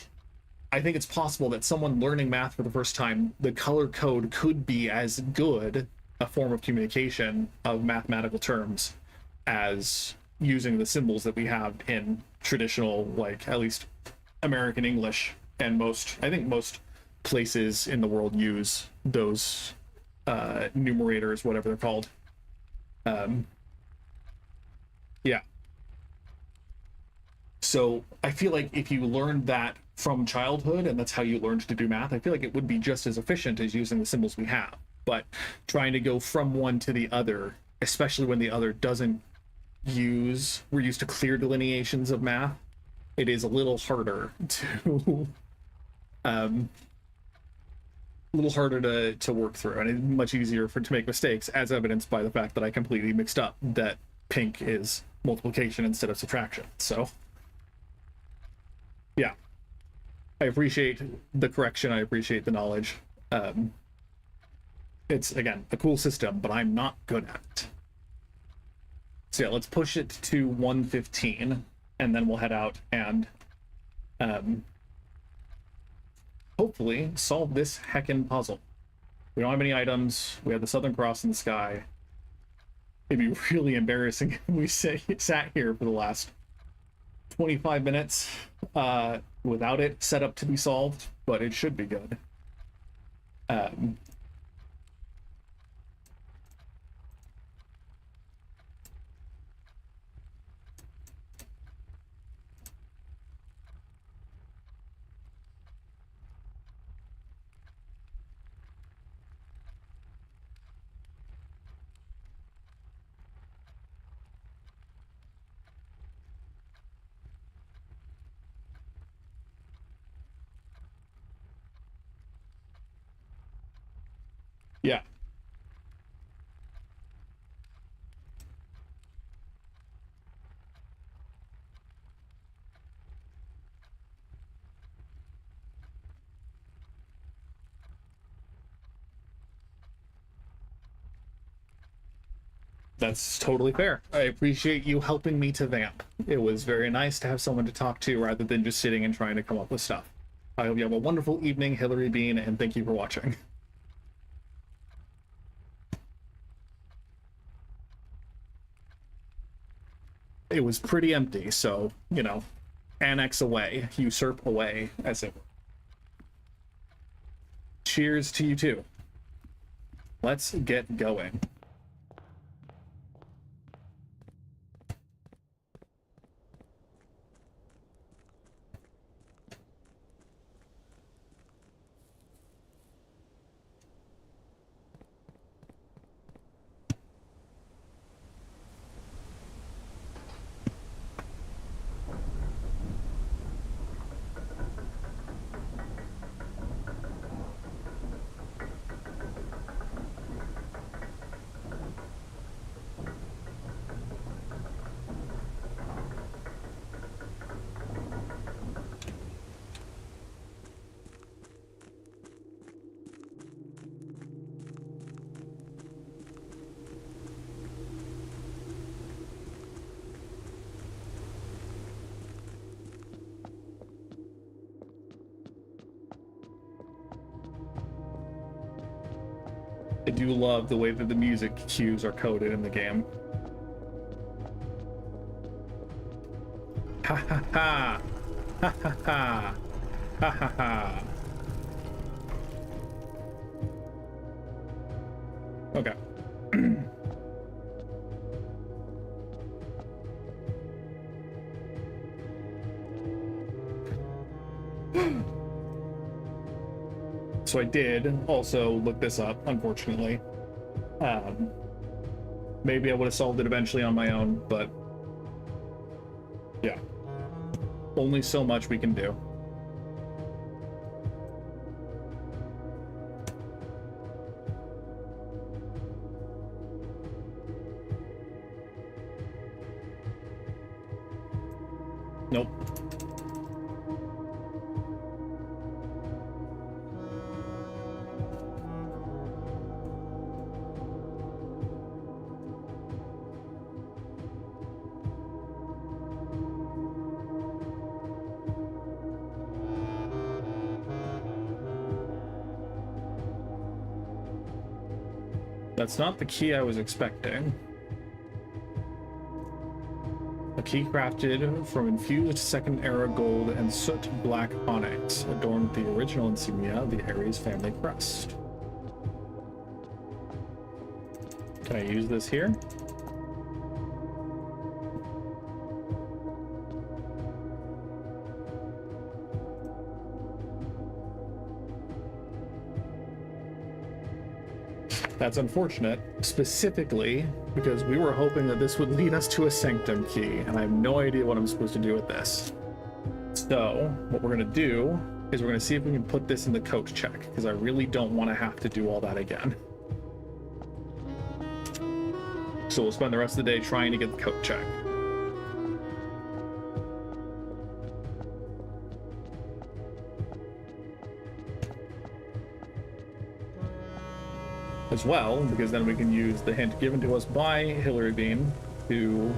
it's possible that someone learning math for the first time, the color code could be as good a form of communication of mathematical terms as using the symbols that we have in traditional, like, at least American English, and I think most places in the world use those numerators, whatever they're called. Yeah. So I feel like if you learned that from childhood and that's how you learned to do math, I feel like it would be just as efficient as using the symbols we have. But trying to go from one to the other, especially when the other doesn't we're used to clear delineations of math, it is a little harder to to work through, and it's much easier to make mistakes, as evidenced by the fact that I completely mixed up that pink is multiplication instead of subtraction. So yeah, I appreciate the correction, I appreciate the knowledge. It's, again, a cool system, but I'm not good at it. So yeah, let's push it to 1:15, and then we'll head out and hopefully solve this heckin' puzzle. We don't have any items. We have the Southern Cross in the sky. It'd be really embarrassing if we sat here for the last 25 minutes without it set up to be solved, but it should be good. Yeah. That's totally fair. I appreciate you helping me to vamp. It was very nice to have someone to talk to rather than just sitting and trying to come up with stuff. I hope you have a wonderful evening, Hillary Bean, and thank you for watching. It was pretty empty, so, you know, annex away, usurp away, as it were. Cheers to you too. Let's get going. I do love the way that the music cues are coded in the game. Ha ha ha! Ha ha ha! Ha ha ha! Okay. So I did also look this up, unfortunately. Maybe I would have solved it eventually on my own, but yeah. Only so much we can do. Nope. That's not the key I was expecting. A key crafted from infused second era gold and soot black onyx, adorned with the original insignia of the Ares family crest. Can I use this here? That's unfortunate, specifically because we were hoping that this would lead us to a Sanctum key, and I have no idea what I'm supposed to do with this. So, what we're going to do is we're going to see if we can put this in the coat check, because I really don't want to have to do all that again. So we'll spend the rest of the day trying to get the coat check. As well, because then we can use the hint given to us by Hillary Bean to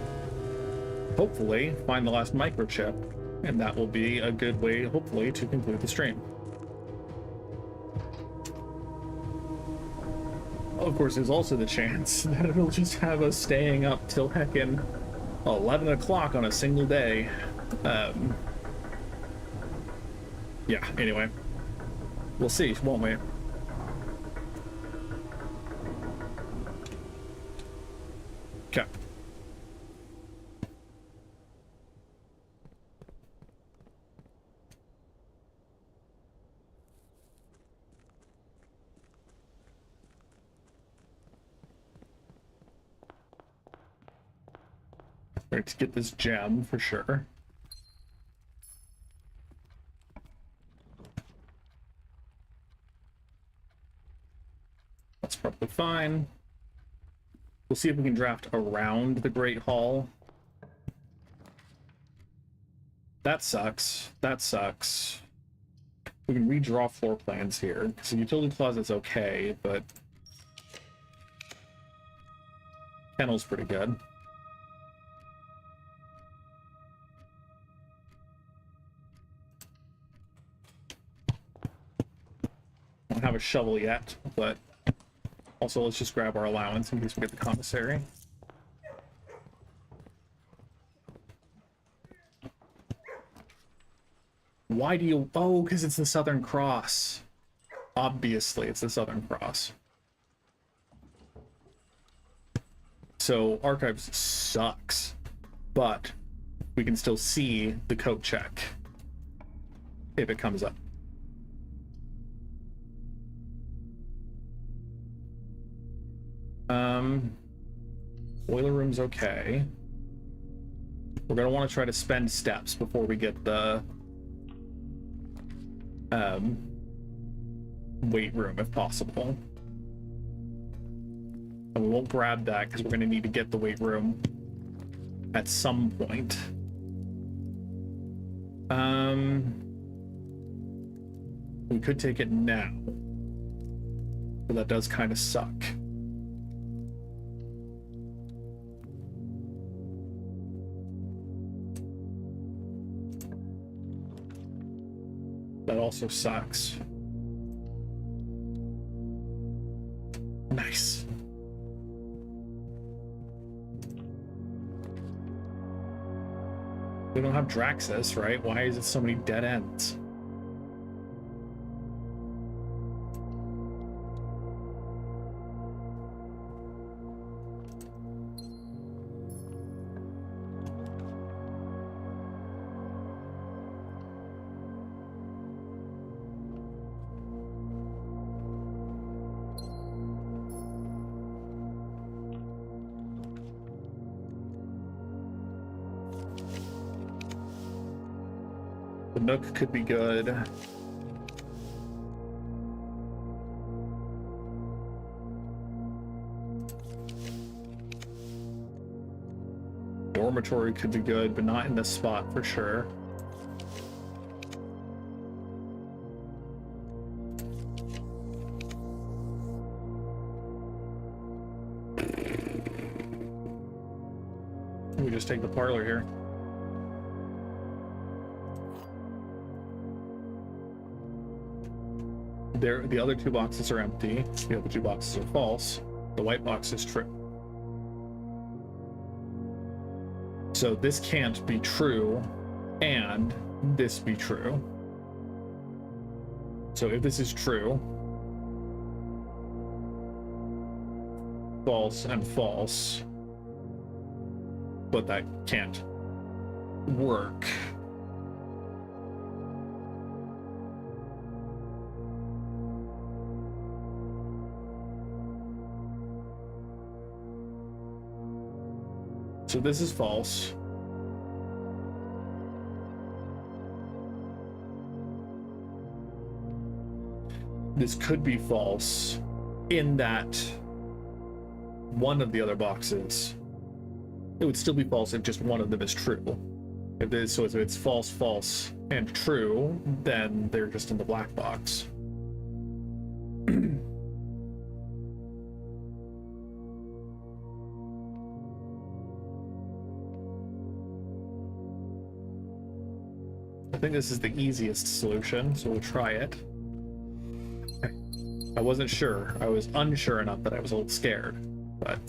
hopefully find the last microchip, and that will be a good way, hopefully, to conclude the stream. Of course, there's also the chance that it'll just have us staying up till heckin' 11 o'clock on a single day. Yeah, anyway. We'll see, won't we? Okay. Right, to get this gem for sure. That's probably fine. We'll see if we can draft around the Great Hall. That sucks. That sucks. We can redraw floor plans here. So utility closet's okay, but kennel's pretty good. Don't have a shovel yet, but also let's just grab our allowance in case we get the commissary. Why do you... Oh, because it's the Southern Cross. Obviously, it's the Southern Cross. So, Archives sucks. But we can still see the code check if it comes up. Boiler room's okay. We're gonna want to try to spend steps before we get the weight room if possible. And we won't grab that because we're gonna need to get the weight room at some point. We could take it now, but that does kind of suck. That also sucks. Nice. We don't have Draxus, right? Why is it so many dead ends? The Nook could be good. Dormitory could be good, but not in this spot for sure. We just take the parlor here. There, the other two boxes are empty. The other two boxes are false. The white box is true. So this can't be true, and this be true. So if this is true, false and false, but that can't work. So this is false. This could be false in that one of the other boxes, it would still be false if just one of them is true. If it's false, false, and true, then they're just in the black box. I think this is the easiest solution, so we'll try it. Okay. I wasn't sure. I was unsure enough that I was a little scared, but...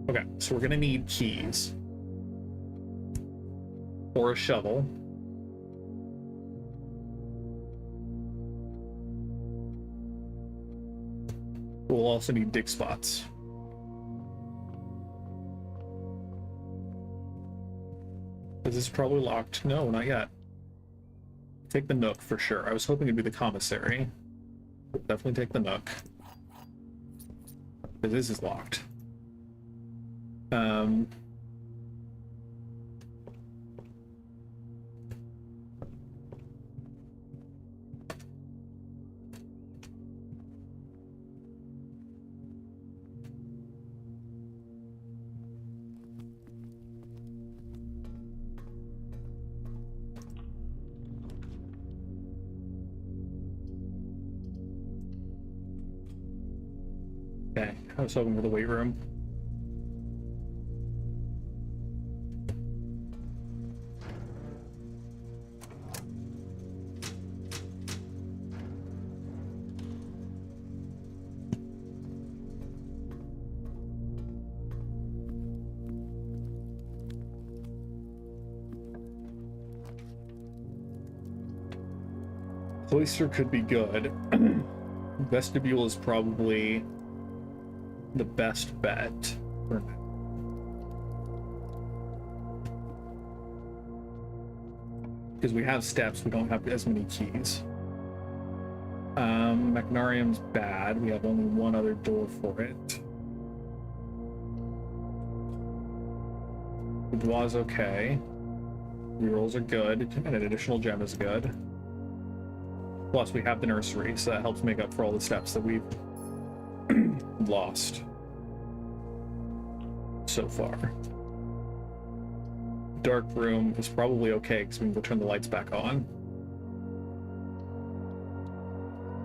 Okay, so we're gonna need keys. Or a shovel. We'll also need dig spots. Is this probably locked? No, not yet. Take the nook for sure. I was hoping it'd be the commissary. Definitely take the nook. Because this is locked. Okay, I was hoping for the weight room. Cloister could be good. Vestibule is probably the best bet for now. Because we have steps, we don't have as many keys. Macnarium's bad. We have only one other door for it. Boudoir's okay. Rerolls are good, and an additional gem is good. Plus, we have the nursery, so that helps make up for all the steps that we've lost so far. Dark room is probably okay because we can go turn the lights back on.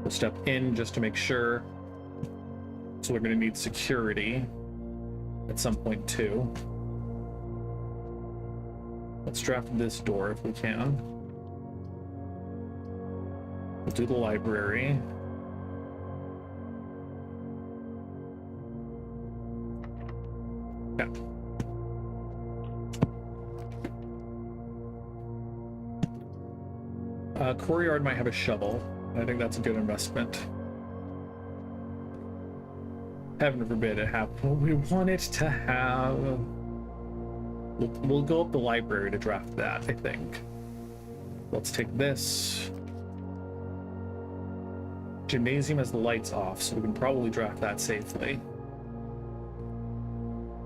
We'll step in just to make sure. So we're going to need security at some point too. Let's draft this door if we can. We'll do the library. Yeah. Courtyard might have a shovel. I think that's a good investment. Heaven forbid it happen. We want it to have... We'll go up the library to draft that, I think. Let's take this. Gymnasium has the lights off, so we can probably draft that safely.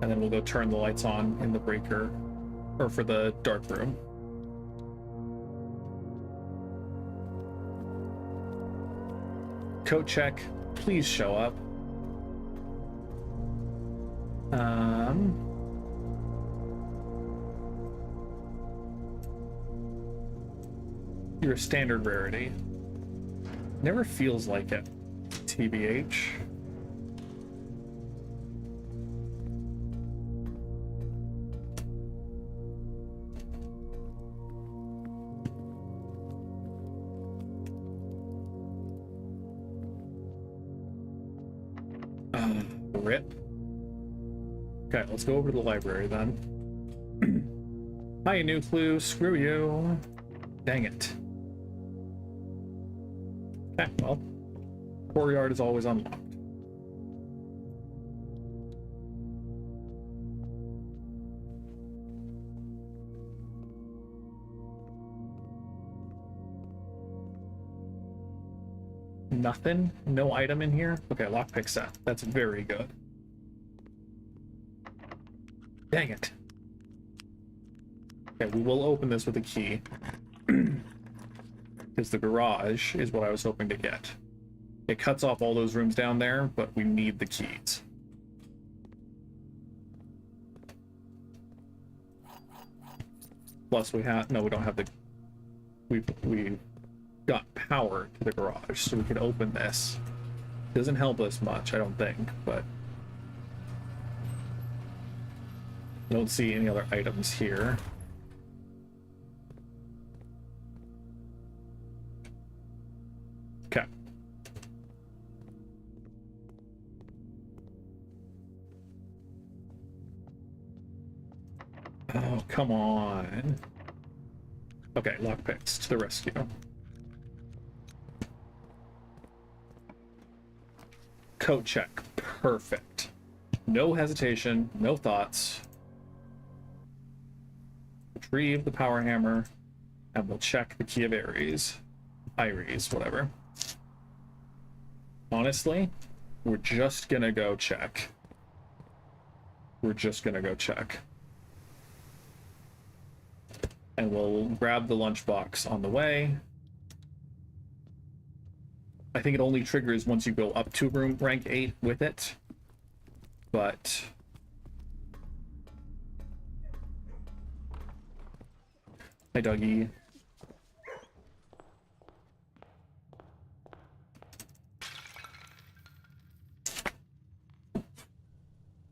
And then we'll go turn the lights on in the breaker, or for the dark room. Coat check, please show up. You're a standard rarity. Never feels like it, TBH. Rip. Okay, let's go over to the library then. Hi, new clue. Screw you. Dang it. Okay, well, courtyard is always unlocked. Nothing? No item in here? Okay, lockpick set. That's very good. Dang it. Okay, we will open this with a key. Because the garage is what I was hoping to get. It cuts off all those rooms down there, but we need the keys. Plus we have... No, we don't have the... We've got power to the garage, so we can open this. Doesn't help us much, I don't think, but... I don't see any other items here. Okay. Come on. Okay, lockpicks to the rescue. Code check. Perfect. No hesitation, no thoughts. Retrieve the power hammer, and we'll check the key of Ares. Iris, whatever. Honestly, we're just gonna go check. We're just gonna go check. And we'll grab the lunchbox on the way. I think it only triggers once you go up to room rank 8 with it. But hi, Dougie.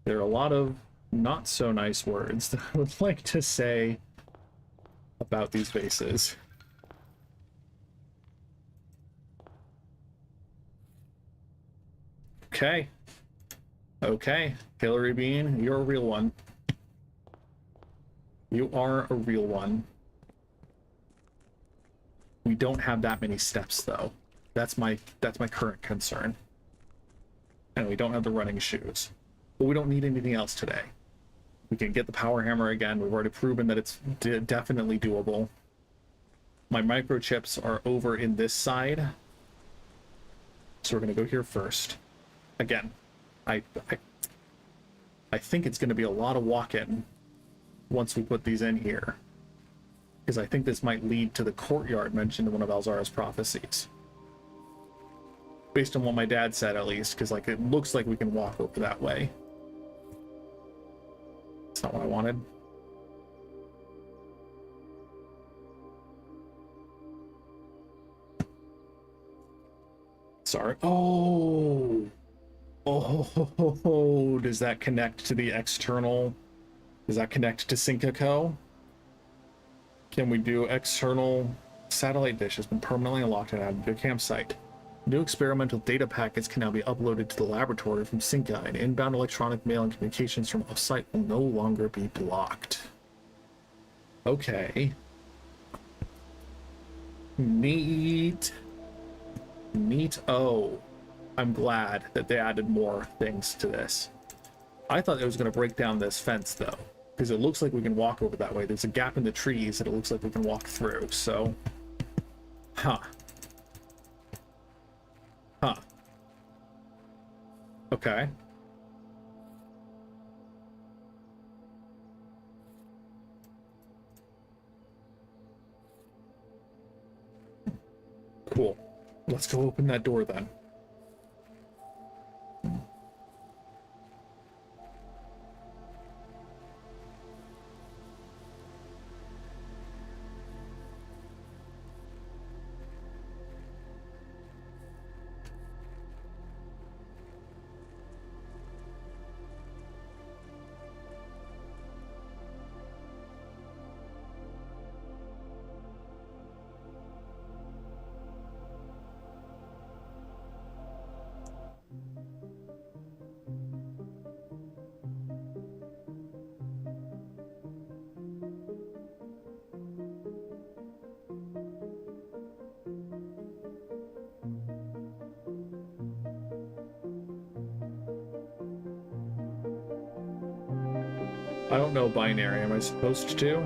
There are a lot of not so nice words that I would like to say about these vases. Okay. Okay, Hillary Bean, you're a real one. You are a real one. We don't have that many steps, though. That's my current concern. And we don't have the running shoes. But we don't need anything else today. We can get the power hammer again. We've already proven that it's definitely doable. My microchips are over in this side. So we're going to go here first. Again, I think it's going to be a lot of walk-in once we put these in here. Because I think this might lead to the courtyard mentioned in one of Elzara's prophecies. Based on what my dad said, at least, because like it looks like we can walk over that way. It's not what I wanted. Sorry. Oh! Oh, does that connect to the external? Does that connect to Syncaco? Can we do external satellite dish has been permanently unlocked and added to your campsite. New experimental data packets can now be uploaded to the laboratory from Synca, and inbound electronic mail and communications from off-site will no longer be blocked. Okay. Neat. Neat. Oh. I'm glad that they added more things to this. I thought it was going to break down this fence, though, because it looks like we can walk over that way. There's a gap in the trees that it looks like we can walk through, so... Huh. Huh. Okay. Cool. Let's go open that door, then. I don't know binary. Am I supposed to?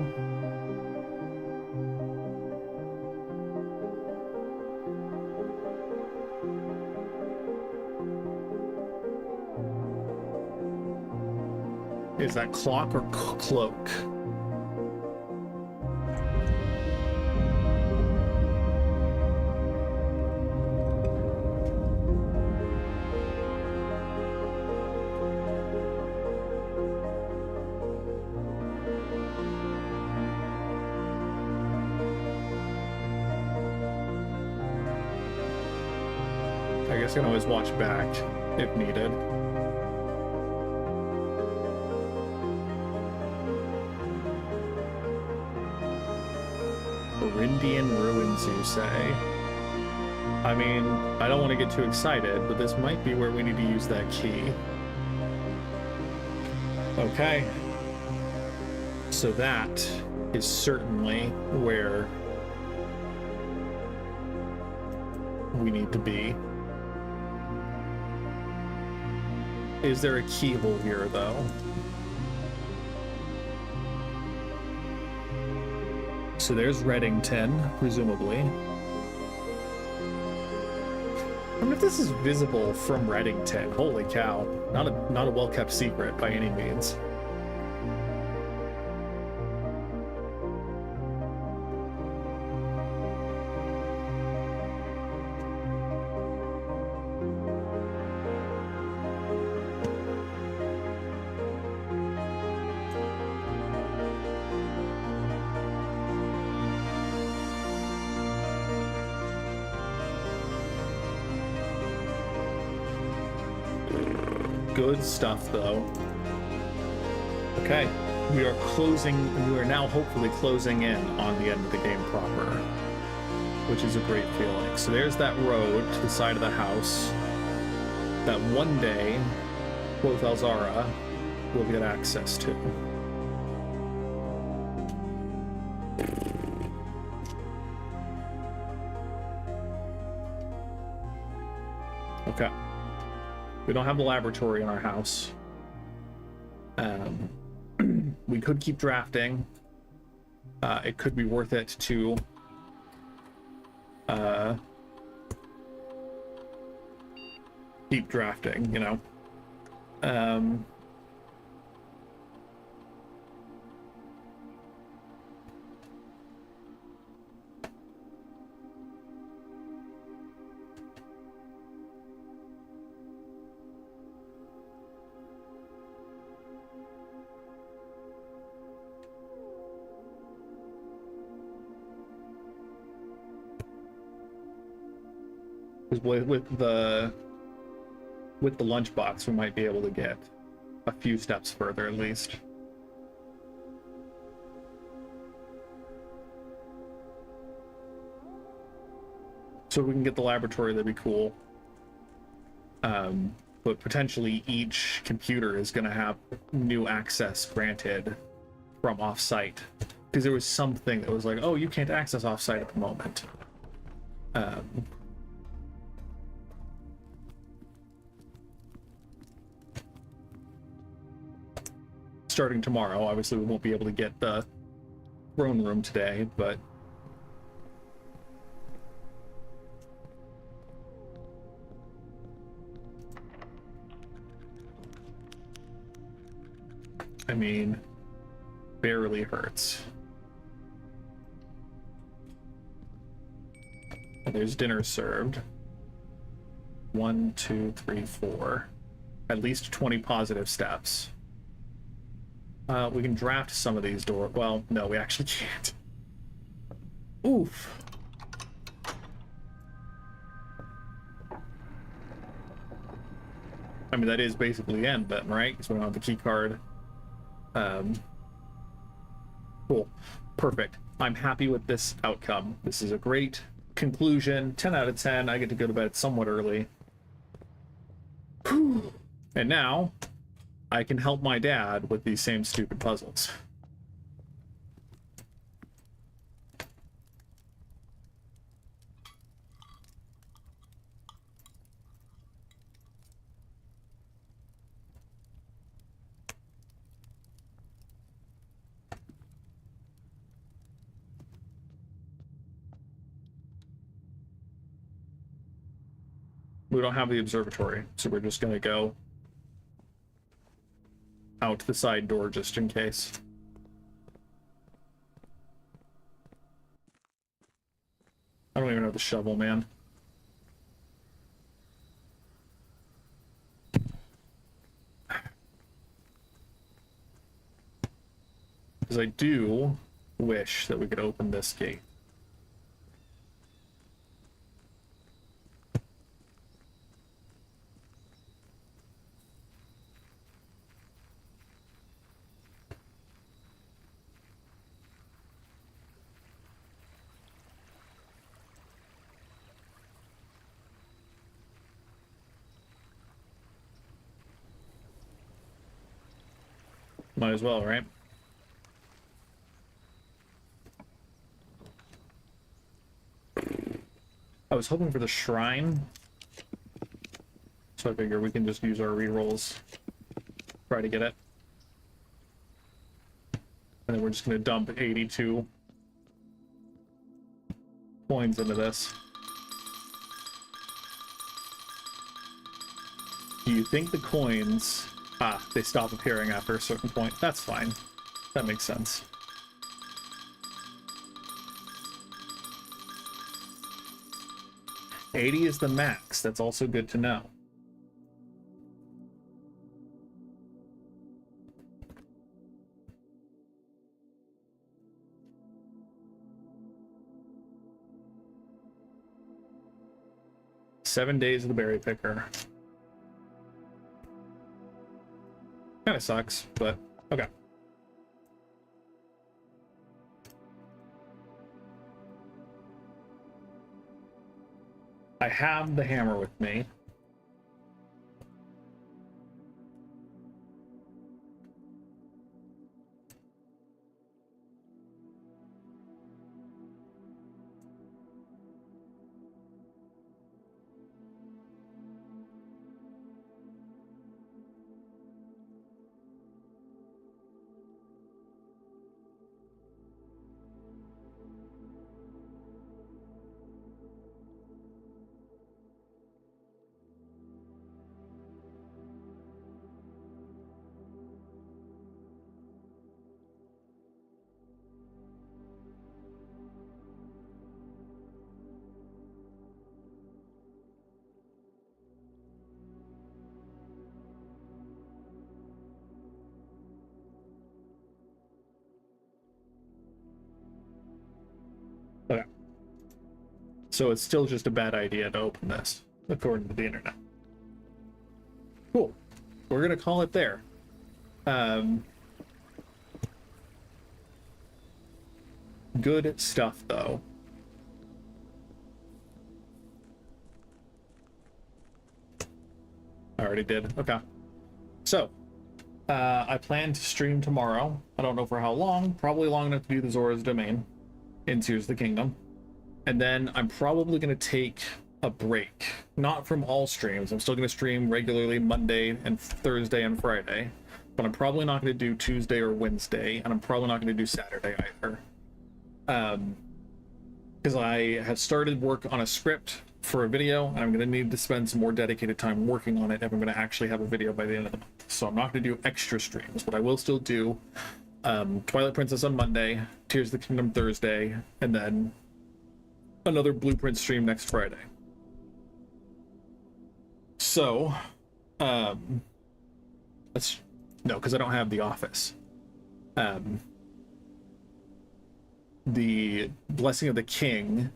Is that clock or cloak? I guess I can always watch back if needed. Indian ruins, you say? I mean, I don't want to get too excited, but this might be where we need to use that key. Okay. So that is certainly where we need to be. Is there a keyhole here, though? So there's Reddington, presumably. I wonder if this is visible from Reddington. Holy cow. Not a well-kept secret by any means. Good stuff, though. Okay, we are now hopefully closing in on the end of the game proper, which is a great feeling. So there's that road to the side of the house that one day both Alzara will get access to. Okay. We don't have the laboratory in our house. We could keep drafting. It could be worth it to keep drafting, you know. With the lunchbox, we might be able to get a few steps further at least. So if we can get the laboratory, that'd be cool. But potentially each computer is going to have new access granted from off-site, because there was something that was like, oh, you can't access off-site at the moment. Starting tomorrow, obviously we won't be able to get the throne room today, but I mean, barely hurts. And there's dinner served. 1, 2, 3, 4. At least 20 positive steps. We can draft some of these doors. Well, no, we actually can't. Oof. I mean, that is basically the end then, right? Because we don't have the key card. Cool. Perfect. I'm happy with this outcome. This is a great conclusion. 10 out of 10. I get to go to bed somewhat early. Whew. And now I can help my dad with these same stupid puzzles. We don't have the observatory, so we're just gonna go out the side door just in case. I don't even have the shovel, man. Because I do wish that we could open this gate. Might as well, right? I was hoping for the shrine, so I figure we can just use our rerolls, try to get it. And then we're just going to dump 82 coins into this. Do you think the coins... Ah, they stop appearing after a certain point. That's fine. That makes sense. $80 is the max. That's also good to know. Seven days of the berry picker. Kind of sucks, but okay. I have the hammer with me. Okay. So it's still just a bad idea to open this, according to the internet. Cool. We're gonna call it there. Good stuff, though. I already did. Okay. So, I plan to stream tomorrow. I don't know for how long. Probably long enough to do the Zora's Domain in Tears of the Kingdom. And then I'm probably going to take a break. Not from all streams. I'm still going to stream regularly Monday and Thursday and Friday. But I'm probably not going to do Tuesday or Wednesday. And I'm probably not going to do Saturday either. Because I had started work on a script for a video, and I'm going to need to spend some more dedicated time working on it if I'm going to actually have a video by the end of the month. So I'm not going to do extra streams, but I will still do Twilight Princess on Monday, Tears of the Kingdom Thursday, and then another Blueprint stream next Friday. So, let's... No, because I don't have the office. The Blessing of the King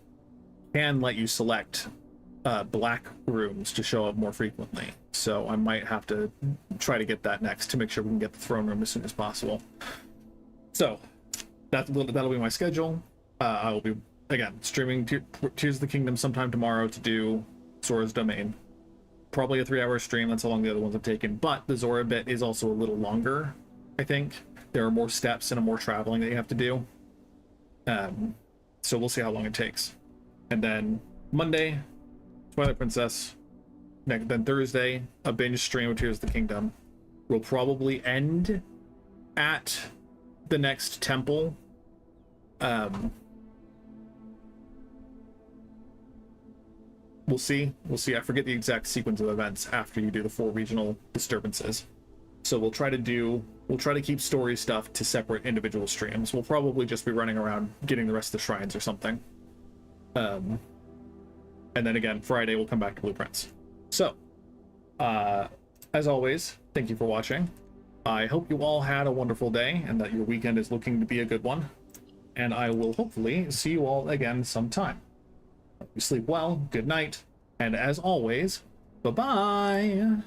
can let you select black rooms to show up more frequently. So I might have to try to get that next to make sure we can get the throne room as soon as possible. So that'll be my schedule. I will be, again, streaming Tears of the Kingdom sometime tomorrow to do Zora's Domain. Probably a 3-hour stream. That's how long the other ones have taken. But the Zora bit is also a little longer, I think. There are more steps and more traveling that you have to do. So we'll see how long it takes. And then Monday, Twilight Princess. Then Thursday, a binge stream of Tears of the Kingdom. We'll probably end at the next temple. We'll see. I forget the exact sequence of events after you do the 4 regional disturbances. So we'll try to keep story stuff to separate individual streams. We'll probably just be running around getting the rest of the shrines or something. And then again, Friday we'll come back to Blueprints. So, as always, thank you for watching. I hope you all had a wonderful day and that your weekend is looking to be a good one. And I will hopefully see you all again sometime. Hope you sleep well, good night, and as always, bye-bye!